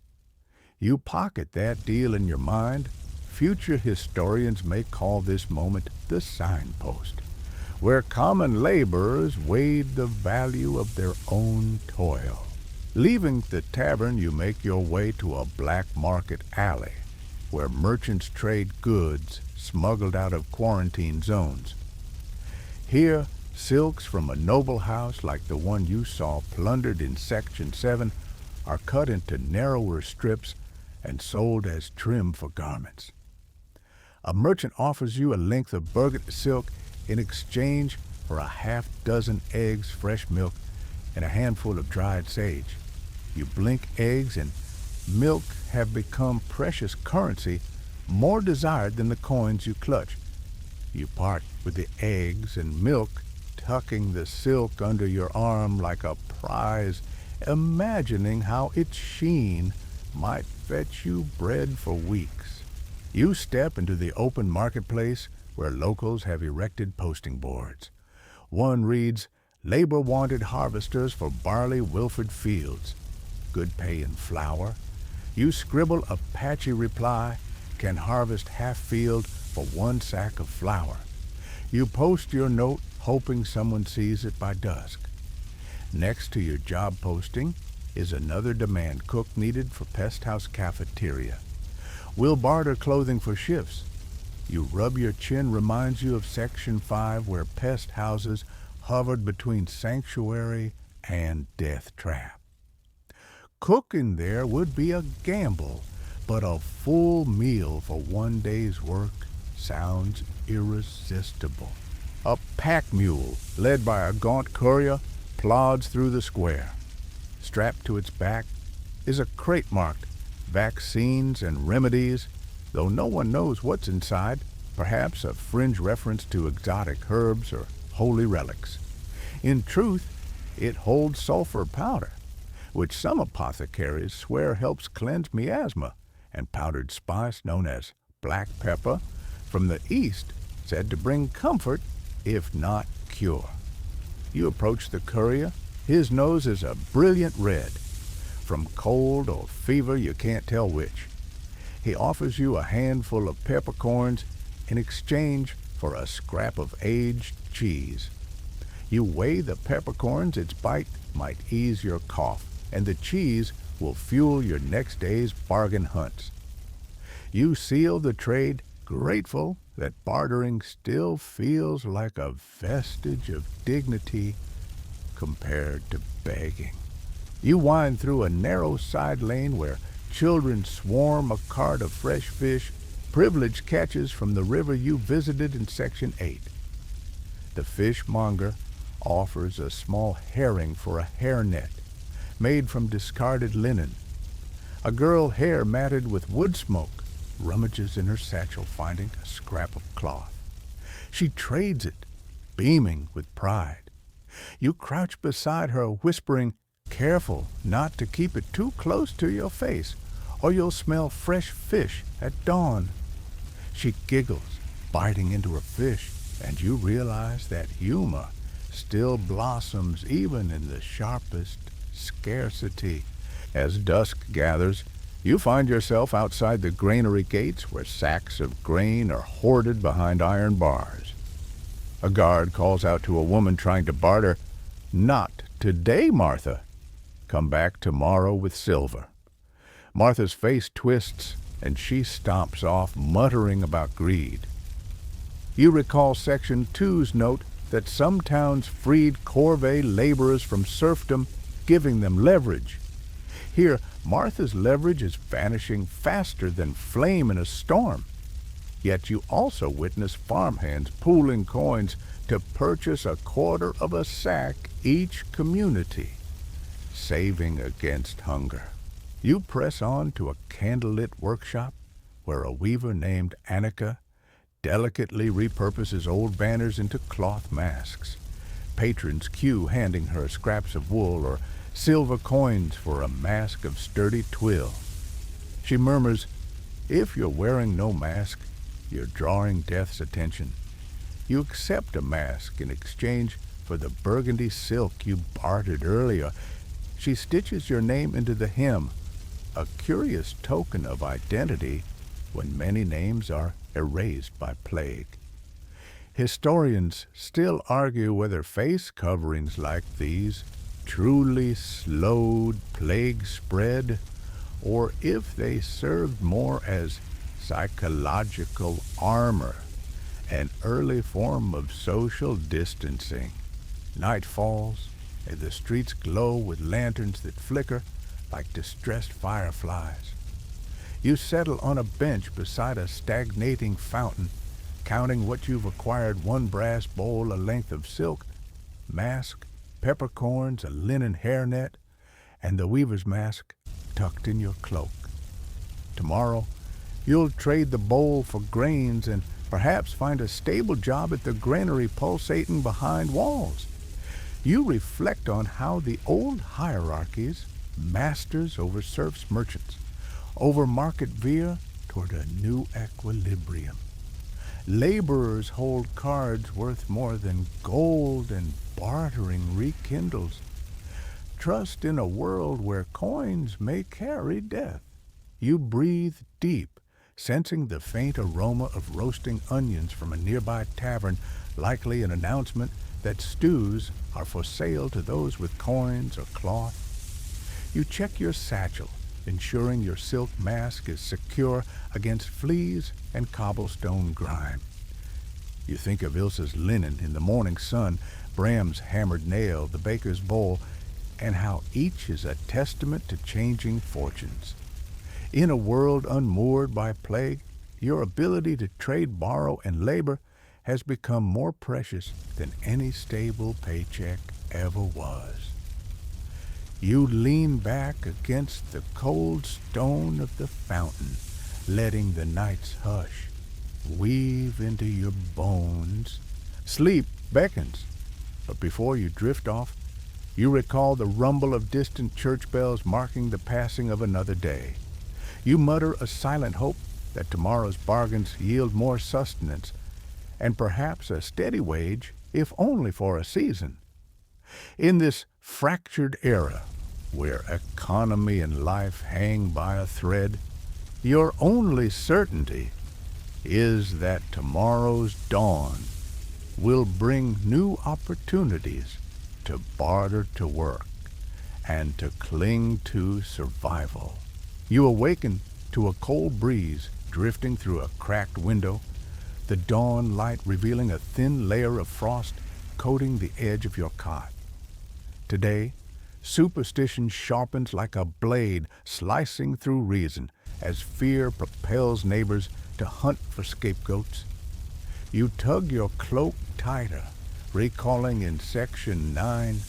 You pocket that deal in your mind. Future historians may call this moment the signpost, where common laborers weighed the value of their own toil. Leaving the tavern, you make your way to a black market alley, where merchants trade goods smuggled out of quarantine zones. Here, silks from a noble house like the one you saw plundered in Section 7 are cut into narrower strips and sold as trim for garments. A merchant offers you a length of burgundy silk in exchange for a half-dozen eggs, fresh milk, and a handful of dried sage. You blink, eggs and milk have become precious currency, more desired than the coins you clutch. You part with the eggs and milk, tucking the silk under your arm like a prize, imagining how its sheen might fetch you bread for weeks. You step into the open marketplace where locals have erected posting boards. One reads, "Labor wanted harvesters for barley Wilford fields." Good pay in flour. You scribble a patchy reply, "Can harvest half field for 1 sack of flour." You post your note, hoping someone sees it by dusk. Next to your job posting is another demand, cook needed for pest house cafeteria. We'll barter clothing for shifts. You rub your chin, reminds you of Section 5, where pest houses hovered between sanctuary and death trap. Cooking there would be a gamble, but a full meal for 1 day's work sounds irresistible. A pack mule, led by a gaunt courier, plods through the square. Strapped to its back is a crate marked "Vaccines and Remedies," though no one knows what's inside, perhaps a fringe reference to exotic herbs or holy relics. In truth, it holds sulfur powder, which some apothecaries swear helps cleanse miasma, and powdered spice known as black pepper from the East, said to bring comfort, if not cure. You approach the courier. His nose is a brilliant red. From cold or fever, you can't tell which. He offers you a handful of peppercorns in exchange for a scrap of aged cheese. You weigh the peppercorns. Its bite might ease your cough, and the cheese will fuel your next day's bargain hunts. You seal the trade, grateful that bartering still feels like a vestige of dignity compared to begging. You wind through a narrow side lane where children swarm a cart of fresh fish, privileged catches from the river you visited in Section 8. The fishmonger offers a small herring for a hairnet made from discarded linen. A girl, hair matted with wood smoke, rummages in her satchel, finding a scrap of cloth. She trades it, beaming with pride. You crouch beside her, whispering, "Careful not to keep it too close to your face, or you'll smell fresh fish at dawn." She giggles, biting into her fish, and you realize that humor still blossoms even in the sharpest scarcity. As dusk gathers, you find yourself outside the granary gates where sacks of grain are hoarded behind iron bars. A guard calls out to a woman trying to barter, "Not today, Martha. Come back tomorrow with silver." Martha's face twists, and she stomps off, muttering about greed. You recall Section 2's note that some towns freed corvée laborers from serfdom, giving them leverage. Here, Martha's leverage is vanishing faster than flame in a storm. Yet you also witness farmhands pooling coins to purchase a quarter of a sack each community, saving against hunger. You press on to a candlelit workshop where a weaver named Annika delicately repurposes old banners into cloth masks. Patrons queue handing her scraps of wool or silver coins for a mask of sturdy twill. She murmurs, "If you're wearing no mask, you're drawing death's attention. You accept a mask in exchange for the burgundy silk you bartered earlier." She stitches your name into the hem, a curious token of identity when many names are erased by plague. Historians still argue whether face coverings like these truly slowed plague spread, or if they served more as psychological armor, an early form of social distancing. Night falls, and the streets glow with lanterns that flicker like distressed fireflies. You settle on a bench beside a stagnating fountain, counting what you've acquired: one brass bowl, a length of silk, mask, peppercorns, a linen hairnet, and the weaver's mask tucked in your cloak. Tomorrow, you'll trade the bowl for grains and perhaps find a stable job at the granary pulsating behind walls. You reflect on how the old hierarchies, masters over serfs, merchants, over market veer toward a new equilibrium. Laborers hold cards worth more than gold, and bartering rekindles trust in a world where coins may carry death. You breathe deep, sensing the faint aroma of roasting onions from a nearby tavern, likely an announcement that stews are for sale to those with coins or cloth. You check your satchel, ensuring your silk mask is secure against fleas and cobblestone grime. You think of Ilsa's linen in the morning sun, Bram's hammered nail, the baker's bowl, and how each is a testament to changing fortunes. In a world unmoored by plague, your ability to trade, borrow, and labor has become more precious than any stable paycheck ever was. You lean back against the cold stone of the fountain, letting the night's hush weave into your bones. Sleep beckons, but before you drift off, you recall the rumble of distant church bells marking the passing of another day. You mutter a silent hope that tomorrow's bargains yield more sustenance, and perhaps a steady wage, if only for a season. In this fractured era, where economy and life hang by a thread, your only certainty is that tomorrow's dawn will bring new opportunities to barter, to work, and to cling to survival. You awaken to a cold breeze drifting through a cracked window, the dawn light revealing a thin layer of frost coating the edge of your cot. Today, superstition sharpens like a blade slicing through reason as fear propels neighbors to hunt for scapegoats. You tug your cloak tighter, recalling in Section 9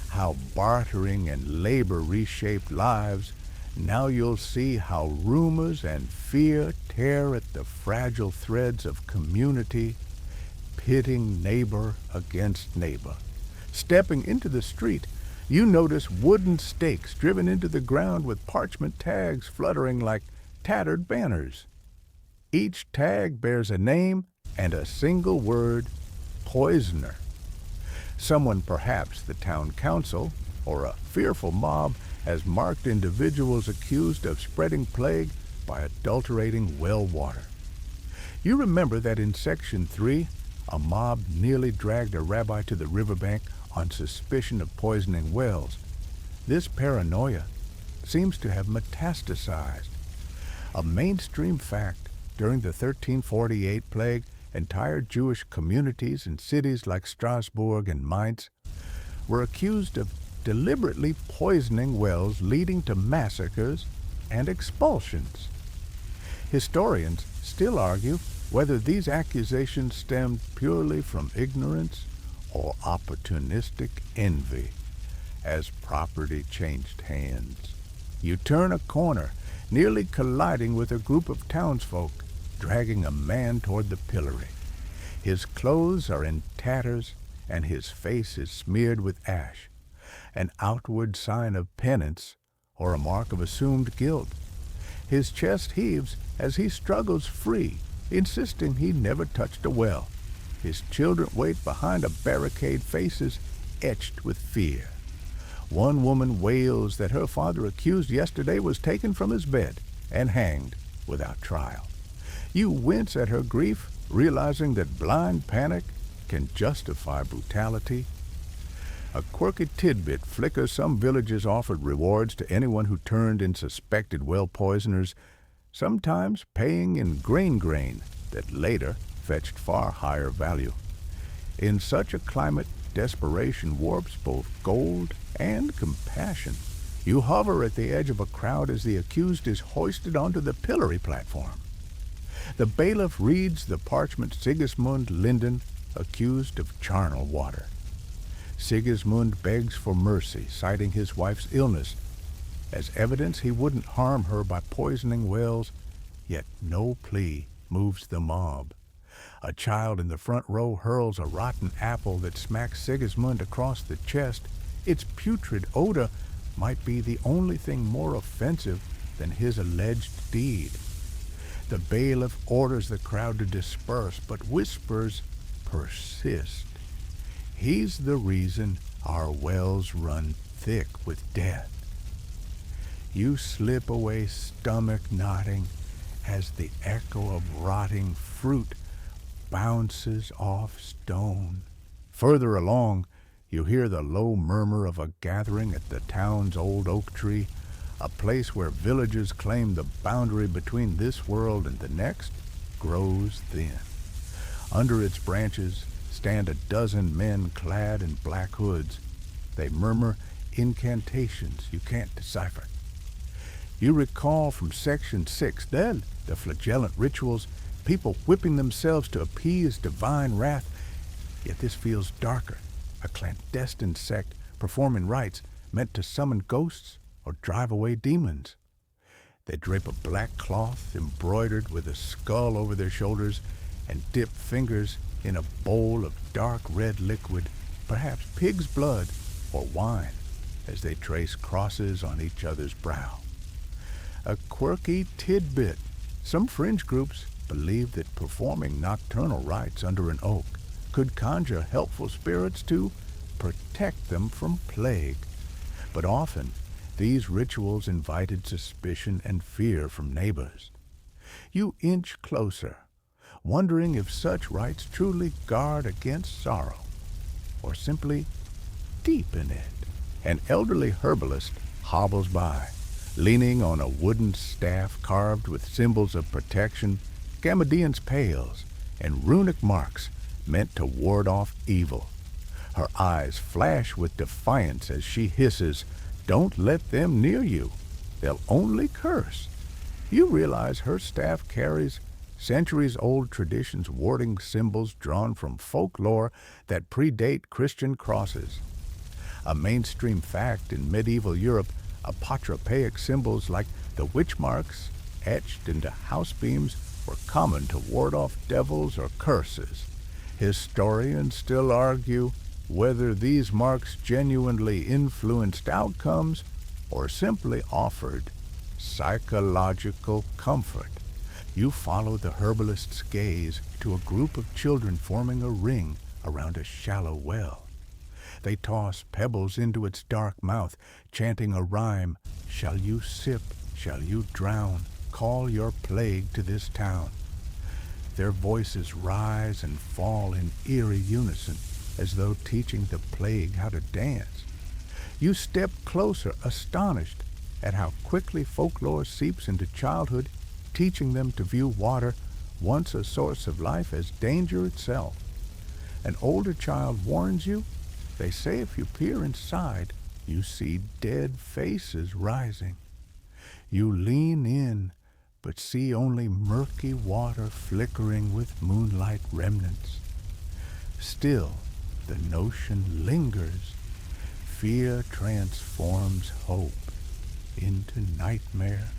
how bartering and labor reshaped lives. Now you'll see how rumors and fear tear at the fragile threads of community, pitting neighbor against neighbor. Stepping into the street, you notice wooden stakes driven into the ground with parchment tags fluttering like tattered banners. Each tag bears a name and a single word: poisoner. Someone, perhaps the town council or a fearful mob, has marked individuals accused of spreading plague by adulterating well water. You remember that in Section 3, a mob nearly dragged a rabbi to the riverbank on suspicion of poisoning wells. This paranoia seems to have metastasized. A mainstream fact during the 1348 plague, entire Jewish communities in cities like Strasbourg and Mainz were accused of deliberately poisoning wells, leading to massacres and expulsions. Historians still argue whether these accusations stemmed purely from ignorance or opportunistic envy. As property changed hands, you turn a corner, nearly colliding with a group of townsfolk dragging a man toward the pillory. His clothes are in tatters, and his face is smeared with ash, an outward sign of penance or a mark of assumed guilt. His chest heaves as he struggles free, insisting he never touched a well. His children wait behind a barricade, faces etched with fear. One woman wails that her father, accused yesterday, was taken from his bed and hanged without trial. You wince at her grief, realizing that blind panic can justify brutality. A quirky tidbit flickers: some villages offered rewards to anyone who turned in suspected well poisoners, sometimes paying in grain that later fetched far higher value. In such a climate, desperation warps both gold and compassion. You hover at the edge of a crowd as the accused is hoisted onto the pillory platform. The bailiff reads the parchment: Sigismund Linden, accused of charnel water. Sigismund begs for mercy, citing his wife's illness as evidence he wouldn't harm her by poisoning wells, yet no plea moves the mob. A child in the front row hurls a rotten apple that smacks Sigismund across the chest. Its putrid odor might be the only thing more offensive than his alleged deed. The bailiff orders the crowd to disperse, but whispers persist. He's the reason our wells run thick with death. You slip away, stomach knotting, as the echo of rotting fruit bounces off stone. Further along, you hear the low murmur of a gathering at the town's old oak tree, a place where villagers claim the boundary between this world and the next grows thin. Under its branches stand a dozen men clad in black hoods. They murmur incantations you can't decipher. You recall from Section 6, the flagellant rituals, people whipping themselves to appease divine wrath. Yet this feels darker, a clandestine sect performing rites meant to summon ghosts or drive away demons. They drape a black cloth embroidered with a skull over their shoulders and dip fingers in a bowl of dark red liquid, perhaps pig's blood or wine, as they trace crosses on each other's brow. A quirky tidbit: some fringe groups believe that performing nocturnal rites under an oak could conjure helpful spirits to protect them from plague. But often, these rituals invited suspicion and fear from neighbors. You inch closer, wondering if such rites truly guard against sorrow, or simply deepen it. An elderly herbalist hobbles by, leaning on a wooden staff carved with symbols of protection, Gamadean's pails, and runic marks meant to ward off evil. Her eyes flash with defiance as she hisses, "Don't let them near you. They'll only curse." You realize her staff carries centuries-old traditions, warding symbols drawn from folklore that predate Christian crosses. A mainstream fact in medieval Europe, apotropaic symbols like the witch marks etched into house beams were common to ward off devils or curses. Historians still argue whether these marks genuinely influenced outcomes or simply offered psychological comfort. You follow the herbalist's gaze to a group of children forming a ring around a shallow well. They toss pebbles into its dark mouth, chanting a rhyme: "Shall you sip, shall you drown, call your plague to this town." Their voices rise and fall in eerie unison, as though teaching the plague how to dance. You step closer, astonished at how quickly folklore seeps into childhood, teaching them to view water, once a source of life, as danger itself. An older child warns you. They say if you peer inside, you see dead faces rising. You lean in, but see only murky water flickering with moonlight remnants. Still, the notion lingers. Fear transforms hope into nightmare.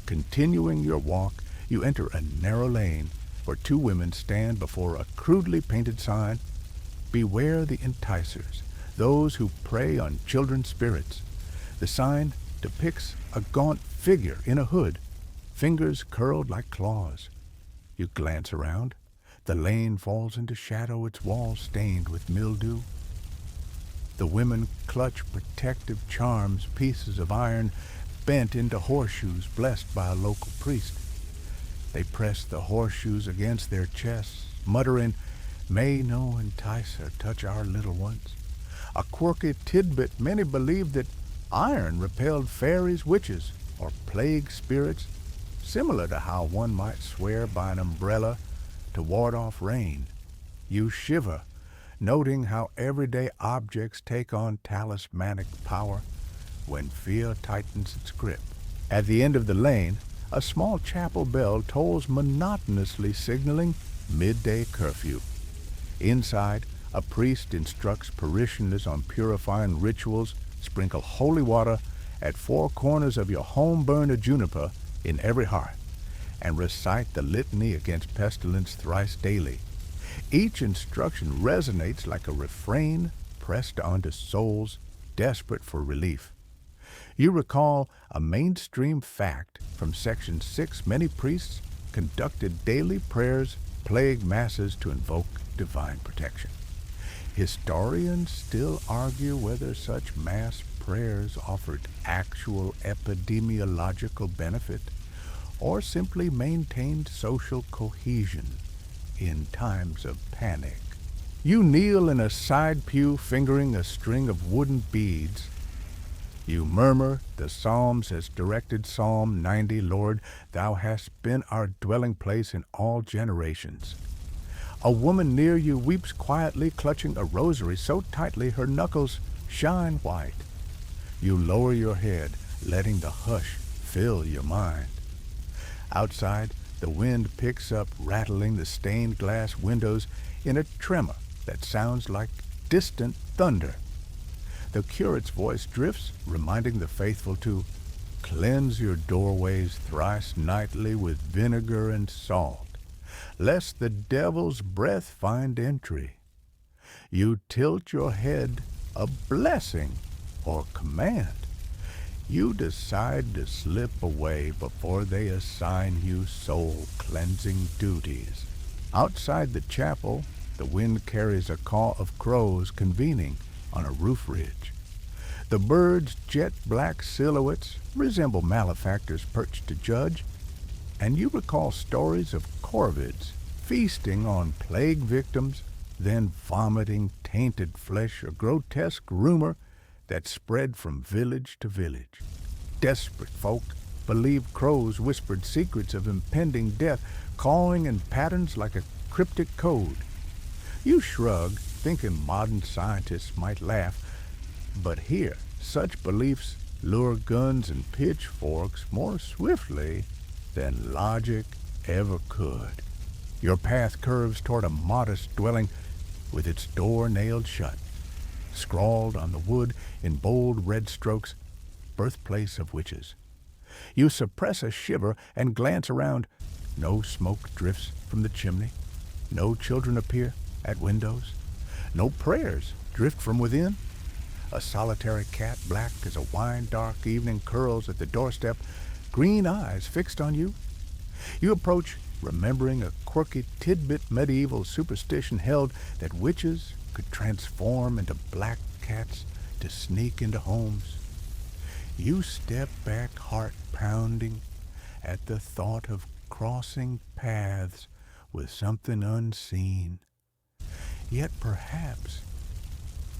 Continuing your walk, you enter a narrow lane where two women stand before a crudely painted sign: Beware the enticers, those who prey on children's spirits. The sign depicts a gaunt figure in a hood, fingers curled like claws. You glance around. The lane falls into shadow, its walls stained with mildew. The women clutch protective charms, pieces of iron bent into horseshoes blessed by a local priest. They press the horseshoes against their chests, muttering, "May no enticer touch our little ones." A quirky tidbit: many believed that iron repelled fairies, witches, or plague spirits, similar to how one might swear by an umbrella to ward off rain. You shiver, noting how everyday objects take on talismanic power when fear tightens its grip. At the end of the lane, a small chapel bell tolls monotonously, signaling midday curfew. Inside, a priest instructs parishioners on purifying rituals. Sprinkle holy water at 4 corners of your home, burn a juniper in every hearth, and recite the litany against pestilence thrice daily. Each instruction resonates like a refrain pressed onto souls desperate for relief. You recall a mainstream fact from Section 6: many priests conducted daily prayers, plague masses to invoke divine protection. Historians still argue whether such mass prayers offered actual epidemiological benefit or simply maintained social cohesion in times of panic. You kneel in a side pew, fingering a string of wooden beads. You murmur the Psalms as directed. Psalm 90, Lord, thou hast been our dwelling place in all generations. A woman near you weeps quietly, clutching a rosary so tightly her knuckles shine white. You lower your head, letting the hush fill your mind. Outside, the wind picks up, rattling the stained glass windows in a tremor that sounds like distant thunder. The curate's voice drifts, reminding the faithful to cleanse your doorways thrice nightly with vinegar and salt, lest the devil's breath find entry. You tilt your head, a blessing or command. You decide to slip away before they assign you soul-cleansing duties. Outside the chapel, the wind carries a call of crows convening on a roof ridge. The birds' jet-black silhouettes resemble malefactors perched to judge, and you recall stories of corvids feasting on plague victims, then vomiting tainted flesh, a grotesque rumor that spread from village to village. Desperate folk believed crows whispered secrets of impending death, calling in patterns like a cryptic code. You shrug, thinking modern scientists might laugh, but here, such beliefs lure guns and pitchforks more swiftly than logic ever could. Your path curves toward a modest dwelling with its door nailed shut. Scrawled on the wood in bold red strokes, birthplace of witches. You suppress a shiver and glance around. No smoke drifts from the chimney. No children appear at windows. No prayers drift from within. A solitary cat, black as a wine-dark evening, curls at the doorstep, green eyes fixed on you. You approach, remembering a quirky tidbit. Medieval superstition held that witches could transform into black cats to sneak into homes. You step back, heart pounding, at the thought of crossing paths with something unseen. Yet perhaps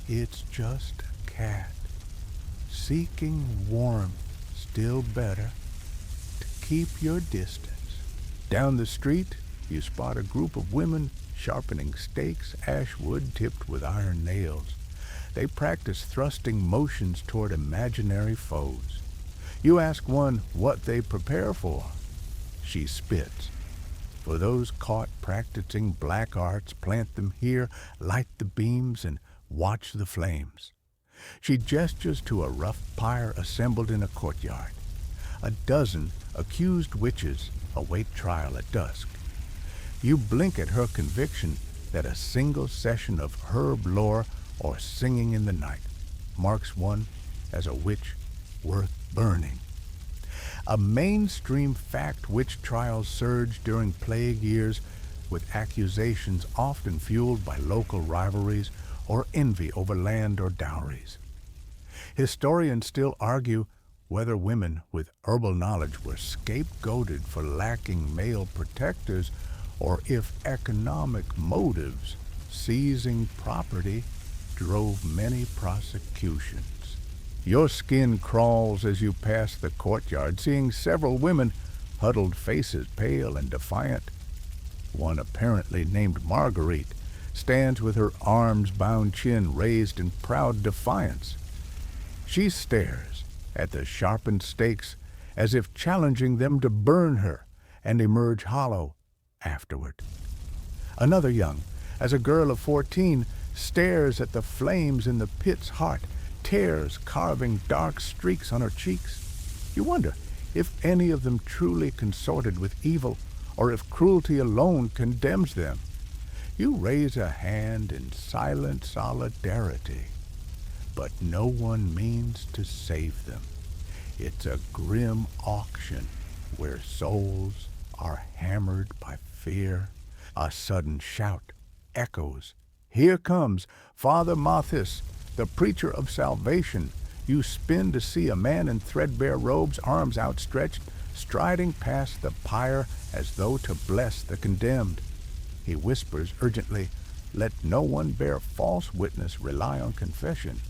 it's just a cat, seeking warmth, still better to keep your distance. Down the street, you spot a group of women sharpening stakes, ash wood tipped with iron nails. They practice thrusting motions toward imaginary foes. You ask one what they prepare for. She spits. For those caught practicing black arts, plant them here, light the beams, and watch the flames. She gestures to a rough pyre assembled in a courtyard. A dozen accused witches await trial at dusk. You blink at her conviction, that a single session of herb lore or singing in the night marks one as a witch worth burning. A mainstream fact, witch trials surged during plague years, with accusations often fueled by local rivalries or envy over land or dowries. Historians still argue whether women with herbal knowledge were scapegoated for lacking male protectors, or if economic motives, seizing property, drove many prosecutions. Your skin crawls as you pass the courtyard, seeing several women, huddled faces pale and defiant. One, apparently named Marguerite, stands with her arms-bound chin raised in proud defiance. She stares at the sharpened stakes as if challenging them to burn her and emerge hollow afterward. Another, young as a girl of 14, stares at the flames in the pit's heart, tears carving dark streaks on her cheeks. You wonder if any of them truly consorted with evil, or if cruelty alone condemns them. You raise a hand in silent solidarity, but no one means to save them. It's a grim auction where souls are hammered by fear. A sudden shout echoes. Here comes Father Mathis, the preacher of salvation. You spin to see a man in threadbare robes, arms outstretched, striding past the pyre as though to bless the condemned. He whispers urgently, "Let no one bear false witness, rely on confession."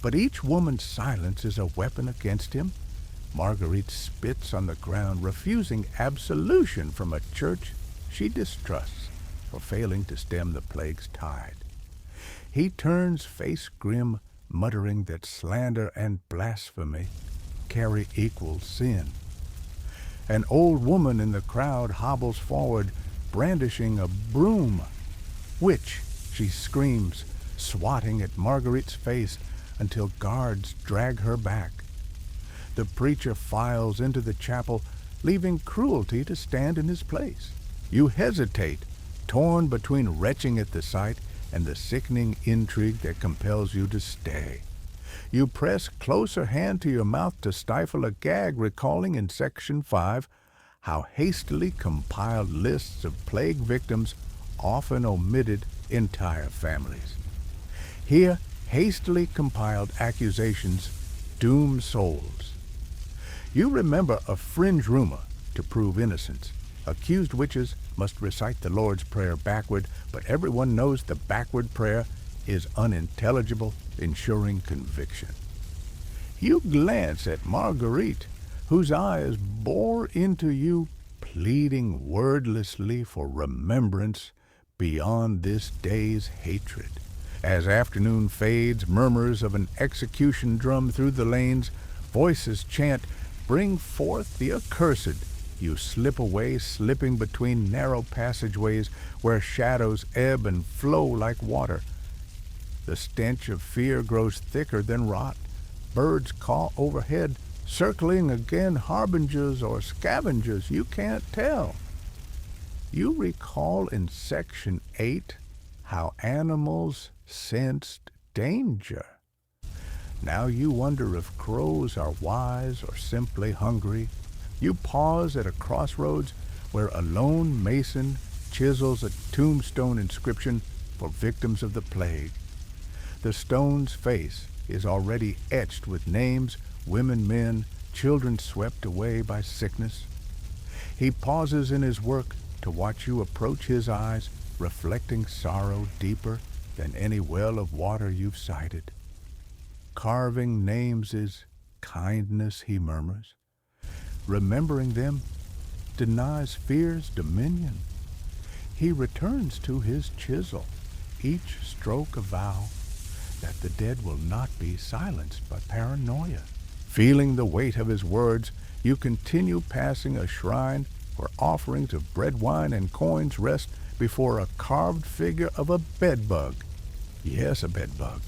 But each woman's silence is a weapon against him. Marguerite spits on the ground, refusing absolution from a church she distrusts for failing to stem the plague's tide. He turns face grim, muttering that slander and blasphemy carry equal sin. An old woman in the crowd hobbles forward, brandishing a broom. "Witch!" she screams, swatting at Marguerite's face until guards drag her back. The preacher files into the chapel, leaving cruelty to stand in his place. You hesitate, torn between retching at the sight and the sickening intrigue that compels you to stay. You press closer hand to your mouth to stifle a gag, recalling in Section 5 how hastily compiled lists of plague victims often omitted entire families. Here, hastily compiled accusations doom souls. You remember a fringe rumor to prove innocence. Accused witches must recite the Lord's Prayer backward, but everyone knows the backward prayer is unintelligible, ensuring conviction. You glance at Marguerite, whose eyes bore into you, pleading wordlessly for remembrance beyond this day's hatred. As afternoon fades, murmurs of an execution drum through the lanes, voices chant, "Bring forth the accursed." You slip away, slipping between narrow passageways where shadows ebb and flow like water. The stench of fear grows thicker than rot. Birds caw overhead, circling again, harbingers or scavengers, you can't tell. You recall in Section 8 how animals sensed danger. Now you wonder if crows are wise or simply hungry. You pause at a crossroads where a lone mason chisels a tombstone inscription for victims of the plague. The stone's face is already etched with names, women, men, children swept away by sickness. He pauses in his work to watch you approach his eyes, reflecting sorrow deeper than any well of water you've sighted. Carving names is kindness, he murmurs. Remembering them denies fear's dominion. He returns to his chisel, each stroke a vow that the dead will not be silenced by paranoia. Feeling the weight of his words, you continue passing a shrine where offerings of bread, wine, and coins rest before a carved figure of a bedbug. Yes, a bedbug.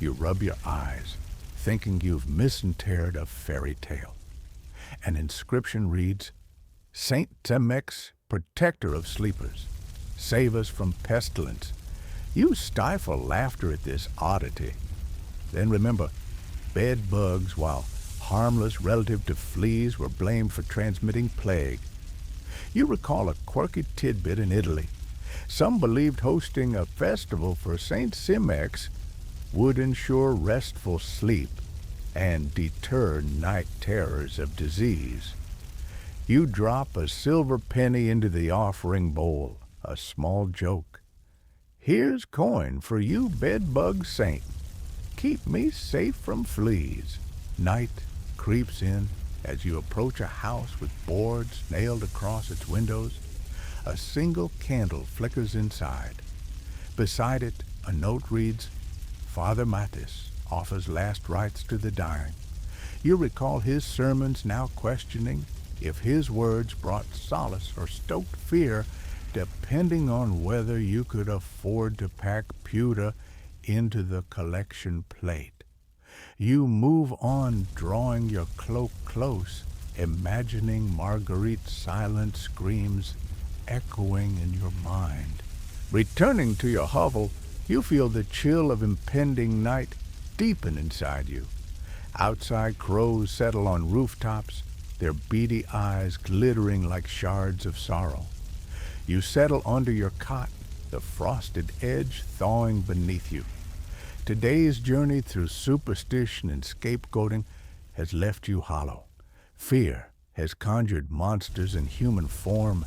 You rub your eyes, thinking you've misinterred a fairy tale. An inscription reads, "Saint Temex, protector of sleepers." Save us from pestilence. You stifle laughter at this oddity. Then remember, bed bugs, while harmless relative to fleas, were blamed for transmitting plague. You recall a quirky tidbit in Italy. Some believed hosting a festival for Saint Simex would ensure restful sleep and deter night terrors of disease. You drop a silver penny into the offering bowl, a small joke. Here's coin for you bedbug saint. Keep me safe from fleas. Night creeps in as you approach a house with boards nailed across its windows. A single candle flickers inside. Beside it, a note reads, Father Mathis offers last rites to the dying. You recall his sermons, now questioning if his words brought solace or stoked fear, depending on whether you could afford to pack pewter into the collection plate. You move on, drawing your cloak close, imagining Marguerite's silent screams echoing in your mind. Returning to your hovel, you feel the chill of impending night deepen inside you. Outside, crows settle on rooftops, their beady eyes glittering like shards of sorrow. You settle onto your cot, the frosted edge thawing beneath you. Today's journey through superstition and scapegoating has left you hollow. Fear has conjured monsters in human form,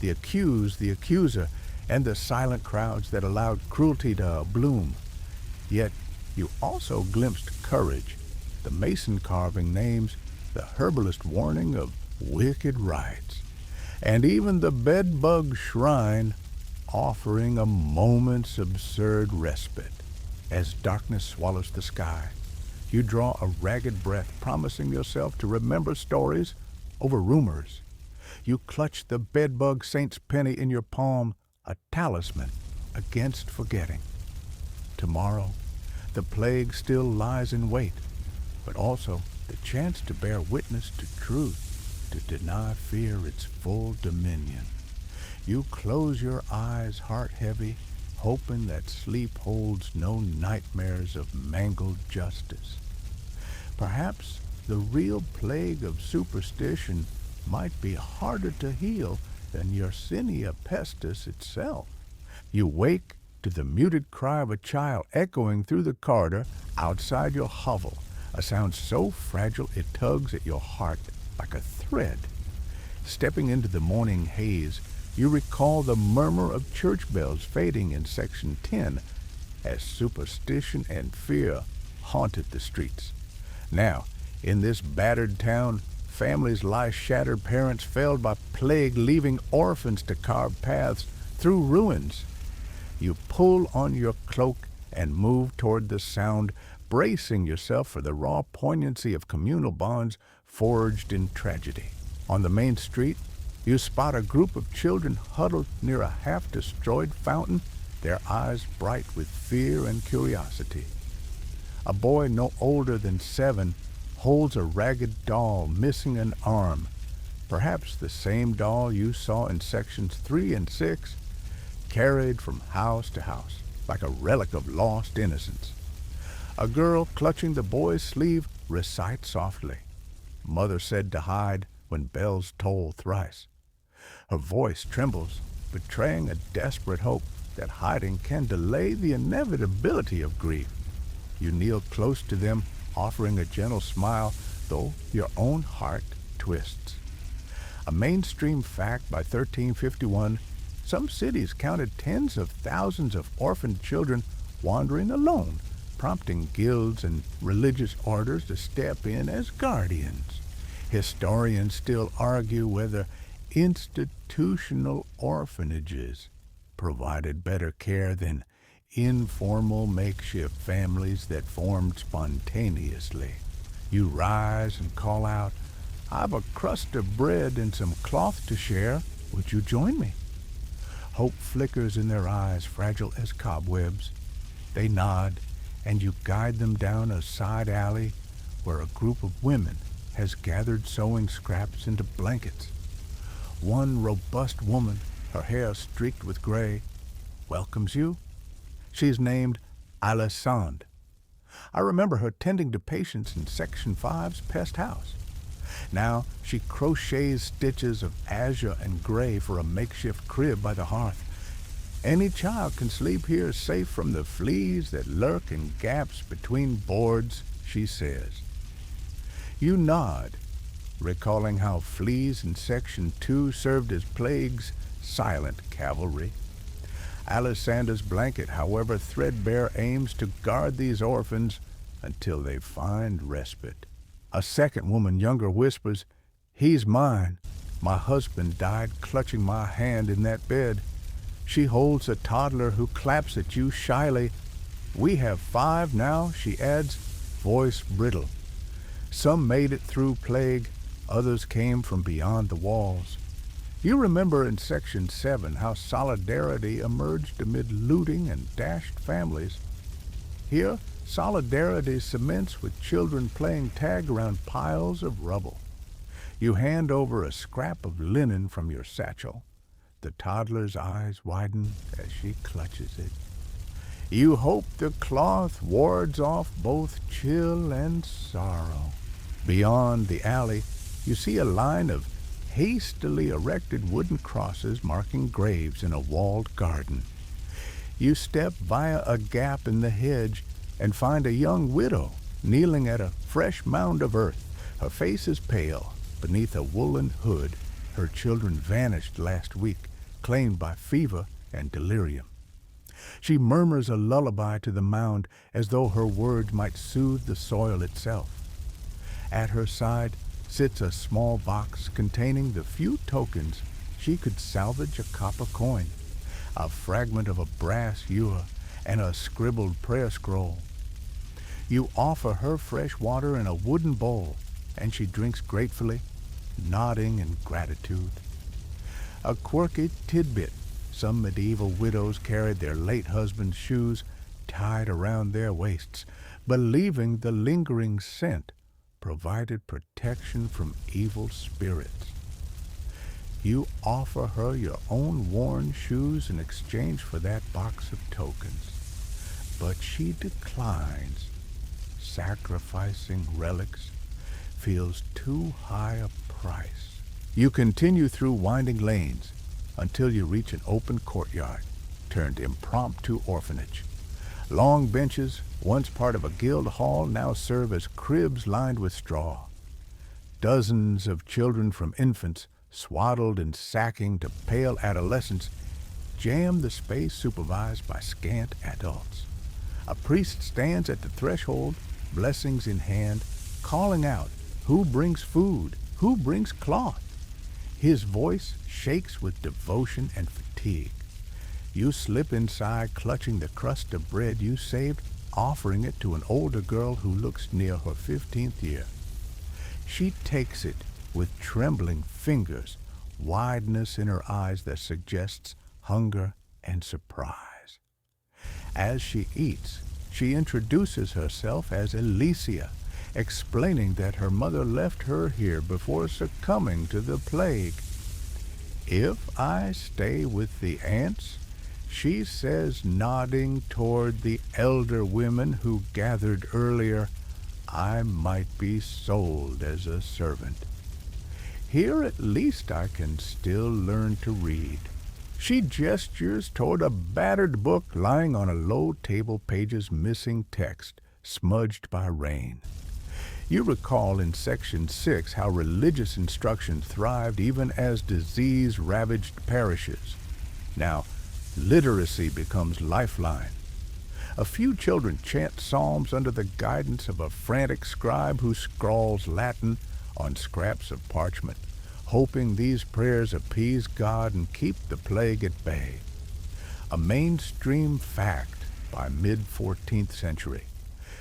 the accused, the accuser, and the silent crowds that allowed cruelty to bloom. Yet you also glimpsed courage, the mason carving names, the herbalist warning of wicked rites, and even the bedbug shrine offering a moment's absurd respite. As darkness swallows the sky, you draw a ragged breath, promising yourself to remember stories over rumors. You clutch the bedbug saint's penny in your palm, a talisman against forgetting. Tomorrow, the plague still lies in wait, but also the chance to bear witness to truth, to deny fear its full dominion. You close your eyes, heart heavy, hoping that sleep holds no nightmares of mangled justice. Perhaps the real plague of superstition might be harder to heal than Yersinia pestis itself. You wake to the muted cry of a child echoing through the corridor outside your hovel, a sound so fragile it tugs at your heart like a thread. Stepping into the morning haze, you recall the murmur of church bells fading in Section 10 as superstition and fear haunted the streets. Now, in this battered town, families lie shattered, parents felled by plague, leaving orphans to carve paths through ruins. You pull on your cloak and move toward the sound, bracing yourself for the raw poignancy of communal bonds forged in tragedy. On the main street, you spot a group of children huddled near a half-destroyed fountain, their eyes bright with fear and curiosity. A boy no older than 7 holds a ragged doll missing an arm, perhaps the same doll you saw in sections 3 and 6, carried from house to house like a relic of lost innocence. A girl clutching the boy's sleeve recites softly, "Mother said to hide when bells toll thrice." Her voice trembles, betraying a desperate hope that hiding can delay the inevitability of grief. You kneel close to them, offering a gentle smile, though your own heart twists. A mainstream fact by 1351, some cities counted tens of thousands of orphaned children wandering alone, prompting guilds and religious orders to step in as guardians. Historians still argue whether institutional orphanages provided better care than informal makeshift families that formed spontaneously. You rise and call out, "I've a crust of bread and some cloth to share. Would you join me?" Hope flickers in their eyes, fragile as cobwebs. They nod, and you guide them down a side alley where a group of women has gathered sewing scraps into blankets. One robust woman her hair streaked with gray, welcomes you. She's named Alessandre. I remember her tending to patients in Section 5's pest house. Now she crochets stitches of azure and gray for a makeshift crib by the hearth. Any child can sleep here safe from the fleas that lurk in gaps between boards, she says. You nod, recalling how fleas in Section 2 served as plague's silent cavalry. Alessandre's blanket, however threadbare, aims to guard these orphans until they find respite. A second woman, younger, whispers, "He's mine. My husband died clutching my hand in that bed." She holds a toddler who claps at you shyly. "We have 5 now," she adds, voice brittle. Some made it through plague, others came from beyond the walls. You remember in Section 7 how solidarity emerged amid looting and dashed families. Here, solidarity cements with children playing tag around piles of rubble. You hand over a scrap of linen from your satchel. The toddler's eyes widen as she clutches it. You hope the cloth wards off both chill and sorrow. Beyond the alley, you see a line of hastily erected wooden crosses marking graves in a walled garden. You step via a gap in the hedge and find a young widow kneeling at a fresh mound of earth. Her face is pale. Beneath a woolen hood, her children vanished last week, claimed by fever and delirium. She murmurs a lullaby to the mound as though her words might soothe the soil itself. At her side sits a small box containing the few tokens she could salvage: a copper coin, a fragment of a brass ewer, and a scribbled prayer scroll. You offer her fresh water in a wooden bowl, and she drinks gratefully, nodding in gratitude. A quirky tidbit: some medieval widows carried their late husband's shoes tied around their waists, believing the lingering scent provided protection from evil spirits. You offer her your own worn shoes in exchange for that box of tokens, but she declines. Sacrificing relics feels too high a price. You continue through winding lanes until you reach an open courtyard turned impromptu orphanage. Long benches, once part of a guild hall, now serve as cribs lined with straw. Dozens of children, from infants swaddled in sacking to pale adolescents, jam the space supervised by scant adults. A priest stands at the threshold, blessings in hand, calling out, "Who brings food? Who brings cloth?" His voice shakes with devotion and fatigue. You slip inside, clutching the crust of bread you saved, offering it to an older girl who looks near her 15th year. She takes it with trembling fingers, wideness in her eyes that suggests hunger and surprise. As she eats, she introduces herself as Alicia, explaining that her mother left her here before succumbing to the plague. "If I stay with the ants," she says, nodding toward the elder women who gathered earlier, "I might be sold as a servant. Here at least I can still learn to read." She gestures toward a battered book lying on a low table, pages missing text, smudged by rain. You recall in Section 6 how religious instruction thrived even as disease ravaged parishes. Now, literacy becomes lifeline. A few children chant psalms under the guidance of a frantic scribe who scrawls Latin on scraps of parchment, hoping these prayers appease God and keep the plague at bay. A mainstream fact by mid-14th century.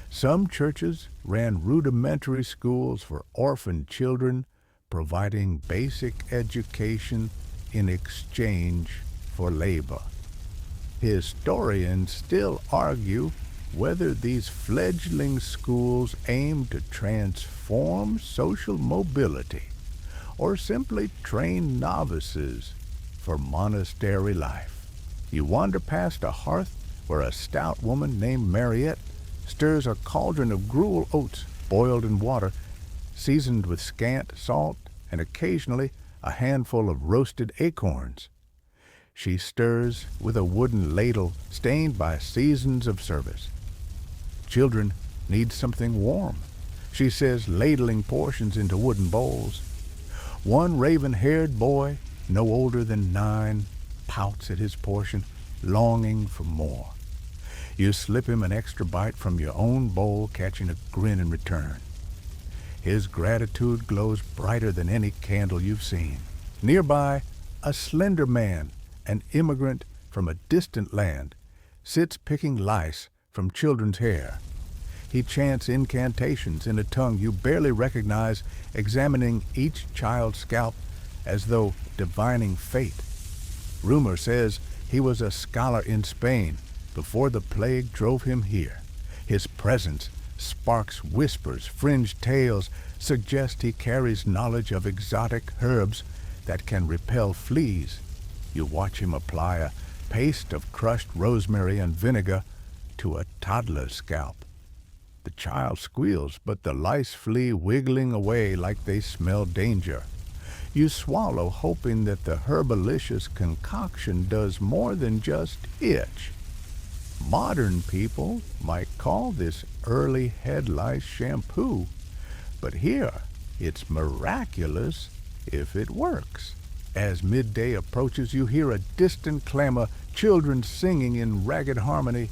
Some churches ran rudimentary schools for orphaned children, providing basic education in exchange for labor. Historians still argue whether these fledgling schools aim to transform social mobility or simply train novices for monastery life. You wander past a hearth where a stout woman named Mariette stirs a cauldron of gruel oats boiled in water, seasoned with scant salt and occasionally a handful of roasted acorns. She stirs with a wooden ladle stained by seasons of service. Children need something warm, she says, ladling portions into wooden bowls. One raven-haired boy, no older than 9, pouts at his portion, longing for more. You slip him an extra bite from your own bowl, catching a grin in return. His gratitude glows brighter than any candle you've seen. Nearby, a slender man, an immigrant from a distant land, sits picking lice from children's hair. He chants incantations in a tongue you barely recognize, examining each child's scalp as though divining fate. Rumor says he was a scholar in Spain before the plague drove him here. His presence sparks whispers, fringed tales suggest he carries knowledge of exotic herbs that can repel fleas. You watch him apply a paste of crushed rosemary and vinegar to a toddler's scalp. The child squeals, but the lice flee wiggling away like they smell danger. You swallow, hoping that the herbalicious concoction does more than just itch. Modern people might call this early head lice shampoo, but here it's miraculous if it works. As midday approaches, you hear a distant clamor, children singing in ragged harmony.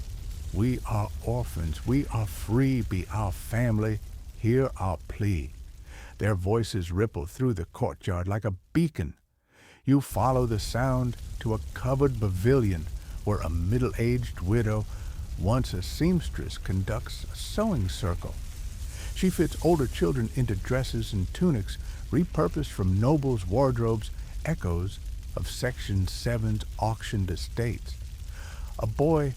We are orphans, we are free, be our family, hear our plea. Their voices ripple through the courtyard like a beacon. You follow the sound to a covered pavilion where a middle-aged widow, once a seamstress, conducts a sewing circle. She fits older children into dresses and tunics repurposed from nobles' wardrobes, echoes of Section 7's auctioned estates. A boy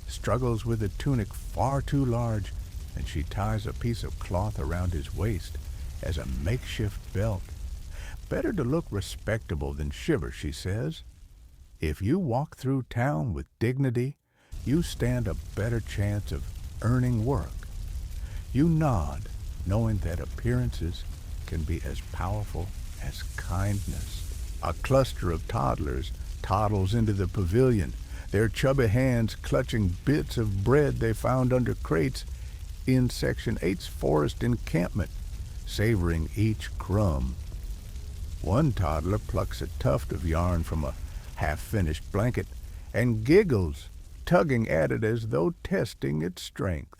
struggles with a tunic far too large, and she ties a piece of cloth around his waist as a makeshift belt. Better to look respectable than shiver, she says. If you walk through town with dignity, you stand a better chance of earning work. You nod, knowing that appearances can be as powerful as kindness. A cluster of toddlers toddles into the pavilion, their chubby hands clutching bits of bread they found under crates in Section 8's forest encampment, savoring each crumb. One toddler plucks a tuft of yarn from a half-finished blanket and giggles, tugging at it as though testing its strength.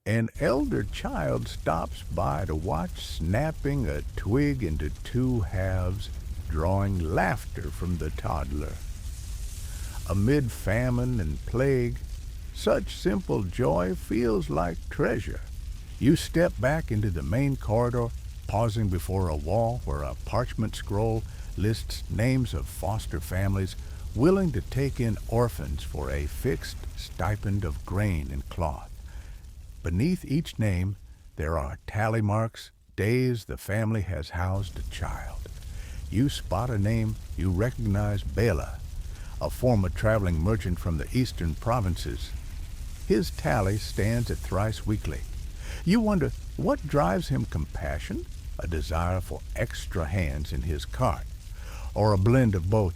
An elder child stops by to watch, snapping a twig into 2 halves, drawing laughter from the toddler. Amid famine and plague, such simple joy feels like treasure. You step back into the main corridor, pausing before a wall where a parchment scroll lists names of foster families willing to take in orphans for a fixed stipend of grain and cloth. Beneath each name, there are tally marks, days the family has housed a child. You spot a name you recognize: Bela, a former traveling merchant from the eastern provinces. His tally stands at thrice weekly. You wonder what drives him: compassion, a desire for extra hands in his cart, or a blend of both.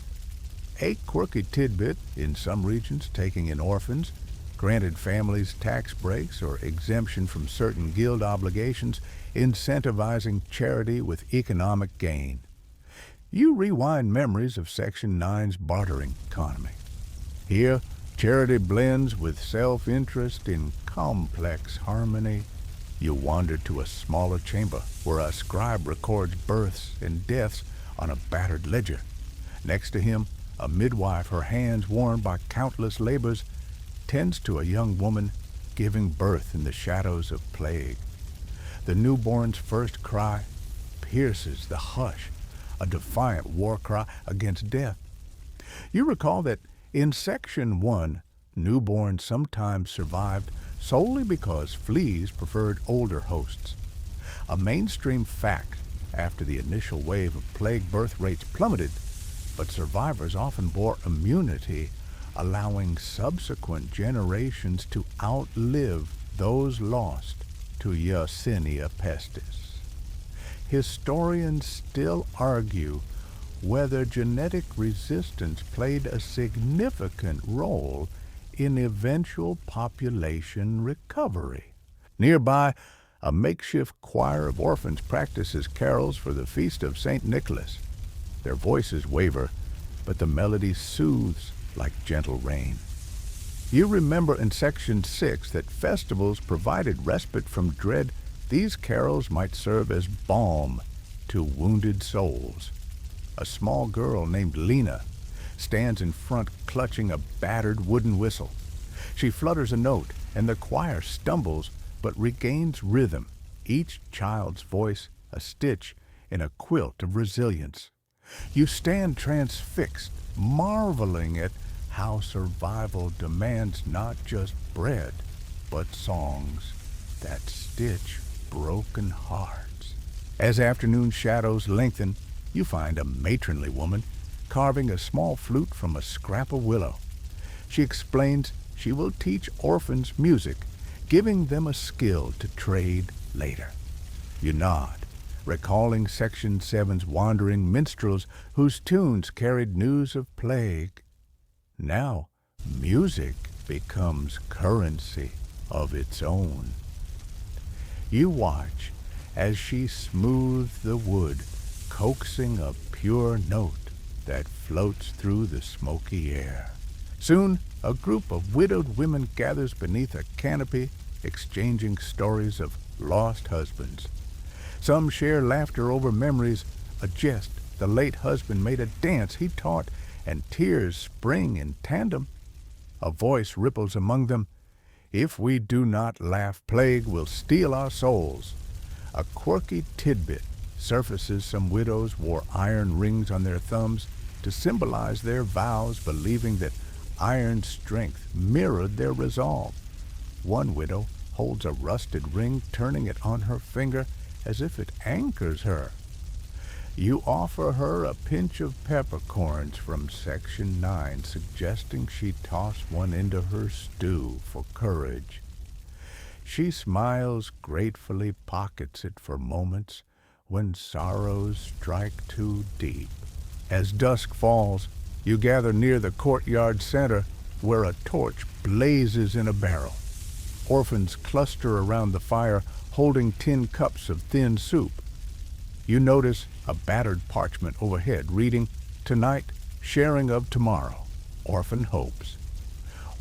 A quirky tidbit, in some regions taking in orphans, granted families tax breaks or exemption from certain guild obligations, incentivizing charity with economic gain. You rewind memories of Section 9's bartering economy. Here, charity blends with self-interest in complex harmony. You wander to a smaller chamber where a scribe records births and deaths on a battered ledger. Next to him, a midwife, her hands worn by countless labors, tends to a young woman giving birth in the shadows of plague. The newborn's first cry pierces the hush, a defiant war cry against death. You recall that in Section 1, newborns sometimes survived solely because fleas preferred older hosts. A mainstream fact after the initial wave of plague birth rates plummeted, but survivors often bore immunity, allowing subsequent generations to outlive those lost to Yersinia pestis. Historians still argue whether genetic resistance played a significant role in eventual population recovery. Nearby, a makeshift choir of orphans practices carols for the feast of St. Nicholas. Their voices waver, but the melody soothes like gentle rain. You remember in Section 6 that festivals provided respite from dread. These carols might serve as balm to wounded souls. A small girl named Lena stands in front clutching a battered wooden whistle. She flutters a note, and the choir stumbles but regains rhythm, each child's voice a stitch in a quilt of resilience. You stand transfixed, marveling at how survival demands not just bread, but songs that stitch broken hearts. As afternoon shadows lengthen, you find a matronly woman carving a small flute from a scrap of willow. She explains she will teach orphans music, giving them a skill to trade later. You nod, recalling Section 7's wandering minstrels whose tunes carried news of plague. Now, music becomes currency of its own. You watch as she smooths the wood, coaxing a pure note that floats through the smoky air. Soon, a group of widowed women gathers beneath a canopy, exchanging stories of lost husbands. Some share laughter over memories, a jest the late husband made, a dance he taught, and tears spring in tandem. A voice ripples among them, "If we do not laugh, plague will steal our souls." A quirky tidbit surfaces: some widows wore iron rings on their thumbs to symbolize their vows, believing that iron strength mirrored their resolve. One widow holds a rusted ring, turning it on her finger as if it anchors her. You offer her a pinch of peppercorns from Section 9, suggesting she toss one into her stew for courage. She smiles gratefully, pockets it for moments when sorrows strike too deep. As dusk falls, you gather near the courtyard center where a torch blazes in a barrel. Orphans cluster around the fire, holding tin cups of thin soup. You notice a battered parchment overhead reading, "Tonight, sharing of tomorrow, orphan hopes."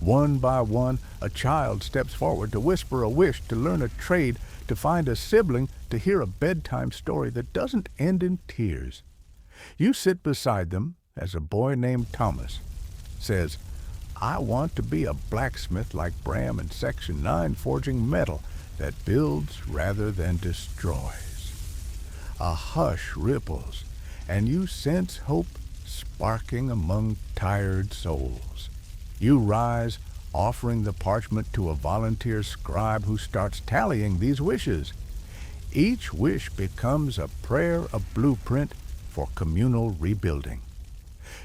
One by one, a child steps forward to whisper a wish, to learn a trade, to find a sibling, to hear a bedtime story that doesn't end in tears. You sit beside them as a boy named Thomas says, "I want to be a blacksmith like Bram in Section 9, forging metal that builds rather than destroys." A hush ripples, and you sense hope sparking among tired souls. You rise, offering the parchment to a volunteer scribe who starts tallying these wishes. Each wish becomes a prayer, a blueprint for communal rebuilding.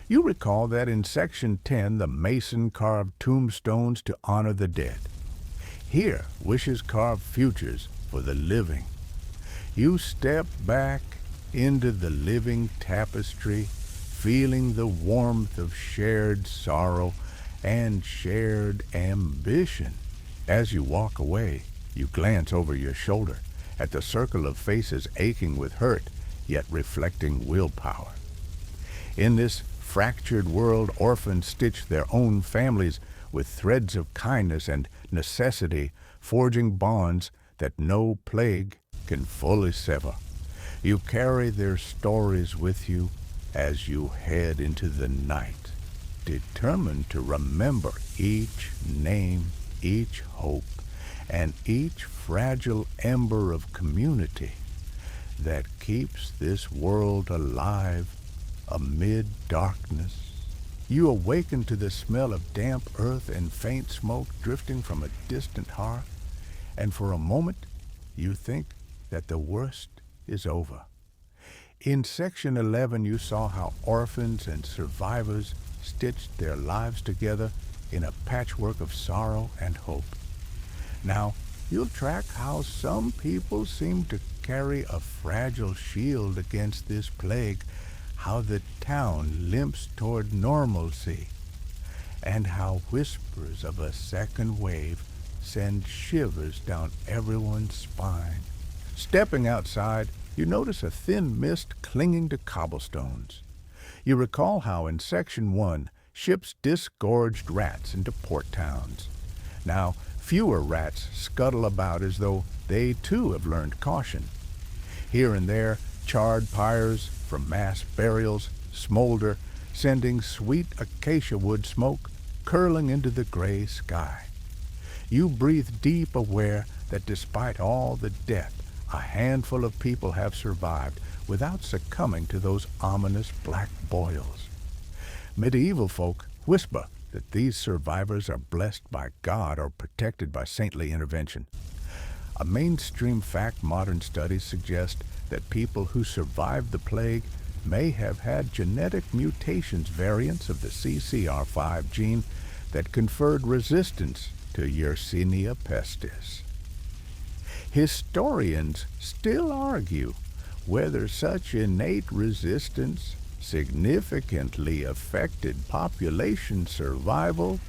You recall that in Section 10, the mason carved tombstones to honor the dead. Here, wishes carve futures for the living. You step back into the living tapestry, feeling the warmth of shared sorrow and shared ambition. As you walk away, you glance over your shoulder at the circle of faces aching with hurt, yet reflecting willpower. In this fractured world, orphans stitch their own families with threads of kindness and necessity, forging bonds that no plague can fully sever. You carry their stories with you as you head into the night, determined to remember each name, each hope, and each fragile ember of community that keeps this world alive amid darkness. You awaken to the smell of damp earth and faint smoke drifting from a distant hearth, and for a moment you think that the worst is over. In section 11, you saw how orphans and survivors stitched their lives together in a patchwork of sorrow and hope. Now, you'll track how some people seem to carry a fragile shield against this plague, how the town limps toward normalcy, and how whispers of a second wave send shivers down everyone's spine. Stepping outside, you notice a thin mist clinging to cobblestones. You recall how in Section 1, ships disgorged rats into port towns. Now, fewer rats scuttle about as though they too have learned caution. Here and there, charred pyres from mass burials smolder, sending sweet acacia wood smoke curling into the gray sky. You breathe deep, aware that despite all the death, a handful of people have survived without succumbing to those ominous black boils. Medieval folk whisper that these survivors are blessed by God or protected by saintly intervention. A mainstream fact modern studies suggest that people who survived the plague may have had genetic mutations variants of the CCR5 gene that conferred resistance to Yersinia pestis. Historians still argue whether such innate resistance significantly affected population survival,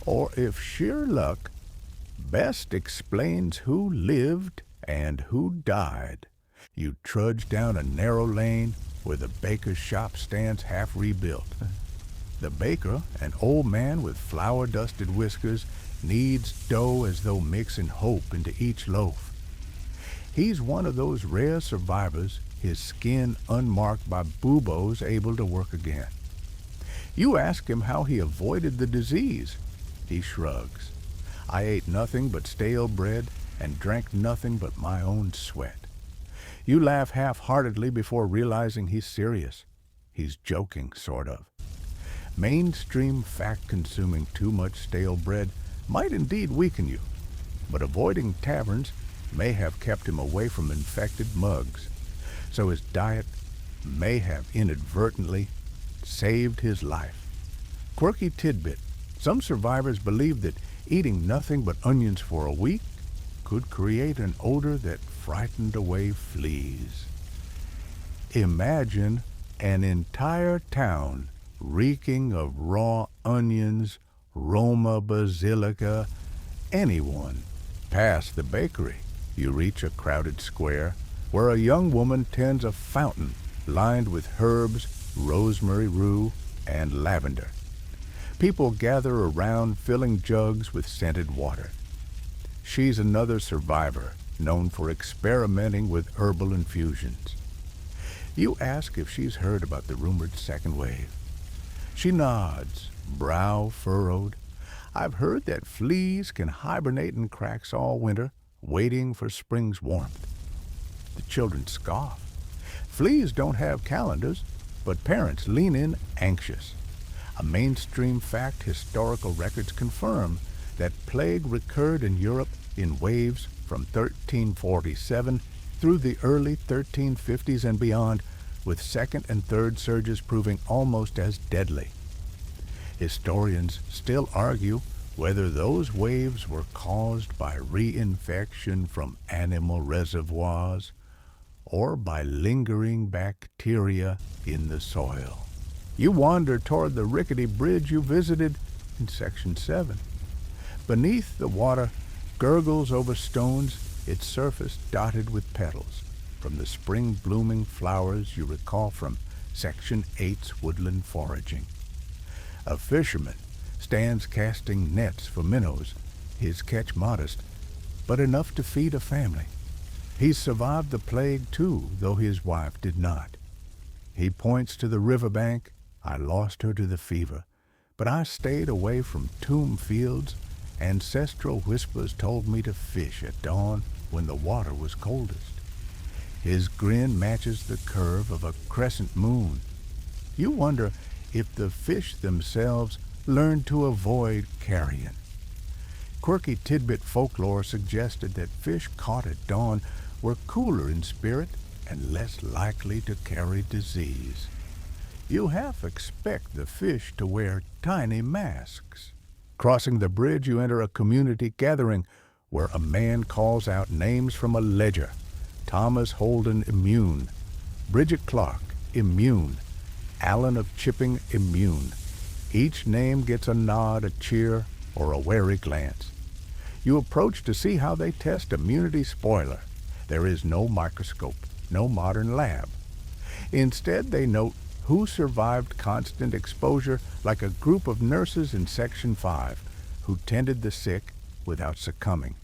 or if sheer luck best explains who lived and who died. You trudge down a narrow lane where the baker's shop stands half rebuilt. The baker, an old man with flour-dusted whiskers, kneads dough as though mixing hope into each loaf. He's one of those rare survivors, his skin unmarked by buboes, able to work again. You ask him how he avoided the disease. He shrugs. I ate nothing but stale bread and drank nothing but my own sweat. You laugh half-heartedly before realizing he's serious. He's joking, sort of. Mainstream fact-consuming too much stale bread might indeed weaken you, but avoiding taverns may have kept him away from infected mugs, so his diet may have inadvertently saved his life. Quirky tidbit: some survivors believe that eating nothing but onions for a week could create an odor that frightened away fleas. Imagine an entire town reeking of raw onions, Roma basilica, anyone. Past the bakery, you reach a crowded square where a young woman tends a fountain lined with herbs, rosemary rue, and lavender. People gather around, filling jugs with scented water. She's another survivor, known for experimenting with herbal infusions. You ask if she's heard about the rumored second wave. She nods, brow furrowed. I've heard that fleas can hibernate in cracks all winter, waiting for spring's warmth. The children scoff. Fleas don't have calendars, but parents lean in anxious. A mainstream fact historical records confirm that plague recurred in Europe in waves from 1347 through the early 1350s and beyond, with second and third surges proving almost as deadly. Historians still argue whether those waves were caused by reinfection from animal reservoirs or by lingering bacteria in the soil. You wander toward the rickety bridge you visited in Section 7. Beneath, the water gurgles over stones, its surface dotted with petals from the spring-blooming flowers you recall from Section 8's woodland foraging. A fisherman stands casting nets for minnows, his catch modest, but enough to feed a family. He's survived the plague too, though his wife did not. He points to the riverbank. I lost her to the fever, but I stayed away from tomb fields. Ancestral whispers told me to fish at dawn when the water was coldest. His grin matches the curve of a crescent moon. You wonder if the fish themselves learned to avoid carrion. Quirky tidbit folklore suggested that fish caught at dawn were cooler in spirit and less likely to carry disease. You half expect the fish to wear tiny masks. Crossing the bridge, you enter a community gathering where a man calls out names from a ledger. Thomas Holden, immune. Bridget Clark, immune. Allen of Chipping, immune. Each name gets a nod, a cheer, or a wary glance. You approach to see how they test immunity. Spoiler: there is no microscope, no modern lab. Instead, they note who survived constant exposure, like a group of nurses in Section 5 who tended the sick without succumbing.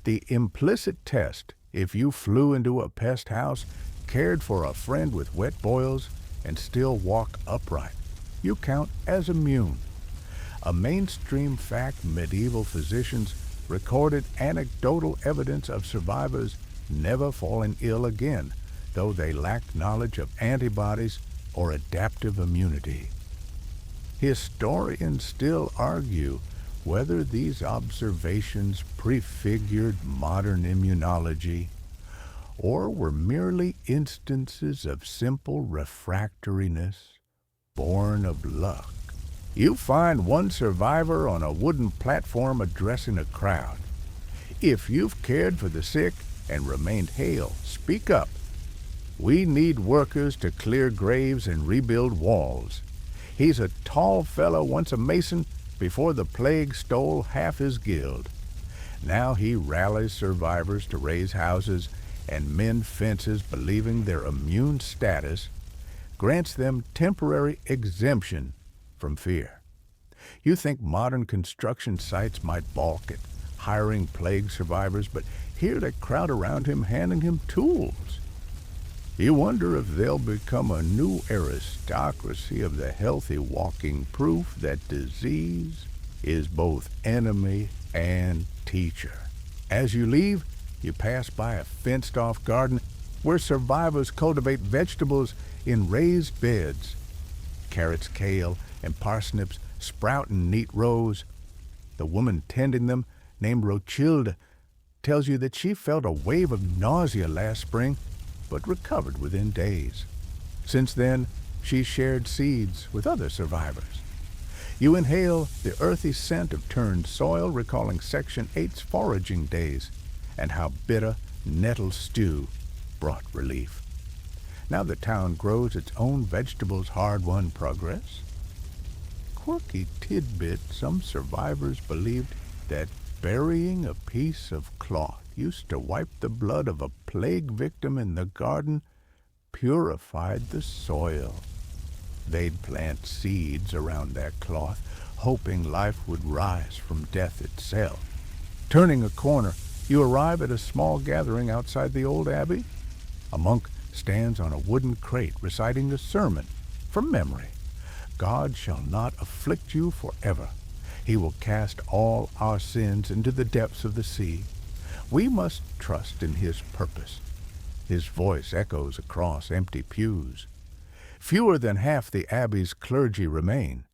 The implicit test: if you flew into a pest house, cared for a friend with wet boils, and still walk upright, you count as immune. A mainstream fact: medieval physicians recorded anecdotal evidence of survivors never falling ill again, though they lacked knowledge of antibodies or adaptive immunity. Historians still argue whether these observations prefigured modern immunology or were merely instances of simple refractoriness born of luck. You find one survivor on a wooden platform addressing a crowd. If you've cared for the sick and remained hale, speak up. We need workers to clear graves and rebuild walls. He's a tall fellow, once a mason, before the plague stole half his guild. Now he rallies survivors to raise houses and mend fences, believing their immune status grants them temporary exemption from fear. You think modern construction sites might balk at hiring plague survivors, but here they crowd around him, handing him tools. You wonder if they'll become a new aristocracy of the healthy, walking proof that disease is both enemy and teacher. As you leave, you pass by a fenced-off garden where survivors cultivate vegetables in raised beds. Carrots, kale, and parsnips sprout in neat rows. The woman tending them, named Rochilda, tells you that she felt a wave of nausea last spring, but recovered within days. Since then, she shared seeds with other survivors. You inhale the earthy scent of turned soil, recalling Section 8's foraging days, and how bitter nettle stew brought relief. Now the town grows its own vegetables, hard-won progress. Quirky tidbit: some survivors believed that burying a piece of cloth used to wipe the blood of a plague victim in the garden purified the soil. They'd plant seeds around that cloth, hoping life would rise from death itself. Turning a corner, you arrive at a small gathering outside the old abbey. A monk stands on a wooden crate reciting a sermon from memory. God shall not afflict you forever. He will cast all our sins into the depths of the sea. We must trust in his purpose. His voice echoes across empty pews. Fewer than half the abbey's clergy remain.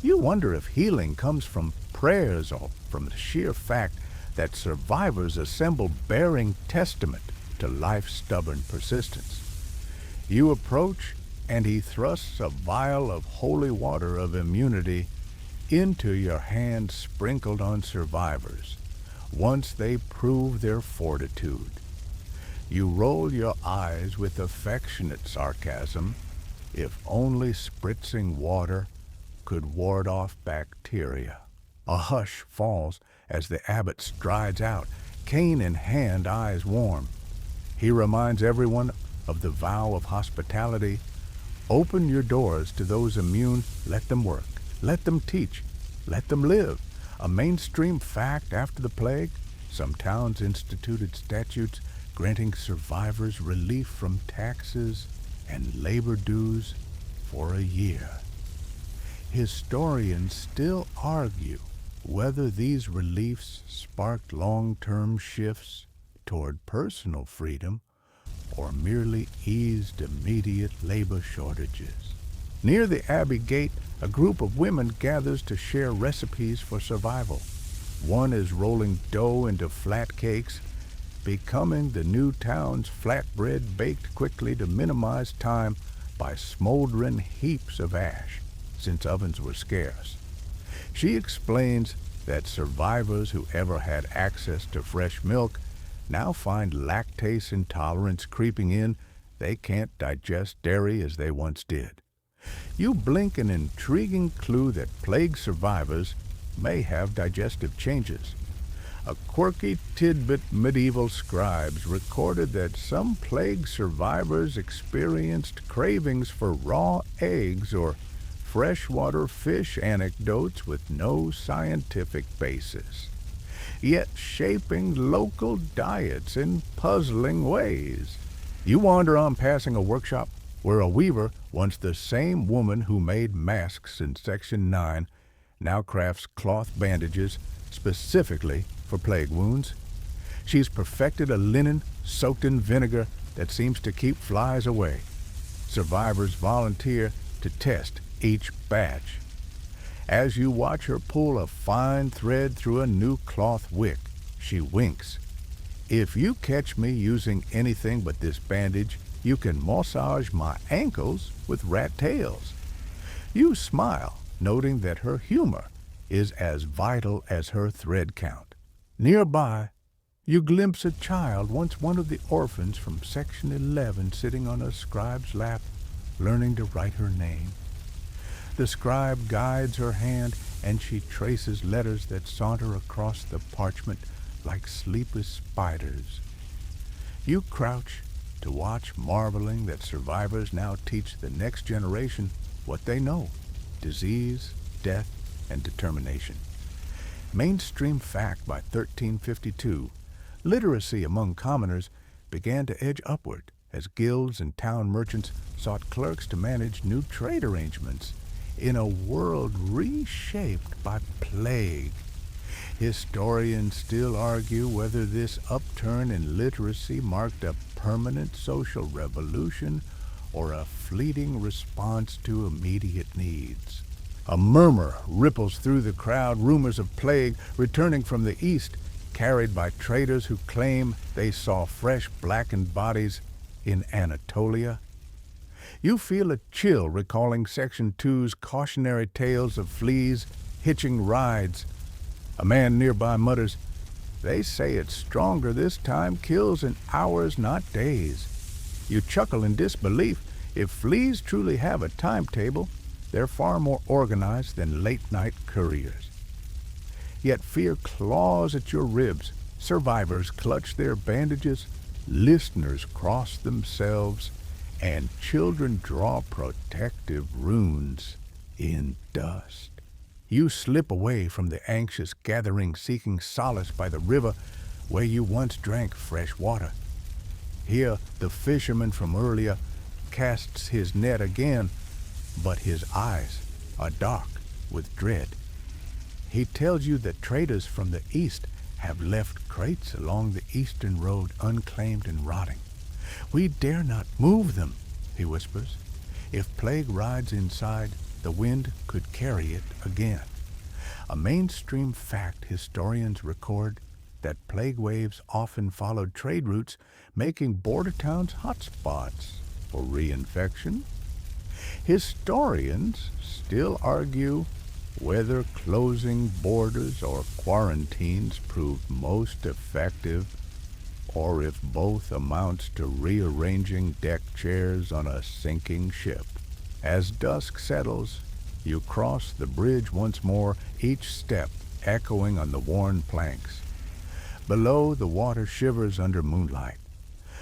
You wonder if healing comes from prayers or from the sheer fact that survivors assemble bearing testament to life's stubborn persistence. You approach, and he thrusts a vial of holy water of immunity into your hand, sprinkled on survivors, once they prove their fortitude. You roll your eyes with affectionate sarcasm. If only spritzing water could ward off bacteria. A hush falls as the abbot strides out, cane in hand, eyes warm. He reminds everyone of the vow of hospitality. Open your doors to those immune. Let them work. Let them teach. Let them live. A mainstream fact after the plague, some towns instituted statutes granting survivors relief from taxes and labor dues for a year. Historians still argue whether these reliefs sparked long-term shifts toward personal freedom or merely eased immediate labor shortages. Near the Abbey gate, a group of women gathers to share recipes for survival. One is rolling dough into flat cakes, becoming the new town's flatbread baked quickly to minimize time by smoldering heaps of ash, since ovens were scarce. She explains that survivors who ever had access to fresh milk now find lactase intolerance creeping in. They can't digest dairy as they once did. You blink an intriguing clue that plague survivors may have digestive changes. A quirky tidbit medieval scribes recorded that some plague survivors experienced cravings for raw eggs or freshwater fish, anecdotes with no scientific basis, yet shaping local diets in puzzling ways. You wander on passing a workshop where a weaver, once the same woman who made masks in Section 9, now crafts cloth bandages specifically for plague wounds. She's perfected a linen soaked in vinegar that seems to keep flies away. Survivors volunteer to test each batch. As you watch her pull a fine thread through a new cloth wick, she winks. If you catch me using anything but this bandage, you can massage my ankles with rat tails. You smile, noting that her humor is as vital as her thread count. Nearby, you glimpse a child, once one of the orphans from Section 11, sitting on a scribe's lap, learning to write her name. The scribe guides her hand, and she traces letters that saunter across the parchment like sleepless spiders. You crouch to watch, marveling that survivors now teach the next generation what they know: disease, death, and determination. Mainstream fact: by 1352, literacy among commoners began to edge upward as guilds and town merchants sought clerks to manage new trade arrangements in a world reshaped by plague. Historians still argue whether this upturn in literacy marked a permanent social revolution or a fleeting response to immediate needs. A murmur ripples through the crowd, rumors of plague returning from the east, carried by traders who claim they saw fresh blackened bodies in Anatolia. You feel a chill recalling Section 2's cautionary tales of fleas hitching rides. A man nearby mutters, "They say it's stronger this time, kills in hours, not days." You chuckle in disbelief. If fleas truly have a timetable, they're far more organized than late-night couriers. Yet fear claws at your ribs. Survivors clutch their bandages, listeners cross themselves, and children draw protective runes in dust. You slip away from the anxious gathering, seeking solace by the river where you once drank fresh water. Here, the fisherman from earlier casts his net again, but his eyes are dark with dread. He tells you that traders from the east have left crates along the eastern road unclaimed and rotting. "We dare not move them," he whispers. "If plague rides inside, the wind could carry it again." A mainstream fact: historians record that plague waves often followed trade routes, making border towns hotspots for reinfection. Historians still argue whether closing borders or quarantines proved most effective, or if both amounts to rearranging deck chairs on a sinking ship. As dusk settles, you cross the bridge once more, each step echoing on the worn planks. Below, the water shivers under moonlight.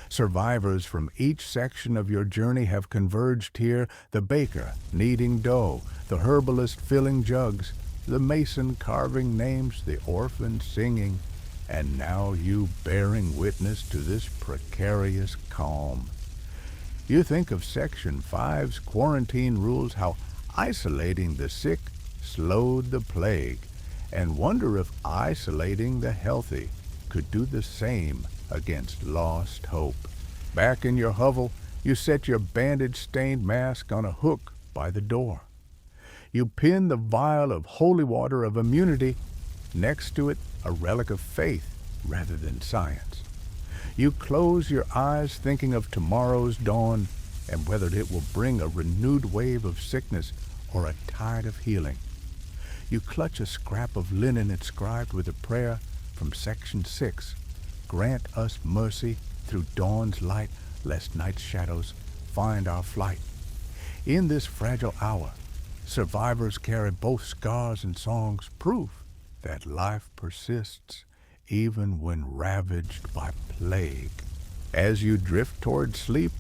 Survivors from each section of your journey have converged here: the baker kneading dough, the herbalist filling jugs, the mason carving names, the orphan singing, and now you bearing witness to this precarious calm. You think of Section 5's quarantine rules, how isolating the sick slowed the plague, and wonder if isolating the healthy could do the same against lost hope. Back in your hovel, you set your bandage-stained mask on a hook by the door. You pin the vial of holy water of immunity, next to it a relic of faith rather than science. You close your eyes thinking of tomorrow's dawn and whether it will bring a renewed wave of sickness or a tide of healing. You clutch a scrap of linen inscribed with a prayer from section 6. Grant us mercy through dawn's light, lest night's shadows find our flight. In this fragile hour, survivors carry both scars and songs, proof that life persists even when ravaged by plague. As you drift toward sleep,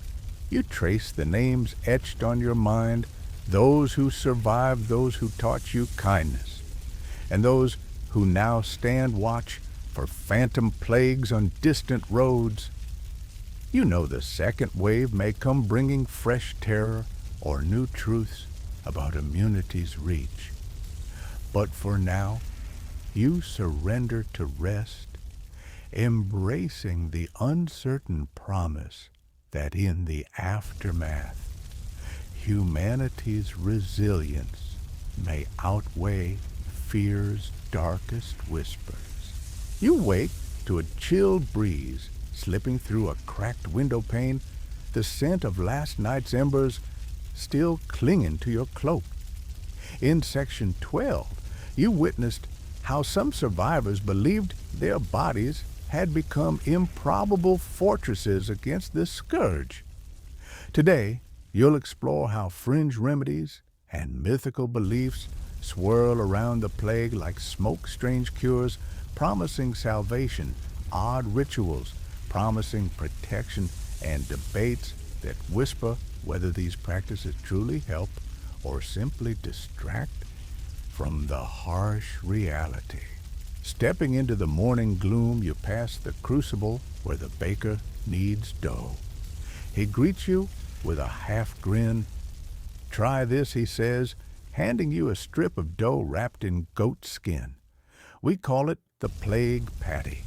you trace the names etched on your mind, those who survived, those who taught you kindness, and those who now stand watch for phantom plagues on distant roads. You know the second wave may come bringing fresh terror or new truths about immunity's reach. But for now, you surrender to rest, embracing the uncertain promise that in the aftermath, humanity's resilience may outweigh fear's darkest whispers. You wake to a chill breeze slipping through a cracked window pane, the scent of last night's embers still clinging to your cloak. In section 12, you witnessed how some survivors believed their bodies had become improbable fortresses against this scourge. Today, you'll explore how fringe remedies and mythical beliefs swirl around the plague like smoke-strange cures, promising salvation, odd rituals, promising protection, and debates that whisper whether these practices truly help or simply distract from the harsh reality. Stepping into the morning gloom, you pass the crucible where the baker kneads dough. He greets you with a half grin. "Try this," he says, handing you a strip of dough wrapped in goat skin. We call it the plague patty.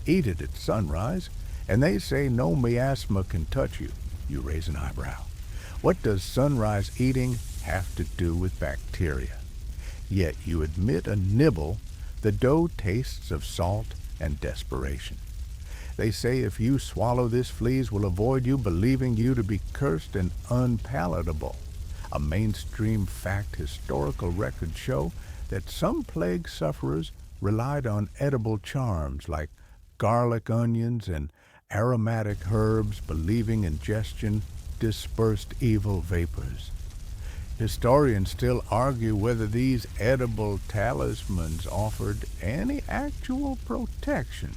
Eat it at sunrise, and they say no miasma can touch you. You raise an eyebrow. What does sunrise eating have to do with bacteria? Yet you admit a nibble, the dough tastes of salt and desperation. They say if you swallow this, fleas will avoid you, believing you to be cursed and unpalatable. A mainstream fact historical records show that some plague sufferers relied on edible charms like garlic onions and aromatic herbs, believing ingestion dispersed evil vapors. Historians still argue whether these edible talismans offered any actual protection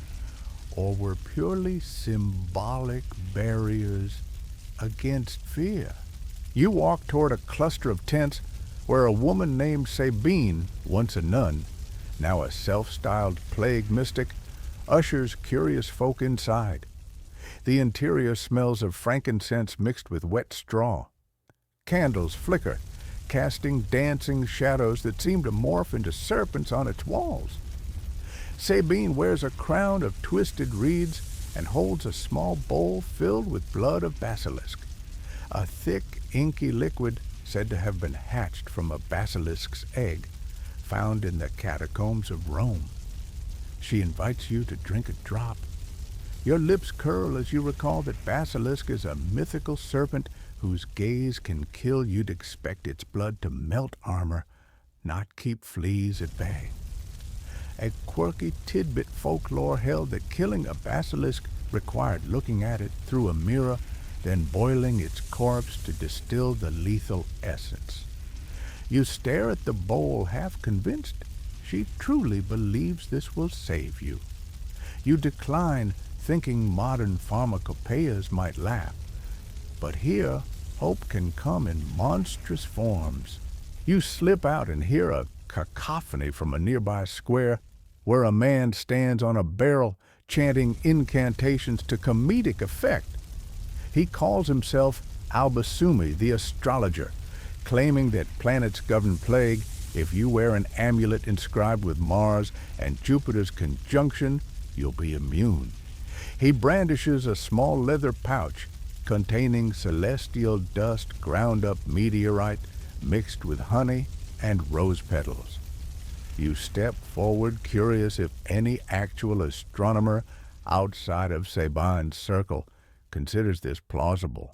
or were purely symbolic barriers against fear. You walk toward a cluster of tents where a woman named Sabine, once a nun, now a self-styled plague mystic, ushers curious folk inside. The interior smells of frankincense mixed with wet straw. Candles flicker, casting dancing shadows that seem to morph into serpents on its walls. Sabine wears a crown of twisted reeds and holds a small bowl filled with blood of basilisk, a thick, inky liquid said to have been hatched from a basilisk's egg found in the catacombs of Rome. She invites you to drink a drop. Your lips curl as you recall that basilisk is a mythical serpent whose gaze can kill. You'd expect its blood to melt armor, not keep fleas at bay. A quirky tidbit folklore held that killing a basilisk required looking at it through a mirror, then boiling its corpse to distill the lethal essence. You stare at the bowl, half convinced she truly believes this will save you. You decline, thinking modern pharmacopoeias might laugh. But here, hope can come in monstrous forms. You slip out and hear a cacophony from a nearby square where a man stands on a barrel chanting incantations to comedic effect. He calls himself Albasumi, the astrologer, claiming that planets govern plague. If you wear an amulet inscribed with Mars and Jupiter's conjunction, you'll be immune. He brandishes a small leather pouch containing celestial dust, ground up meteorite mixed with honey and rose petals. You step forward, curious if any actual astronomer outside of Saban's circle, considers this plausible.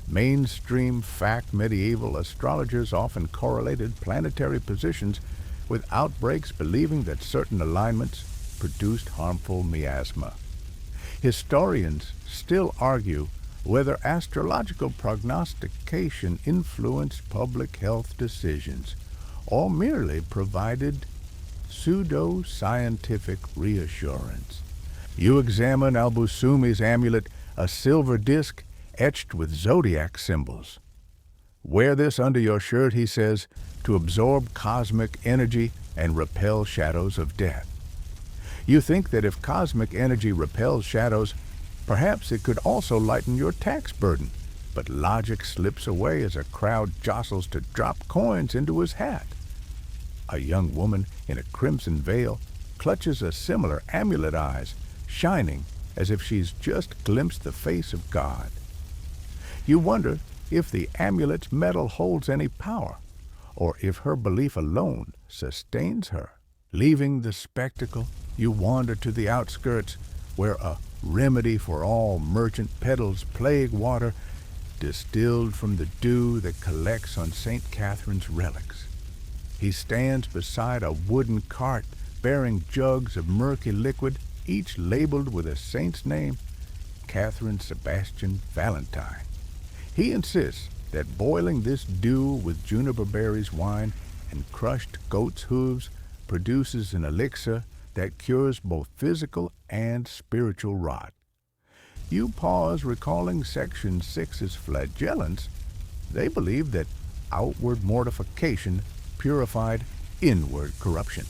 Mainstream fact medieval astrologers often correlated planetary positions with outbreaks, believing that certain alignments produced harmful miasma. Historians still argue whether astrological prognostication influenced public health decisions or merely provided pseudo-scientific reassurance. You examine Al-Busumi's amulet, a silver disc etched with zodiac symbols. Wear this under your shirt, he says, to absorb cosmic energy and repel shadows of death. You think that if cosmic energy repels shadows, perhaps it could also lighten your tax burden, but logic slips away as a crowd jostles to drop coins into his hat. A young woman in a crimson veil clutches a similar amulet, eyes shining as if she's just glimpsed the face of God. You wonder if the amulet's metal holds any power, or if her belief alone sustains her. Leaving the spectacle, you wander to the outskirts, where a remedy for all merchant peddles plague water distilled from the dew that collects on St. Catherine's relics. He stands beside a wooden cart bearing jugs of murky liquid, each labeled with a saint's name, Catherine Sebastian Valentine. He insists that boiling this dew with juniper berries wine and crushed goat's hooves produces an elixir that cures both physical and spiritual rot. You pause, recalling Section 6's flagellants. They believe that outward mortification purified inward corruption.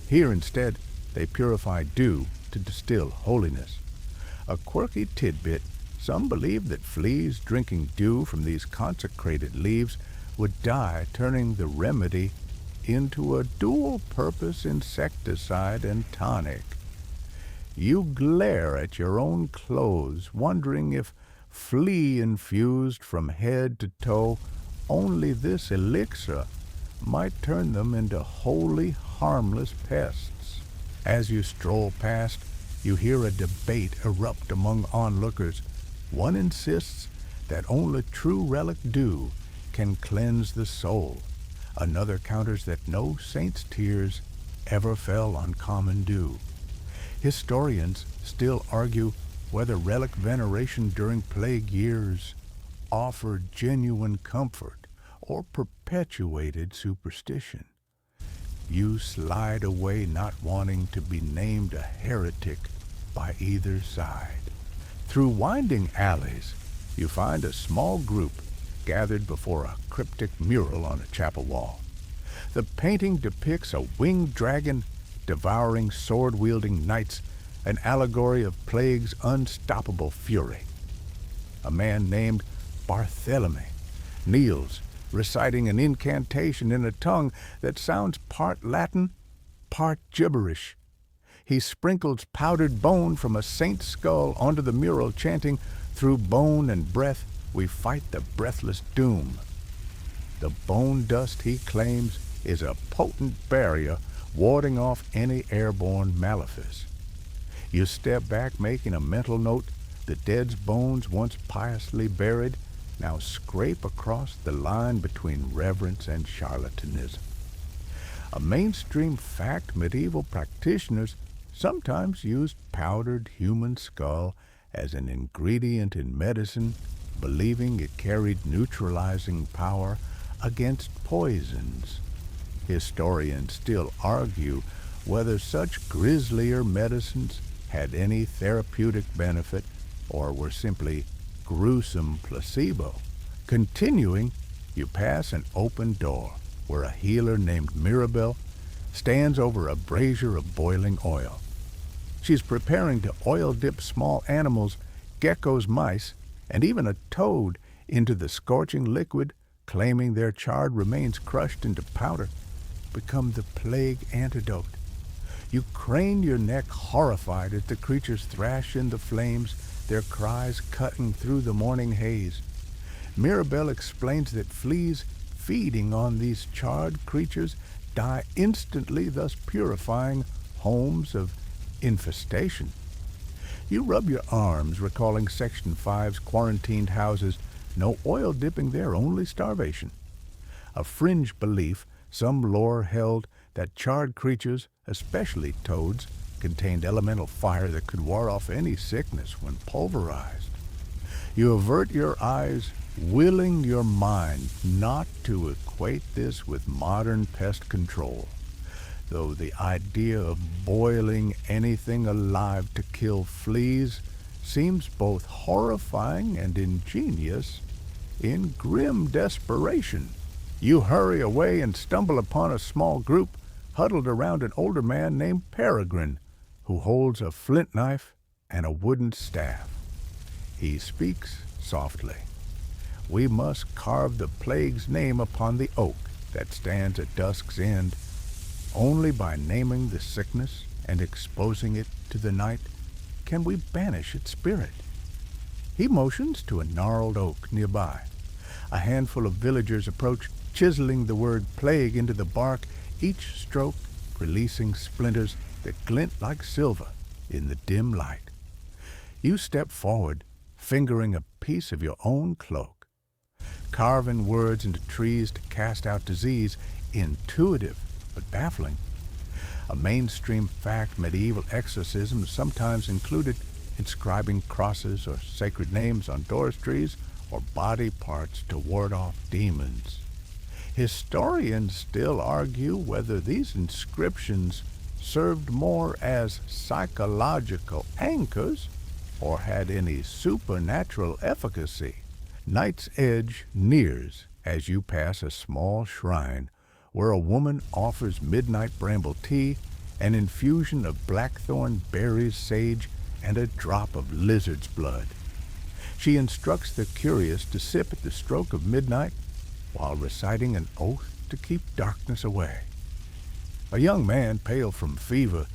Here instead, they purify dew to distill holiness. A quirky tidbit: some believe that fleas drinking dew from these consecrated leaves would die, turning the remedy into a dual-purpose insecticide and tonic. You glare at your own clothes, wondering if, flea-infused from head to toe, only this elixir might turn them into wholly harmless pests. As you stroll past, you hear a debate erupt among onlookers. One insists that only true relic dew can cleanse the soul. Another counters that no saint's tears ever fell on common dew. Historians still argue whether relic veneration during plague years offered genuine comfort or perpetuated superstition. You slide away, not wanting to be named a heretic by either side. Through winding alleys, you find a small group gathered before a cryptic mural on a chapel wall. The painting depicts a winged dragon devouring sword-wielding knights, an allegory of plague's unstoppable fury. A man named Barthélemy kneels, reciting an incantation in a tongue that sounds part Latin, part gibberish. He sprinkles powdered bone from a saint's skull onto the mural, chanting, "Through bone and breath we fight the breathless doom." The bone dust, he claims, is a potent barrier warding off any airborne malefice. You step back, making a mental note: the dead's bones, once piously buried, now scrape across the line between reverence and charlatanism. A mainstream fact, medieval practitioners sometimes used powdered human skull as an ingredient in medicine, believing it carried neutralizing power against poisons. Historians still argue whether such grislier medicines had any therapeutic benefit or were simply gruesome placebo. Continuing, you pass an open door where a healer named Mirabelle stands over a brazier of boiling oil. She's preparing to oil-dip small animals, geckos, mice, and even a toad into the scorching liquid, claiming their charred remains crushed into powder become the plague antidote. You crane your neck, horrified as the creatures thrash in the flames, their cries cutting through the morning haze. Mirabelle explains that fleas feeding on these charred creatures die instantly, thus purifying homes of infestation. You rub your arms, recalling Section 5's quarantined houses. No oil dipping there, only starvation. A fringe belief, some lore held that charred creatures, especially toads, contained elemental fire that could ward off any sickness when pulverized. You avert your eyes, willing your mind not to equate this with modern pest control, though the idea of boiling anything alive to kill fleas seems both horrifying and ingenious in grim desperation. You hurry away and stumble upon a small group huddled around an older man named Peregrine, who holds a flint knife and a wooden staff. He speaks softly. We must carve the plague's name upon the oak that stands at dusk's end. Only by naming the sickness and exposing it to the night can we banish its spirit. He motions to a gnarled oak nearby. A handful of villagers approach, chiseling the word plague into the bark, each stroke releasing splinters that glint like silver in the dim light. You step forward, fingering a piece of your own cloak, carving words into trees to cast out disease, intuitive but baffling. A mainstream fact, medieval exorcisms sometimes included inscribing crosses or sacred names on doors trees or body parts to ward off demons. Historians still argue whether these inscriptions served more as psychological anchors or had any supernatural efficacy. Night's edge nears as you pass a small shrine where a woman offers midnight bramble tea, an infusion of blackthorn berries, sage, and a drop of lizard's blood. She instructs the curious to sip at the stroke of midnight while reciting an oath to keep darkness away. A young man, pale from fever,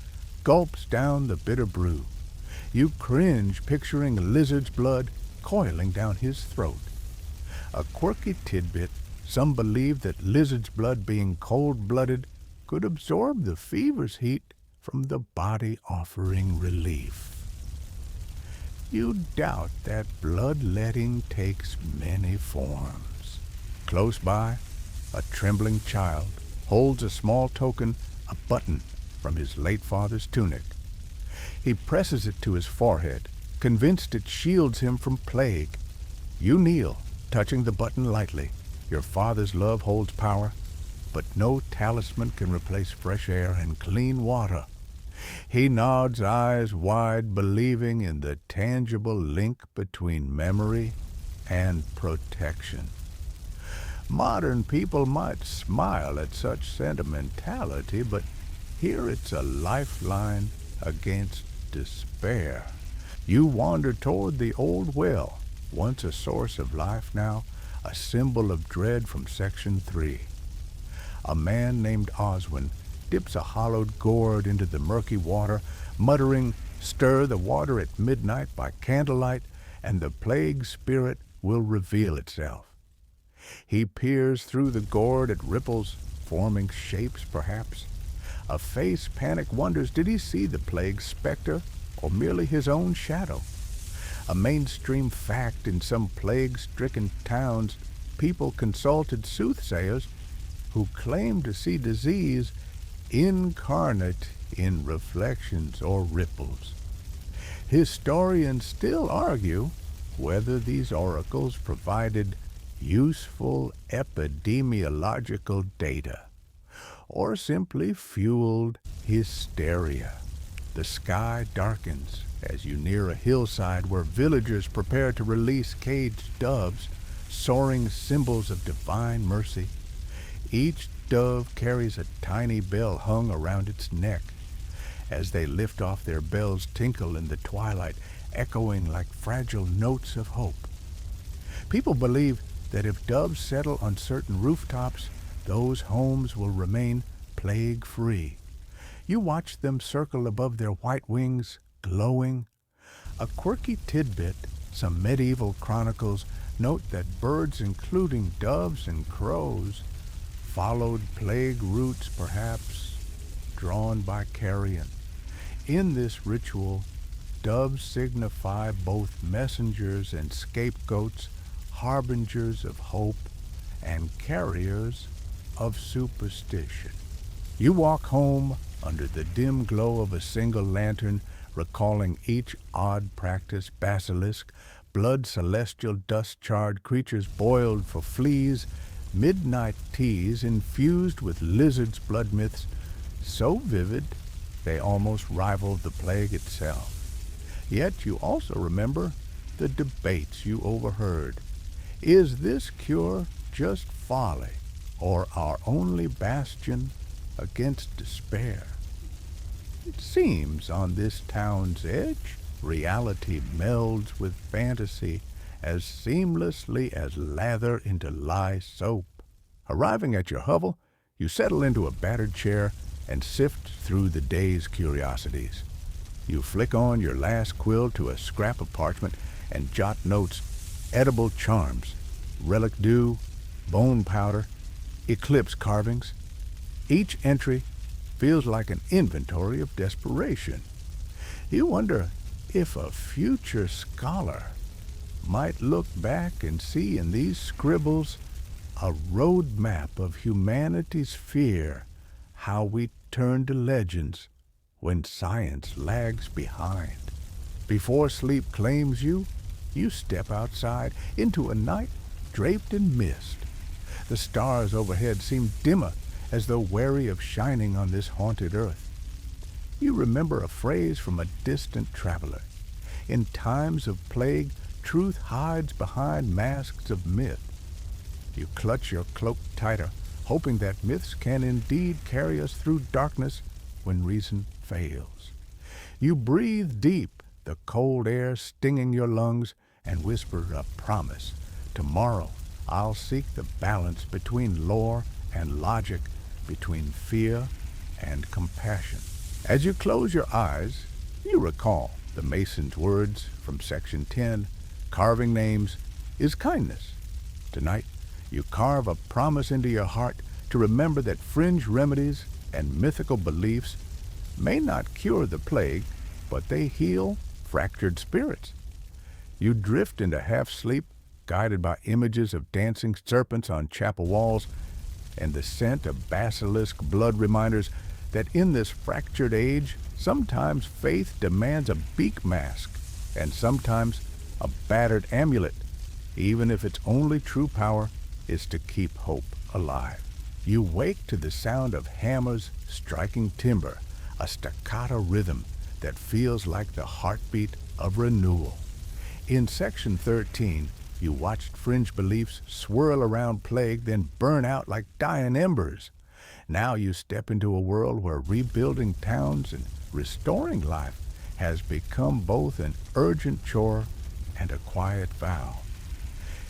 gulps down the bitter brew. You cringe, picturing lizard's blood coiling down his throat. A quirky tidbit, some believe that lizard's blood, being cold-blooded, could absorb the fever's heat from the body, offering relief. You doubt that bloodletting takes many forms. Close by, a trembling child holds a small token, a button from his late father's tunic. He presses it to his forehead, convinced it shields him from plague. You kneel, touching the button lightly. Your father's love holds power, but no talisman can replace fresh air and clean water. He nods, eyes wide, believing in the tangible link between memory and protection. Modern people might smile at such sentimentality, but here it's a lifeline against despair. You wander toward the old well, once a source of life, now a symbol of dread from Section 3. A man named Oswin dips a hollowed gourd into the murky water, muttering, "Stir the water at midnight by candlelight, and the plague spirit will reveal itself." He peers through the gourd at ripples, forming shapes perhaps. A face panic wonders, did he see the plague specter or merely his own shadow? A mainstream fact, in some plague-stricken towns, people consulted soothsayers who claimed to see disease incarnate in reflections or ripples. Historians still argue whether these oracles provided useful epidemiological data or simply fueled hysteria. The sky darkens as you near a hillside where villagers prepare to release caged doves, soaring symbols of divine mercy. Each dove carries a tiny bell hung around its neck. As they lift off, their bells tinkle in the twilight, echoing like fragile notes of hope. People believe that if doves settle on certain rooftops, those homes will remain plague-free. You watch them circle above their white wings, glowing. A quirky tidbit, some medieval chronicles note that birds, including doves and crows, followed plague routes, perhaps drawn by carrion. In this ritual, doves signify both messengers and scapegoats, harbingers of hope and carriers of superstition. You walk home under the dim glow of a single lantern, recalling each odd practice, basilisk, blood celestial dust-charred creatures boiled for fleas, midnight teas infused with lizards' blood myths, so vivid they almost rival the plague itself. Yet you also remember the debates you overheard. Is this cure just folly, or our only bastion against despair? It seems on this town's edge, reality melds with fantasy as seamlessly as lather into lye soap. Arriving at your hovel, you settle into a battered chair and sift through the day's curiosities. You flick on your last quill to a scrap of parchment and jot notes: edible charms, relic dew, bone powder, eclipse carvings. Each entry feels like an inventory of desperation. You wonder if a future scholar might look back and see in these scribbles a road map of humanity's fear, how we turn to legends when science lags behind. Before sleep claims you, you step outside into a night draped in mist. The stars overhead seem dimmer, as though wary of shining on this haunted earth. You remember a phrase from a distant traveler: in times of plague, truth hides behind masks of myth. You clutch your cloak tighter, hoping that myths can indeed carry us through darkness when reason fails. You breathe deep, the cold air stinging your lungs, and whisper a promise: tomorrow I'll seek the balance between lore and logic, between fear and compassion. As you close your eyes, you recall the mason's words from section 10, carving names is kindness. Tonight, you carve a promise into your heart to remember that fringe remedies and mythical beliefs may not cure the plague, but they heal fractured spirits. You drift into half-sleep, guided by images of dancing serpents on chapel walls and the scent of basilisk blood reminders that in this fractured age, sometimes faith demands a beak mask and sometimes a battered amulet, even if its only true power is to keep hope alive. You wake to the sound of hammers striking timber, a staccato rhythm that feels like the heartbeat of renewal. In section 13, you watched fringe beliefs swirl around plague, then burn out like dying embers. Now you step into a world where rebuilding towns and restoring life has become both an urgent chore and a quiet vow.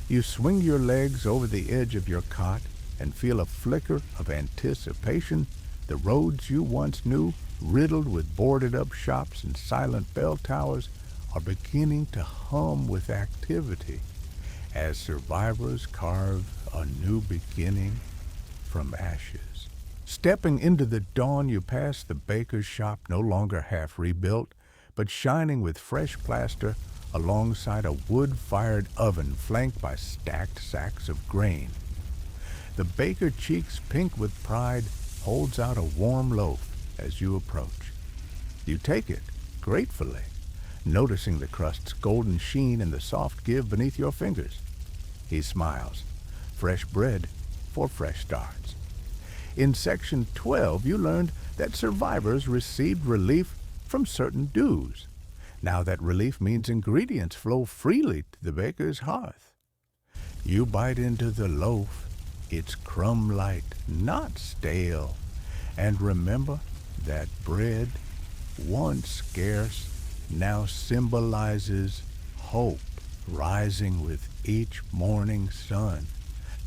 You swing your legs over the edge of your cot and feel a flicker of anticipation. The roads you once knew, riddled with boarded-up shops and silent bell towers, are beginning to hum with activity as survivors carve a new beginning from ashes. Stepping into the dawn, you pass the baker's shop, no longer half rebuilt, but shining with fresh plaster alongside a wood-fired oven flanked by stacked sacks of grain. The baker, cheeks pink with pride, holds out a warm loaf as you approach. You take it gratefully, noticing the crust's golden sheen and the soft give beneath your fingers. He smiles. Fresh bread for fresh starts. In section 12, you learned that survivors received relief from certain dues. Now that relief means ingredients flow freely to the baker's hearth. You bite into the loaf. It's crumb-light, not stale. And remember that bread, once scarce, now symbolizes hope rising with each morning sun.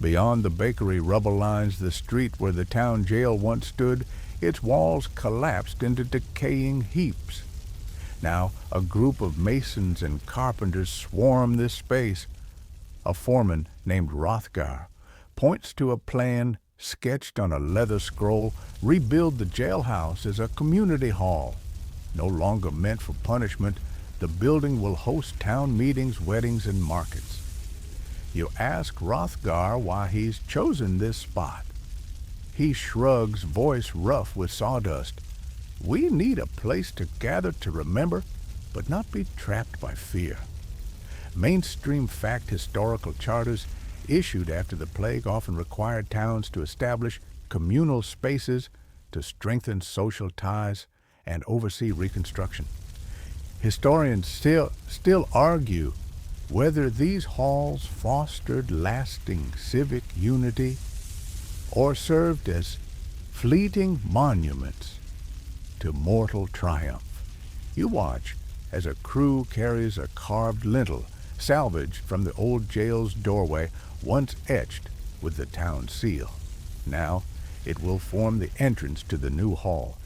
Beyond the bakery, rubble lines the street where the town jail once stood. Its walls collapsed into decaying heaps. Now, a group of masons and carpenters swarm this space. A foreman named Rothgar points to a plan sketched on a leather scroll: rebuild the jailhouse as a community hall, no longer meant for punishment, The building will host town meetings, weddings, and markets. You ask Hrothgar why he's chosen this spot. He shrugs, voice rough with sawdust. We need a place to gather to remember, but not be trapped by fear. Mainstream fact historical charters issued after the plague often required towns to establish communal spaces to strengthen social ties and oversee reconstruction. Historians still argue whether these halls fostered lasting civic unity or served as fleeting monuments to mortal triumph. You watch as a crew carries a carved lintel salvaged from the old jail's doorway, once etched with the town seal. Now it will form the entrance to the new hall.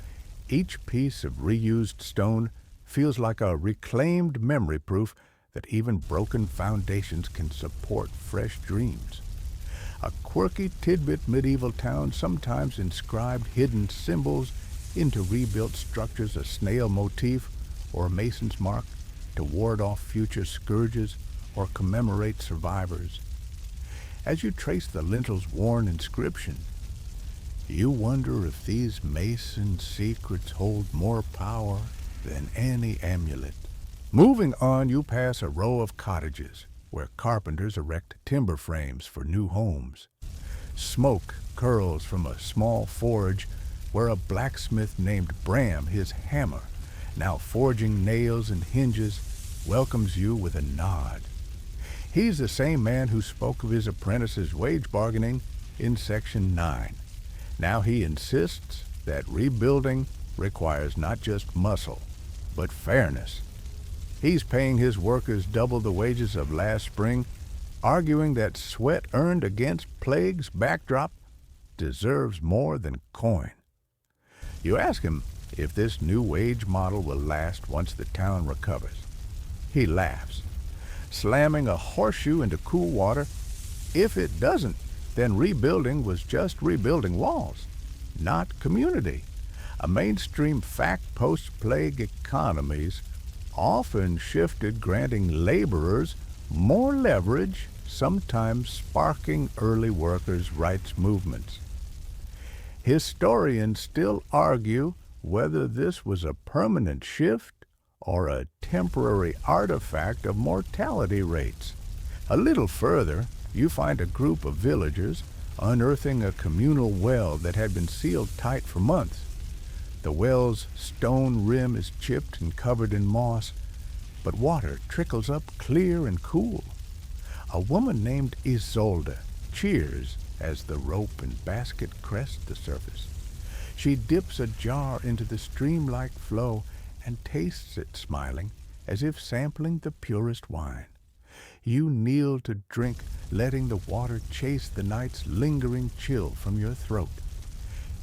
Each piece of reused stone feels like a reclaimed memory proof that even broken foundations can support fresh dreams. A quirky tidbit medieval town sometimes inscribed hidden symbols into rebuilt structures, a snail motif or a mason's mark to ward off future scourges or commemorate survivors. As you trace the lintel's worn inscription, you wonder if these mason secrets hold more power than any amulet. Moving on, you pass a row of cottages where carpenters erect timber frames for new homes. Smoke curls from a small forge where a blacksmith named Bram, his hammer, now forging nails and hinges, welcomes you with a nod. He's the same man who spoke of his apprentice's wage bargaining in Section 9. Now he insists that rebuilding requires not just muscle, but fairness. He's paying his workers double the wages of last spring, arguing that sweat earned against plague's backdrop deserves more than coin. You ask him if this new wage model will last once the town recovers. He laughs, slamming a horseshoe into cool water. If it doesn't, then rebuilding was just rebuilding walls, not community. A mainstream fact post-plague economies often shifted, granting laborers more leverage, sometimes sparking early workers' rights movements. Historians still argue whether this was a permanent shift or a temporary artifact of mortality rates. A little further, you find a group of villagers unearthing a communal well that had been sealed tight for months. The well's stone rim is chipped and covered in moss, but water trickles up clear and cool. A woman named Isolde cheers as the rope and basket crest the surface. She dips a jar into the stream-like flow and tastes it, smiling, as if sampling the purest wine. You kneel to drink, letting the water chase the night's lingering chill from your throat.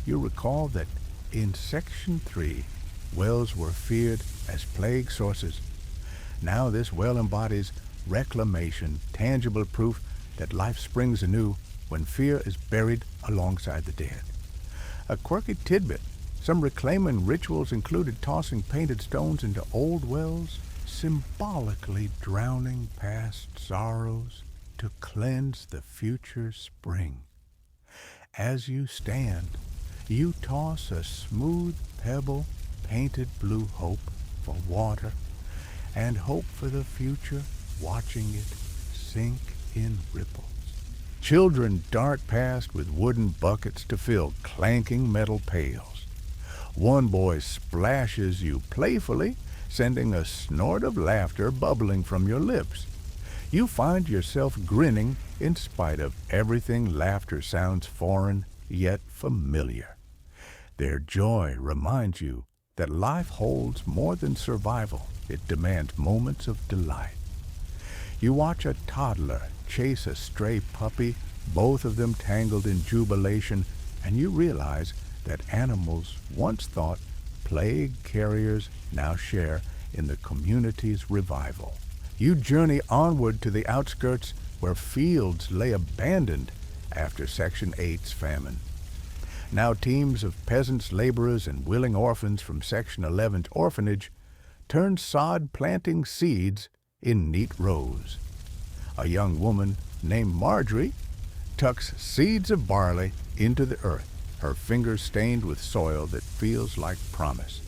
You recall that in Section 3, wells were feared as plague sources. Now this well embodies reclamation, tangible proof that life springs anew when fear is buried alongside the dead. A quirky tidbit, some reclaiming rituals included tossing painted stones into old wells, symbolically drowning past sorrows to cleanse the future spring. As you stand, you toss a smooth pebble, painted blue hope for water, and hope for the future, watching it sink in ripples. Children dart past with wooden buckets to fill clanking metal pails. One boy splashes you playfully, sending a snort of laughter bubbling from your lips. You find yourself grinning in spite of everything. Laughter sounds foreign, yet familiar. Their joy reminds you that life holds more than survival. It demands moments of delight. You watch a toddler chase a stray puppy, both of them tangled in jubilation, and you realize that animals once thought plague carriers now share in the community's revival. You journey onward to the outskirts where fields lay abandoned after Section 8's famine. Now teams of peasants, laborers, and willing orphans from Section 11's orphanage turn sod planting seeds in neat rows. A young woman named Marjorie tucks seeds of barley into the earth, her fingers stained with soil that feels like promise.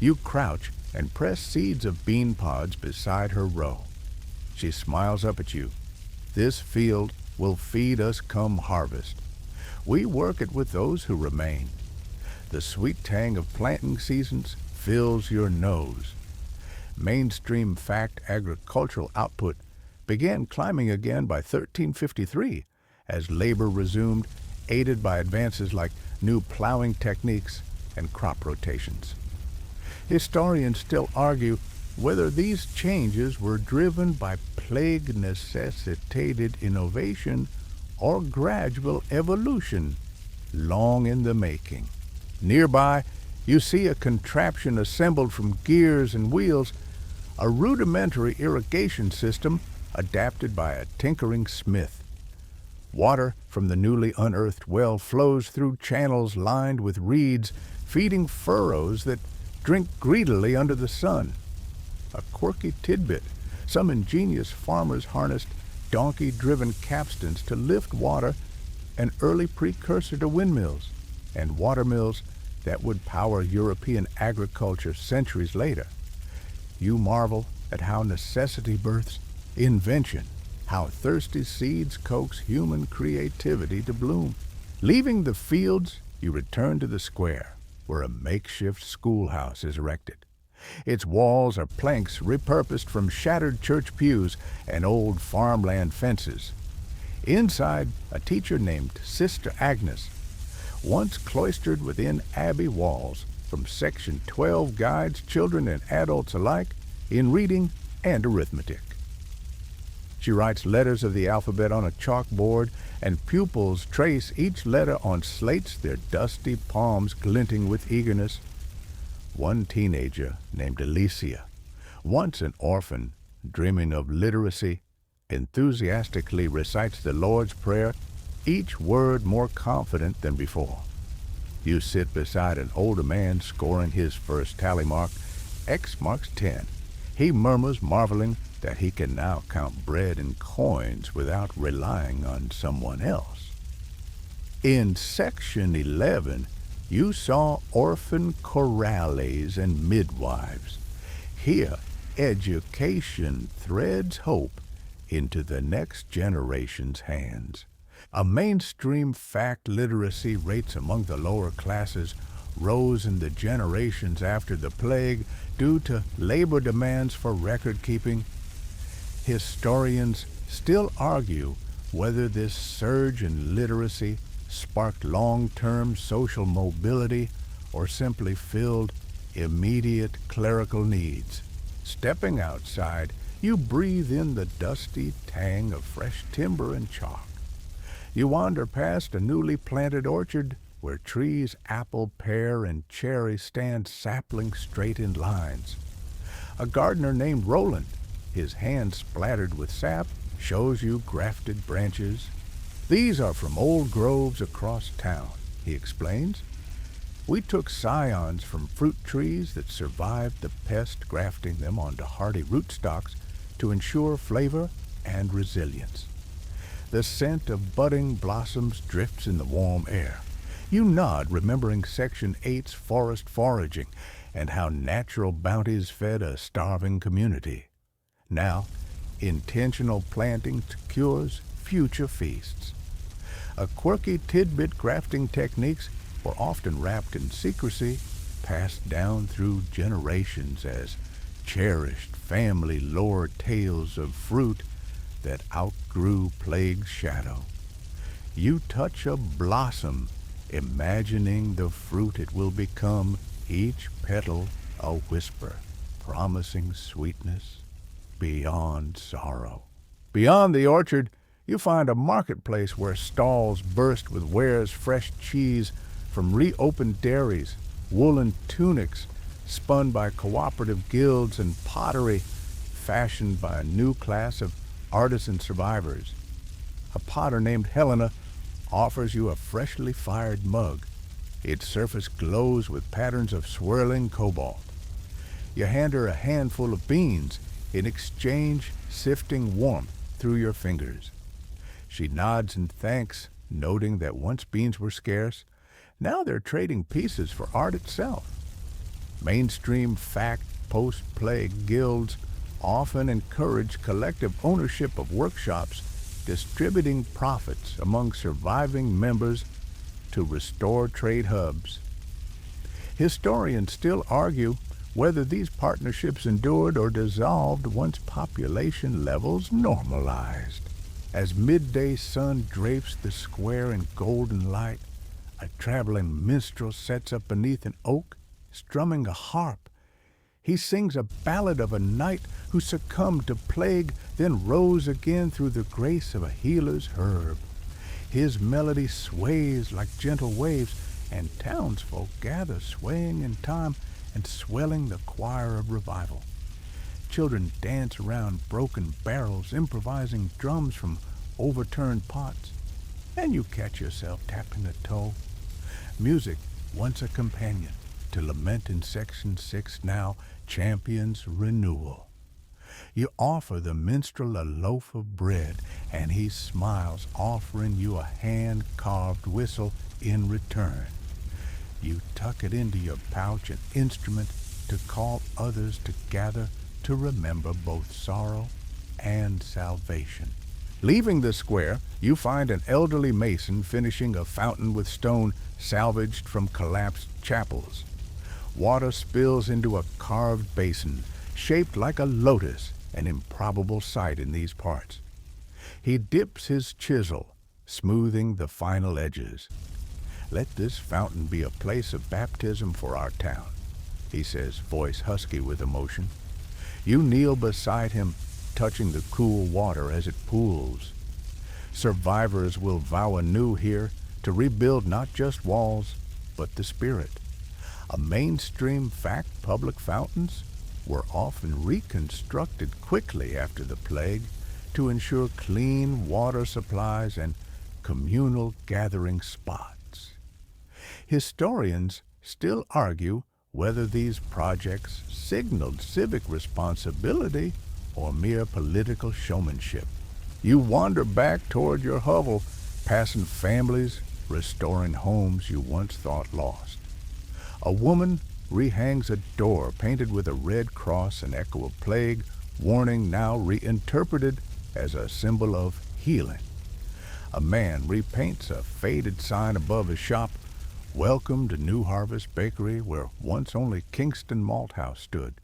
You crouch and press seeds of bean pods beside her row. She smiles up at you. This field will feed us come harvest. We work it with those who remain. The sweet tang of planting seasons fills your nose. Mainstream fact agricultural output began climbing again by 1353 as labor resumed, aided by advances like new plowing techniques and crop rotations. Historians still argue whether these changes were driven by plague-necessitated innovation or gradual evolution, long in the making. Nearby, you see a contraption assembled from gears and wheels, a rudimentary irrigation system adapted by a tinkering smith. Water from the newly unearthed well flows through channels lined with reeds, feeding furrows that drink greedily under the sun. A quirky tidbit: some ingenious farmers harnessed donkey-driven capstans to lift water, an early precursor to windmills and watermills that would power European agriculture centuries later. You marvel at how necessity births invention, how thirsty seeds coax human creativity to bloom. Leaving the fields, you return to the square, where a makeshift schoolhouse is erected. Its walls are planks repurposed from shattered church pews and old farmland fences. Inside, a teacher named Sister Agnes, once cloistered within abbey walls. From Section 12 guides children and adults alike in reading and arithmetic. She writes letters of the alphabet on a chalkboard, and pupils trace each letter on slates, their dusty palms glinting with eagerness. One teenager named Alicia, once an orphan dreaming of literacy, enthusiastically recites the Lord's Prayer, each word more confident than before. You sit beside an older man scoring his first tally mark. X marks 10. He murmurs, marveling that he can now count bread and coins without relying on someone else. In Section 11, you saw orphan chorales and midwives. Here, education threads hope into the next generation's hands. A mainstream fact literacy rates among the lower classes rose in the generations after the plague due to labor demands for record-keeping. Historians still argue whether this surge in literacy sparked long-term social mobility or simply filled immediate clerical needs. Stepping outside, you breathe in the dusty tang of fresh timber and chalk. You wander past a newly planted orchard where trees apple, pear, and cherry stand sapling straight in lines. A gardener named Roland, his hands splattered with sap, shows you grafted branches. These are from old groves across town, he explains. We took scions from fruit trees that survived the pest, grafting them onto hardy rootstocks to ensure flavor and resilience. The scent of budding blossoms drifts in the warm air. You nod, remembering Section 8's forest foraging and how natural bounties fed a starving community. Now, intentional planting secures future feasts. A quirky tidbit: grafting techniques were often wrapped in secrecy, passed down through generations as cherished family lore tales of fruit that outgrew plague's shadow. You touch a blossom, imagining the fruit it will become, each petal a whisper, promising sweetness beyond sorrow. Beyond the orchard, you find a marketplace where stalls burst with wares: fresh cheese from reopened dairies, woolen tunics spun by cooperative guilds, and pottery fashioned by a new class of artisan survivors. A potter named Helena offers you a freshly fired mug. Its surface glows with patterns of swirling cobalt. You hand her a handful of beans, in exchange sifting warmth through your fingers. She nods in thanks, noting that once beans were scarce, now they're trading pieces for art itself. Mainstream fact post-plague guilds often encourage collective ownership of workshops, distributing profits among surviving members to restore trade hubs. Historians still argue whether these partnerships endured or dissolved once population levels normalized. As midday sun drapes the square in golden light, a traveling minstrel sets up beneath an oak, strumming a harp. He sings a ballad of a knight who succumbed to plague, then rose again through the grace of a healer's herb. His melody sways like gentle waves, and townsfolk gather swaying in time and swelling the choir of revival. Children dance around broken barrels, improvising drums from overturned pots, and you catch yourself tapping a toe. Music, once a companion to lament in Section 6, now champions renewal. You offer the minstrel a loaf of bread, and he smiles, offering you a hand-carved whistle in return. You tuck it into your pouch, an instrument to call others to gather to remember both sorrow and salvation. Leaving the square, you find an elderly mason finishing a fountain with stone salvaged from collapsed chapels. Water spills into a carved basin, shaped like a lotus, an improbable sight in these parts. He dips his chisel, smoothing the final edges. "Let this fountain be a place of baptism for our town," he says, voice husky with emotion. You kneel beside him, touching the cool water as it pools. Survivors will vow anew here to rebuild not just walls, but the spirit. A mainstream fact, public fountains were often reconstructed quickly after the plague to ensure clean water supplies and communal gathering spots. Historians still argue whether these projects signaled civic responsibility or mere political showmanship. You wander back toward your hovel, passing families, restoring homes you once thought lost. A woman rehangs a door painted with a red cross, an echo of plague, warning now reinterpreted as a symbol of healing. A man repaints a faded sign above his shop, "Welcome to New Harvest Bakery," where once only Kingston Malt House stood.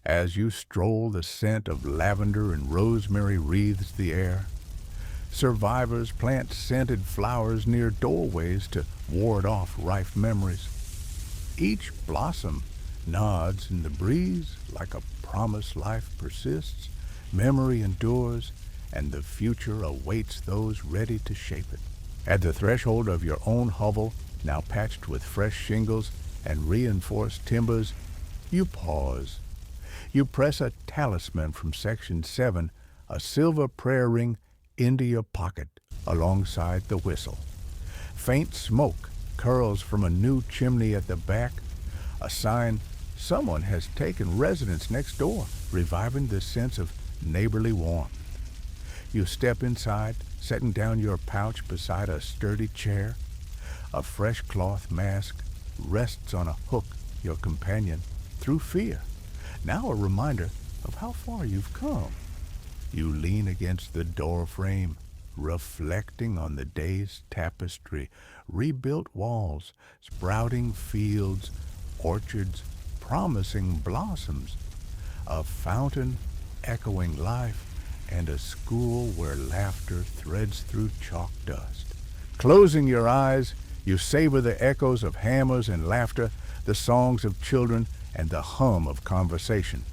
As you stroll, the scent of lavender and rosemary wreathes the air. Survivors plant scented flowers near doorways to ward off rife memories. Each blossom nods in the breeze like a promise. Life persists, memory endures, and the future awaits those ready to shape it. At the threshold of your own hovel, now patched with fresh shingles and reinforced timbers, you pause. You press a talisman from Section 7, a silver prayer ring, into your pocket alongside the whistle. Faint smoke curls from a new chimney at the back, a sign someone has taken residence next door, reviving the sense of neighborly warmth. You step inside, setting down your pouch beside a sturdy chair. A fresh cloth mask rests on a hook, your companion, through fear. Now a reminder of how far you've come. You lean against the door frame, reflecting on the day's tapestry, rebuilt walls, sprouting fields, orchards, promising blossoms, a fountain echoing life, and a school where laughter threads through chalk dust. Closing your eyes, you savor the echoes of hammers and laughter, the songs of children, and the hum of conversation.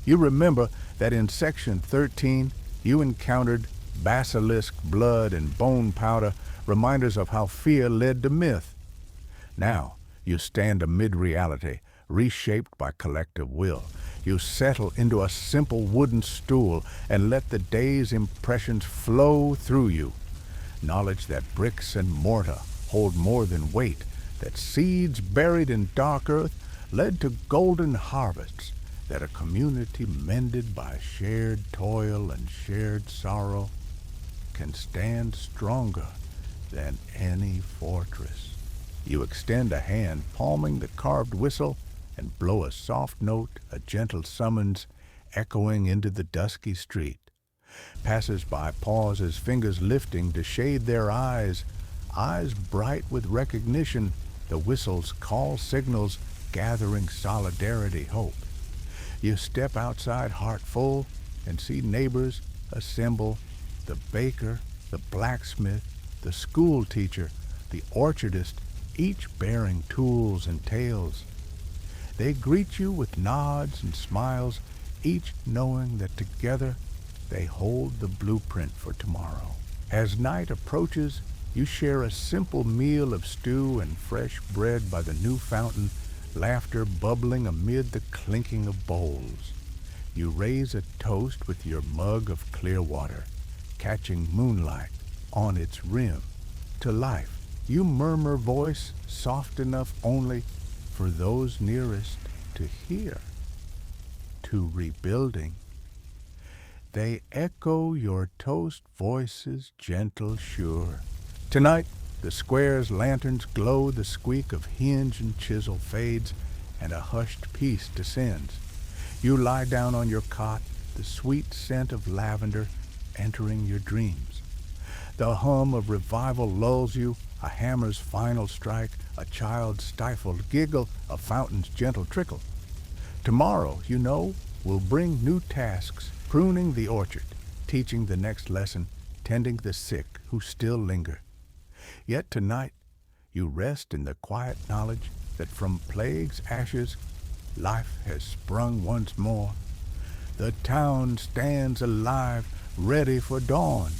You remember that in Section 13, you encountered basilisk blood and bone powder, reminders of how fear led to myth. Now, you stand amid reality, reshaped by collective will. You settle into a simple wooden stool and let the day's impressions flow through you. Knowledge that bricks and mortar hold more than weight, that seeds buried in dark earth led to golden harvests that a community mended by shared toil and shared sorrow can stand stronger than any fortress. You extend a hand, palming the carved whistle, and blow a soft note, a gentle summons, echoing into the dusky street. Passers-by pause as fingers lifting to shade their eyes bright with recognition, the whistle's call signals gathering solidarity hope. You step outside heart full and see neighbors assemble, the baker, the blacksmith, the school teacher, the orchardist, each bearing tools and tales. They greet you with nods and smiles, each knowing that together they hold the blueprint for tomorrow. As night approaches, you share a simple meal of stew and fresh bread by the new fountain, laughter bubbling amid the clinking of bowls. You raise a toast with your mug of clear water, catching moonlight on its rim. To life, you murmur voice soft enough only for those nearest to hear. To rebuilding, they echo your toast voices gentle, sure. Tonight, the square's lanterns glow, the squeak of hinge and chisel fades, and a hushed peace descends. You lie down on your cot, the sweet scent of lavender entering your dreams. The hum of revival lulls you, a hammer's final strike, a child's stifled giggle, a fountain's gentle trickle. Tomorrow, you know, will bring new tasks, pruning the orchard, teaching the next lesson, tending the sick who still linger. Yet tonight, you rest in the quiet knowledge that from plague's ashes, life has sprung once more. The town stands alive, ready for dawn.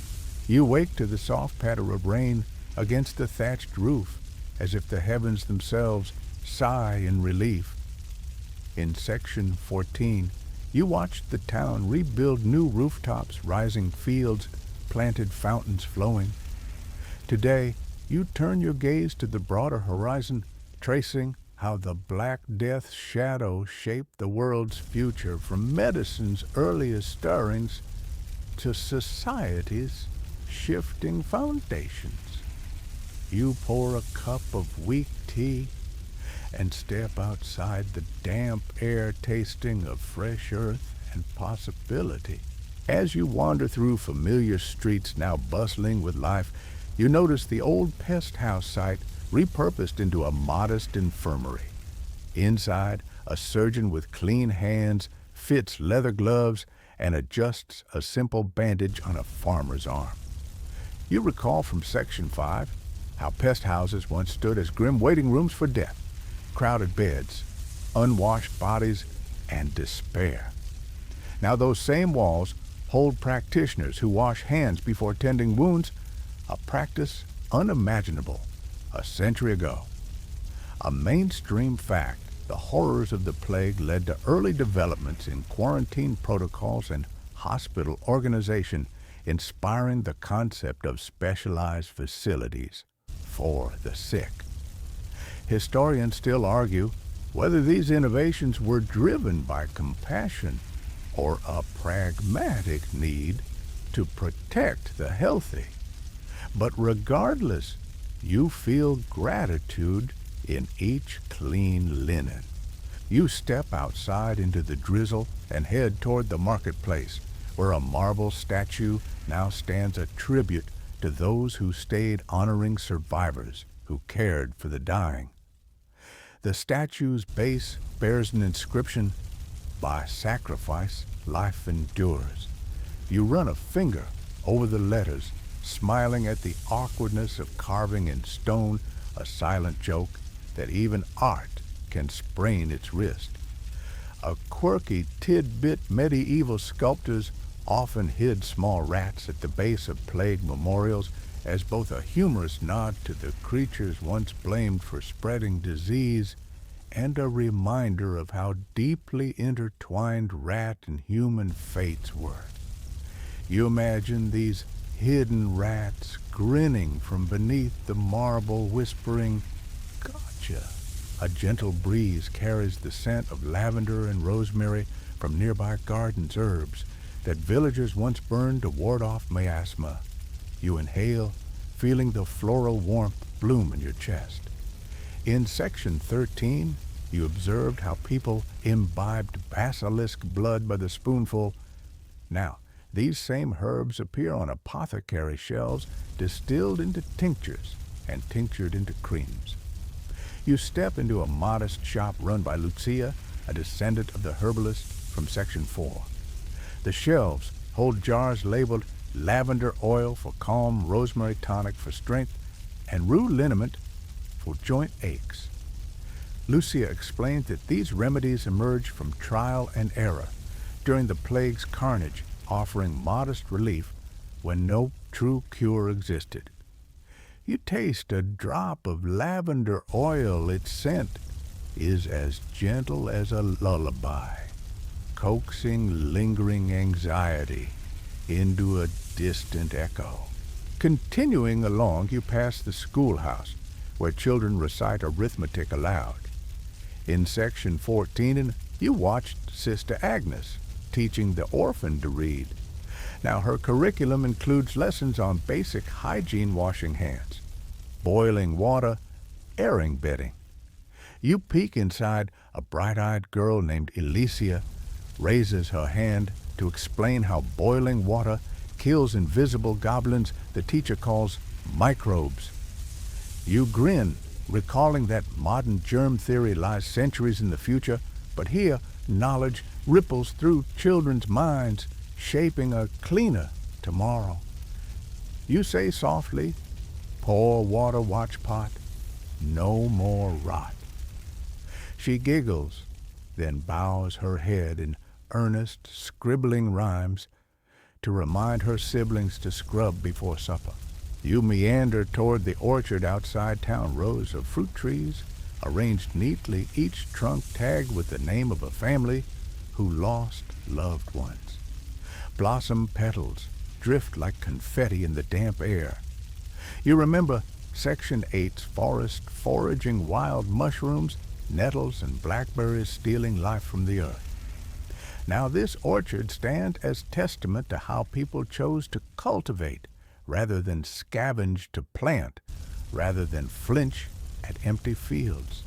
You wake to the soft patter of rain against the thatched roof, as if the heavens themselves sigh in relief. In Section 14, you watch the town rebuild new rooftops, rising fields, planted fountains flowing. Today, you turn your gaze to the broader horizon, tracing how the Black Death's shadow shaped the world's future, from medicine's earliest stirrings to society's shifting foundations. You pour a cup of weak tea and step outside the damp air, tasting of fresh earth and possibility. As you wander through familiar streets now bustling with life, you notice the old pest house site repurposed into a modest infirmary. Inside, a surgeon with clean hands fits leather gloves and adjusts a simple bandage on a farmer's arm. You recall from Section 5 how pest houses once stood as grim waiting rooms for death, crowded beds, unwashed bodies, and despair. Now those same walls hold practitioners who wash hands before tending wounds, a practice unimaginable a century ago. A mainstream fact, the horrors of the plague led to early developments in quarantine protocols and hospital organization, inspiring the concept of specialized facilities for the sick. Historians still argue whether these innovations were driven by compassion or a pragmatic need to protect the healthy. But regardless, you feel gratitude in each clean linen. You step outside into the drizzle and head toward the marketplace, where a marble statue now stands a tribute to those who stayed, honoring survivors who cared for the dying. The statue's base bears an inscription, "By sacrifice, life endures." You run a finger over the letters, smiling at the awkwardness of carving in stone, a silent joke that even art can sprain its wrist. A quirky tidbit, medieval sculptors often hid small rats at the base of plague memorials as both a humorous nod to the creatures once blamed for spreading disease and a reminder of how deeply intertwined rat and human fates were. You imagine these hidden rats grinning from beneath the marble, whispering, "Gotcha," A gentle breeze carries the scent of lavender and rosemary from nearby gardens' herbs that villagers once burned to ward off miasma. You inhale, feeling the floral warmth bloom in your chest. In section 13, you observed how people imbibed basilisk blood by the spoonful. Now, these same herbs appear on apothecary shelves, distilled into tinctures and tinctured into creams. You step into a modest shop run by Lucia, a descendant of the herbalist from section 4. The shelves hold jars labeled lavender oil for calm, rosemary tonic for strength, and rue liniment for joint aches. Lucia explained that these remedies emerged from trial and error during the plague's carnage, offering modest relief when no true cure existed. You taste a drop of lavender oil. Its scent is as gentle as a lullaby, coaxing lingering anxiety into a distant echo. Continuing along, you pass the schoolhouse, where children recite arithmetic aloud. In section 14, you watched Sister Agnes teaching the orphan to read. Now, her curriculum includes lessons on basic hygiene, washing hands, boiling water, airing bedding. You peek inside. A bright-eyed girl named Alicia raises her hand to explain how boiling water kills invisible goblins the teacher calls microbes. You grin, recalling that modern germ theory lies centuries in the future, but here knowledge ripples through children's minds, shaping a cleaner tomorrow. You say softly, "Pour water, watch pot, no more rot." She giggles, then bows her head in earnest, scribbling rhymes to remind her siblings to scrub before supper. You meander toward the orchard outside town, rows of fruit trees, arranged neatly, each trunk tagged with the name of a family who lost loved ones. Blossom petals drift like confetti in the damp air. You remember Section 8's forest foraging wild mushrooms, nettles, and blackberries stealing life from the earth. Now this orchard stands as testament to how people chose to cultivate rather than scavenge, to plant rather than flinch at empty fields.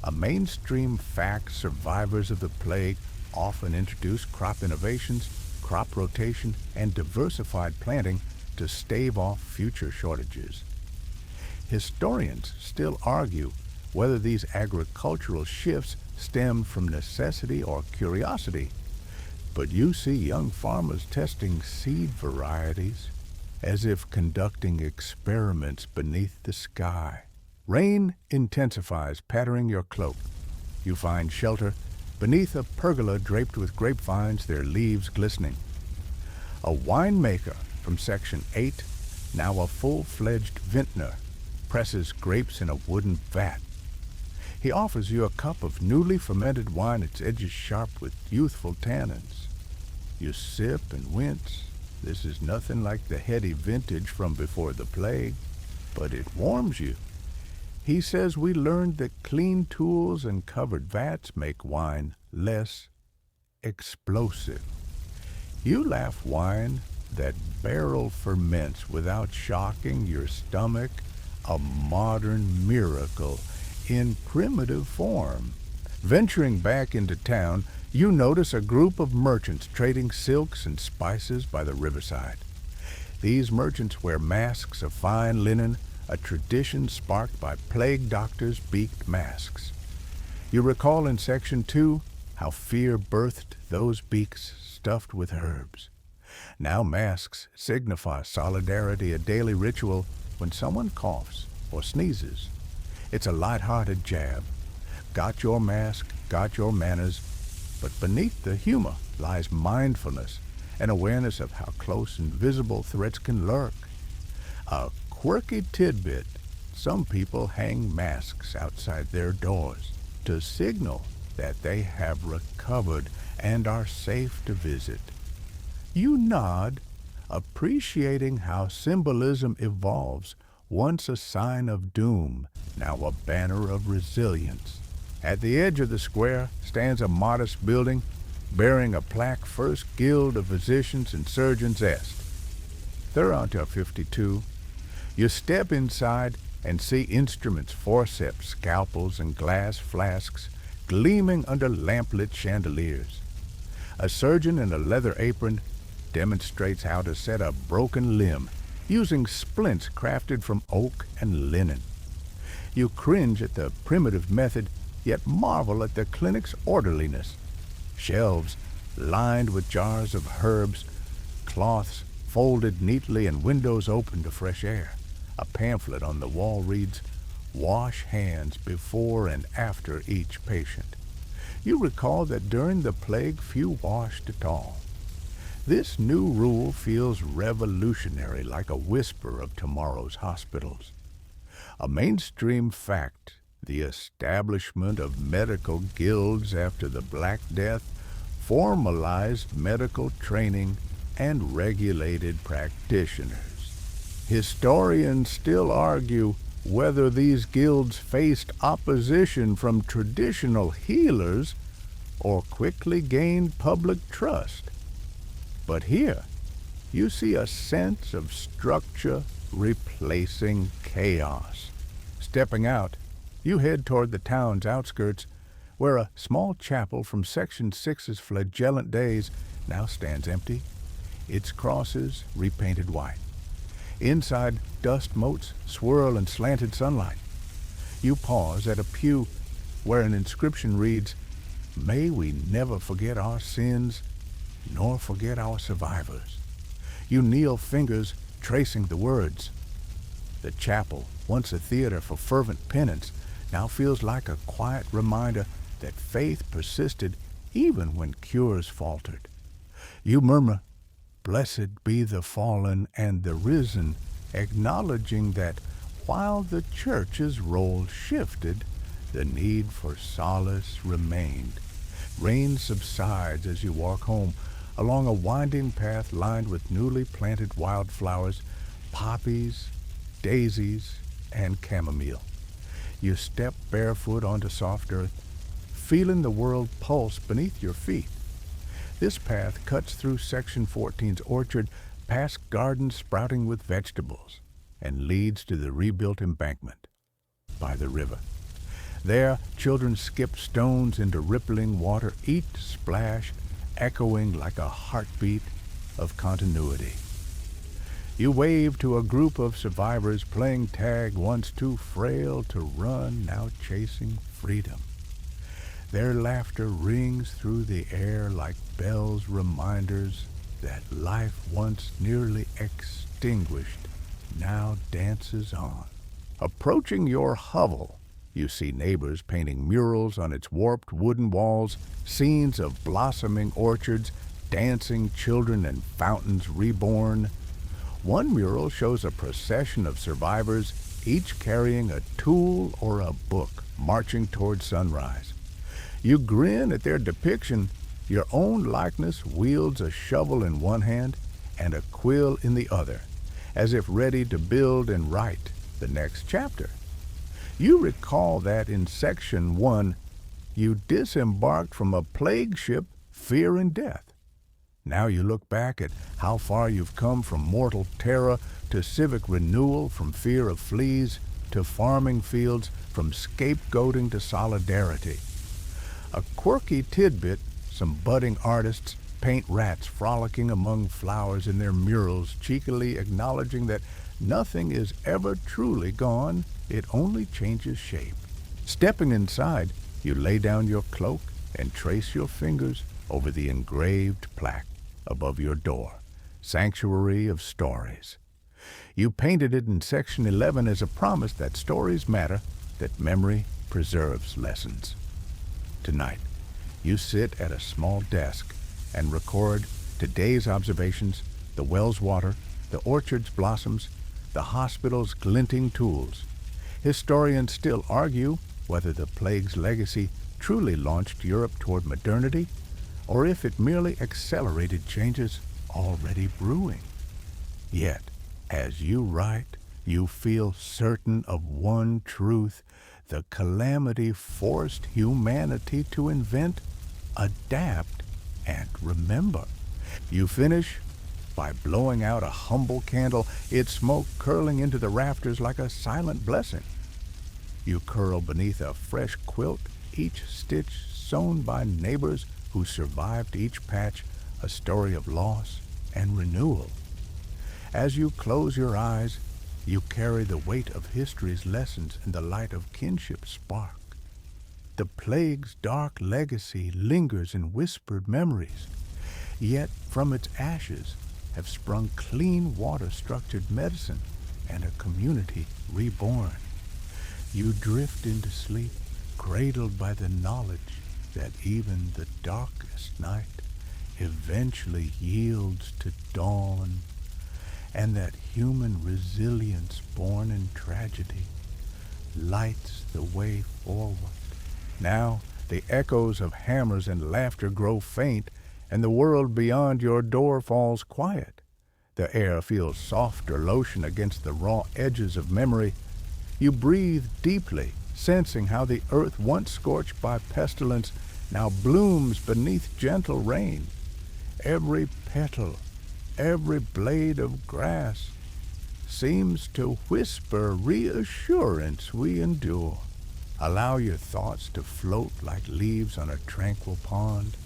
A mainstream fact, survivors of the plague often introduce crop innovations, crop rotation, and diversified planting to stave off future shortages. Historians still argue whether these agricultural shifts stemmed from necessity or curiosity, but you see young farmers testing seed varieties as if conducting experiments beneath the sky. Rain intensifies, pattering your cloak. You find shelter beneath a pergola draped with grapevines, their leaves glistening. A winemaker from Section 8, now a full-fledged vintner, presses grapes in a wooden vat. He offers you a cup of newly fermented wine, its edges sharp with youthful tannins. You sip and wince. This is nothing like the heady vintage from before the plague, but it warms you. He says we learned that clean tools and covered vats make wine less explosive. You laugh. Wine that barrel ferments without shocking your stomach, a modern miracle in primitive form. Venturing back into town, you notice a group of merchants trading silks and spices by the riverside. These merchants wear masks of fine linen, a tradition sparked by plague doctors' beaked masks. You recall in Section 2 how fear birthed those beaks stuffed with herbs. Now masks signify solidarity, a daily ritual when someone coughs or sneezes. It's a light-hearted jab. Got your mask, got your manners, but beneath the humor lies mindfulness and awareness of how close invisible threats can lurk. A quirky tidbit: some people hang masks outside their doors to signal that they have recovered and are safe to visit. You nod, appreciating how symbolism evolves once a sign of doom, now a banner of resilience. At the edge of the square stands a modest building bearing a plaque, First Guild of Physicians and Surgeons Est. They're on to 52. You step inside and see instruments, forceps, scalpels, and glass flasks gleaming under lamplit chandeliers. A surgeon in a leather apron demonstrates how to set a broken limb using splints crafted from oak and linen. You cringe at the primitive method, yet marvel at the clinic's orderliness. Shelves lined with jars of herbs, cloths folded neatly, and windows open to fresh air. A pamphlet on the wall reads, "Wash hands before and after each patient." You recall that during the plague few washed at all. This new rule feels revolutionary, like a whisper of tomorrow's hospitals. A mainstream fact, the establishment of medical guilds after the Black Death formalized medical training and regulated practitioners. Historians still argue whether these guilds faced opposition from traditional healers or quickly gained public trust. But here, you see a sense of structure replacing chaos. Stepping out, you head toward the town's outskirts, where a small chapel from Section 6's flagellant days now stands empty, its crosses repainted white. Inside, dust motes swirl in slanted sunlight. You pause at a pew where an inscription reads, "May we never forget our sins, nor forget our survivors." You kneel, fingers tracing the words. The chapel, once a theater for fervent penance, now feels like a quiet reminder that faith persisted even when cures faltered. You murmur, "Blessed be the fallen and the risen," acknowledging that while the church's role shifted, the need for solace remained. Rain subsides as you walk home along a winding path lined with newly planted wildflowers, poppies, daisies, and chamomile. You step barefoot onto soft earth, feeling the world pulse beneath your feet. This path cuts through Section 14's orchard, past gardens sprouting with vegetables, and leads to the rebuilt embankment by the river. There, children skip stones into rippling water, each splash echoing like a heartbeat of continuity. You wave to a group of survivors playing tag, once too frail to run, now chasing freedom. Their laughter rings through the air like bells, reminders that life once nearly extinguished now dances on. Approaching your hovel, you see neighbors painting murals on its warped wooden walls, scenes of blossoming orchards, dancing children, and fountains reborn. One mural shows a procession of survivors, each carrying a tool or a book, marching toward sunrise. You grin at their depiction. Your own likeness wields a shovel in one hand and a quill in the other, as if ready to build and write the next chapter. You recall that in Section 1, you disembarked from a plague ship, fear and death. Now you look back at how far you've come from mortal terror to civic renewal, from fear of fleas to farming fields, from scapegoating to solidarity. A quirky tidbit, some budding artists paint rats frolicking among flowers in their murals, cheekily acknowledging that nothing is ever truly gone, it only changes shape. Stepping inside, you lay down your cloak and trace your fingers over the engraved plaque above your door, Sanctuary of Stories. You painted it in Section 11 as a promise that stories matter, that memory preserves lessons. Tonight, you sit at a small desk and record today's observations, the well's water, the orchard's blossoms, the hospital's glinting tools. Historians still argue whether the plague's legacy truly launched Europe toward modernity, or if it merely accelerated changes already brewing. Yet, as you write, You feel certain of one truth: the calamity forced humanity to invent, adapt, and remember. You finish by blowing out a humble candle, its smoke curling into the rafters like a silent blessing. You curl beneath a fresh quilt, each stitch sewn by neighbors who survived each patch, a story of loss and renewal. As you close your eyes, you carry the weight of history's lessons in the light of kinship's spark. The plague's dark legacy lingers in whispered memories, yet from its ashes have sprung clean water-structured medicine and a community reborn. You drift into sleep, cradled by the knowledge that even the darkest night eventually yields to dawn, and that human resilience born in tragedy lights the way forward. Now the echoes of hammers and laughter grow faint, and the world beyond your door falls quiet. The air feels softer lotion against the raw edges of memory. You breathe deeply, sensing how the earth once scorched by pestilence now blooms beneath gentle rain. Every petal, every blade of grass seems to whisper reassurance we endure. Allow your thoughts to float like leaves on a tranquil pond.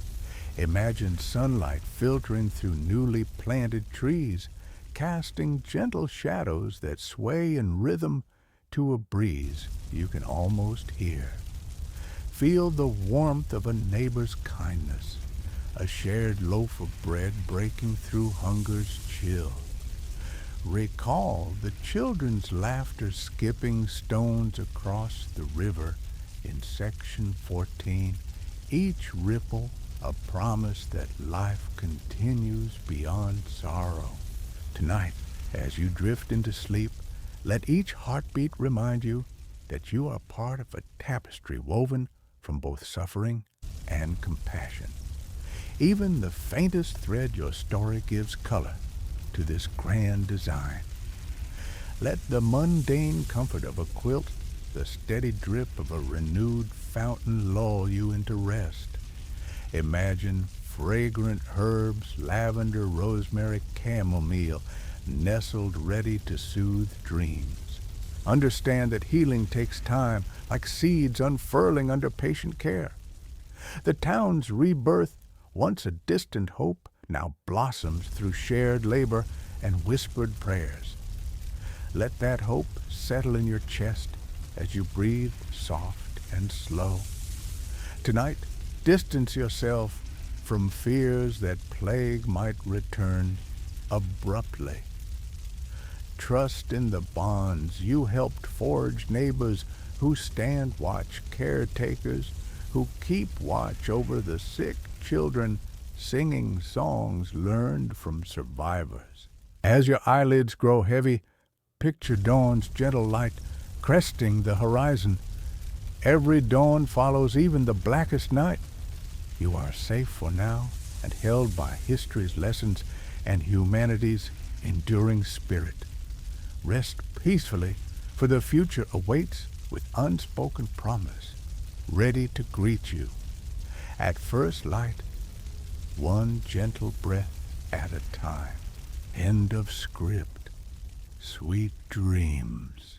Imagine sunlight filtering through newly planted trees, casting gentle shadows that sway in rhythm to a breeze you can almost hear. Feel the warmth of a neighbor's kindness, a shared loaf of bread breaking through hunger's chill. Recall the children's laughter skipping stones across the river in section 14, each ripple a promise that life continues beyond sorrow. Tonight, as you drift into sleep, let each heartbeat remind you that you are part of a tapestry woven from both suffering and compassion. Even the faintest thread your story gives color to this grand design. Let the mundane comfort of a quilt, the steady drip of a renewed fountain lull you into rest. Imagine fragrant herbs, lavender, rosemary, chamomile, nestled ready to soothe dreams. Understand that healing takes time, like seeds unfurling under patient care. The town's rebirth, once a distant hope, now blossoms through shared labor and whispered prayers. Let that hope settle in your chest as you breathe soft and slow. Tonight, distance yourself from fears that plague might return abruptly. Trust in the bonds you helped forge, neighbors who stand watch, caretakers who keep watch over the sick children, singing songs learned from survivors. As your eyelids grow heavy, picture dawn's gentle light cresting the horizon. Every dawn follows even the blackest night. You are safe for now and held by history's lessons and humanity's enduring spirit. Rest peacefully, for the future awaits with unspoken promise, ready to greet you. At first light, one gentle breath at a time. End of script. Sweet dreams.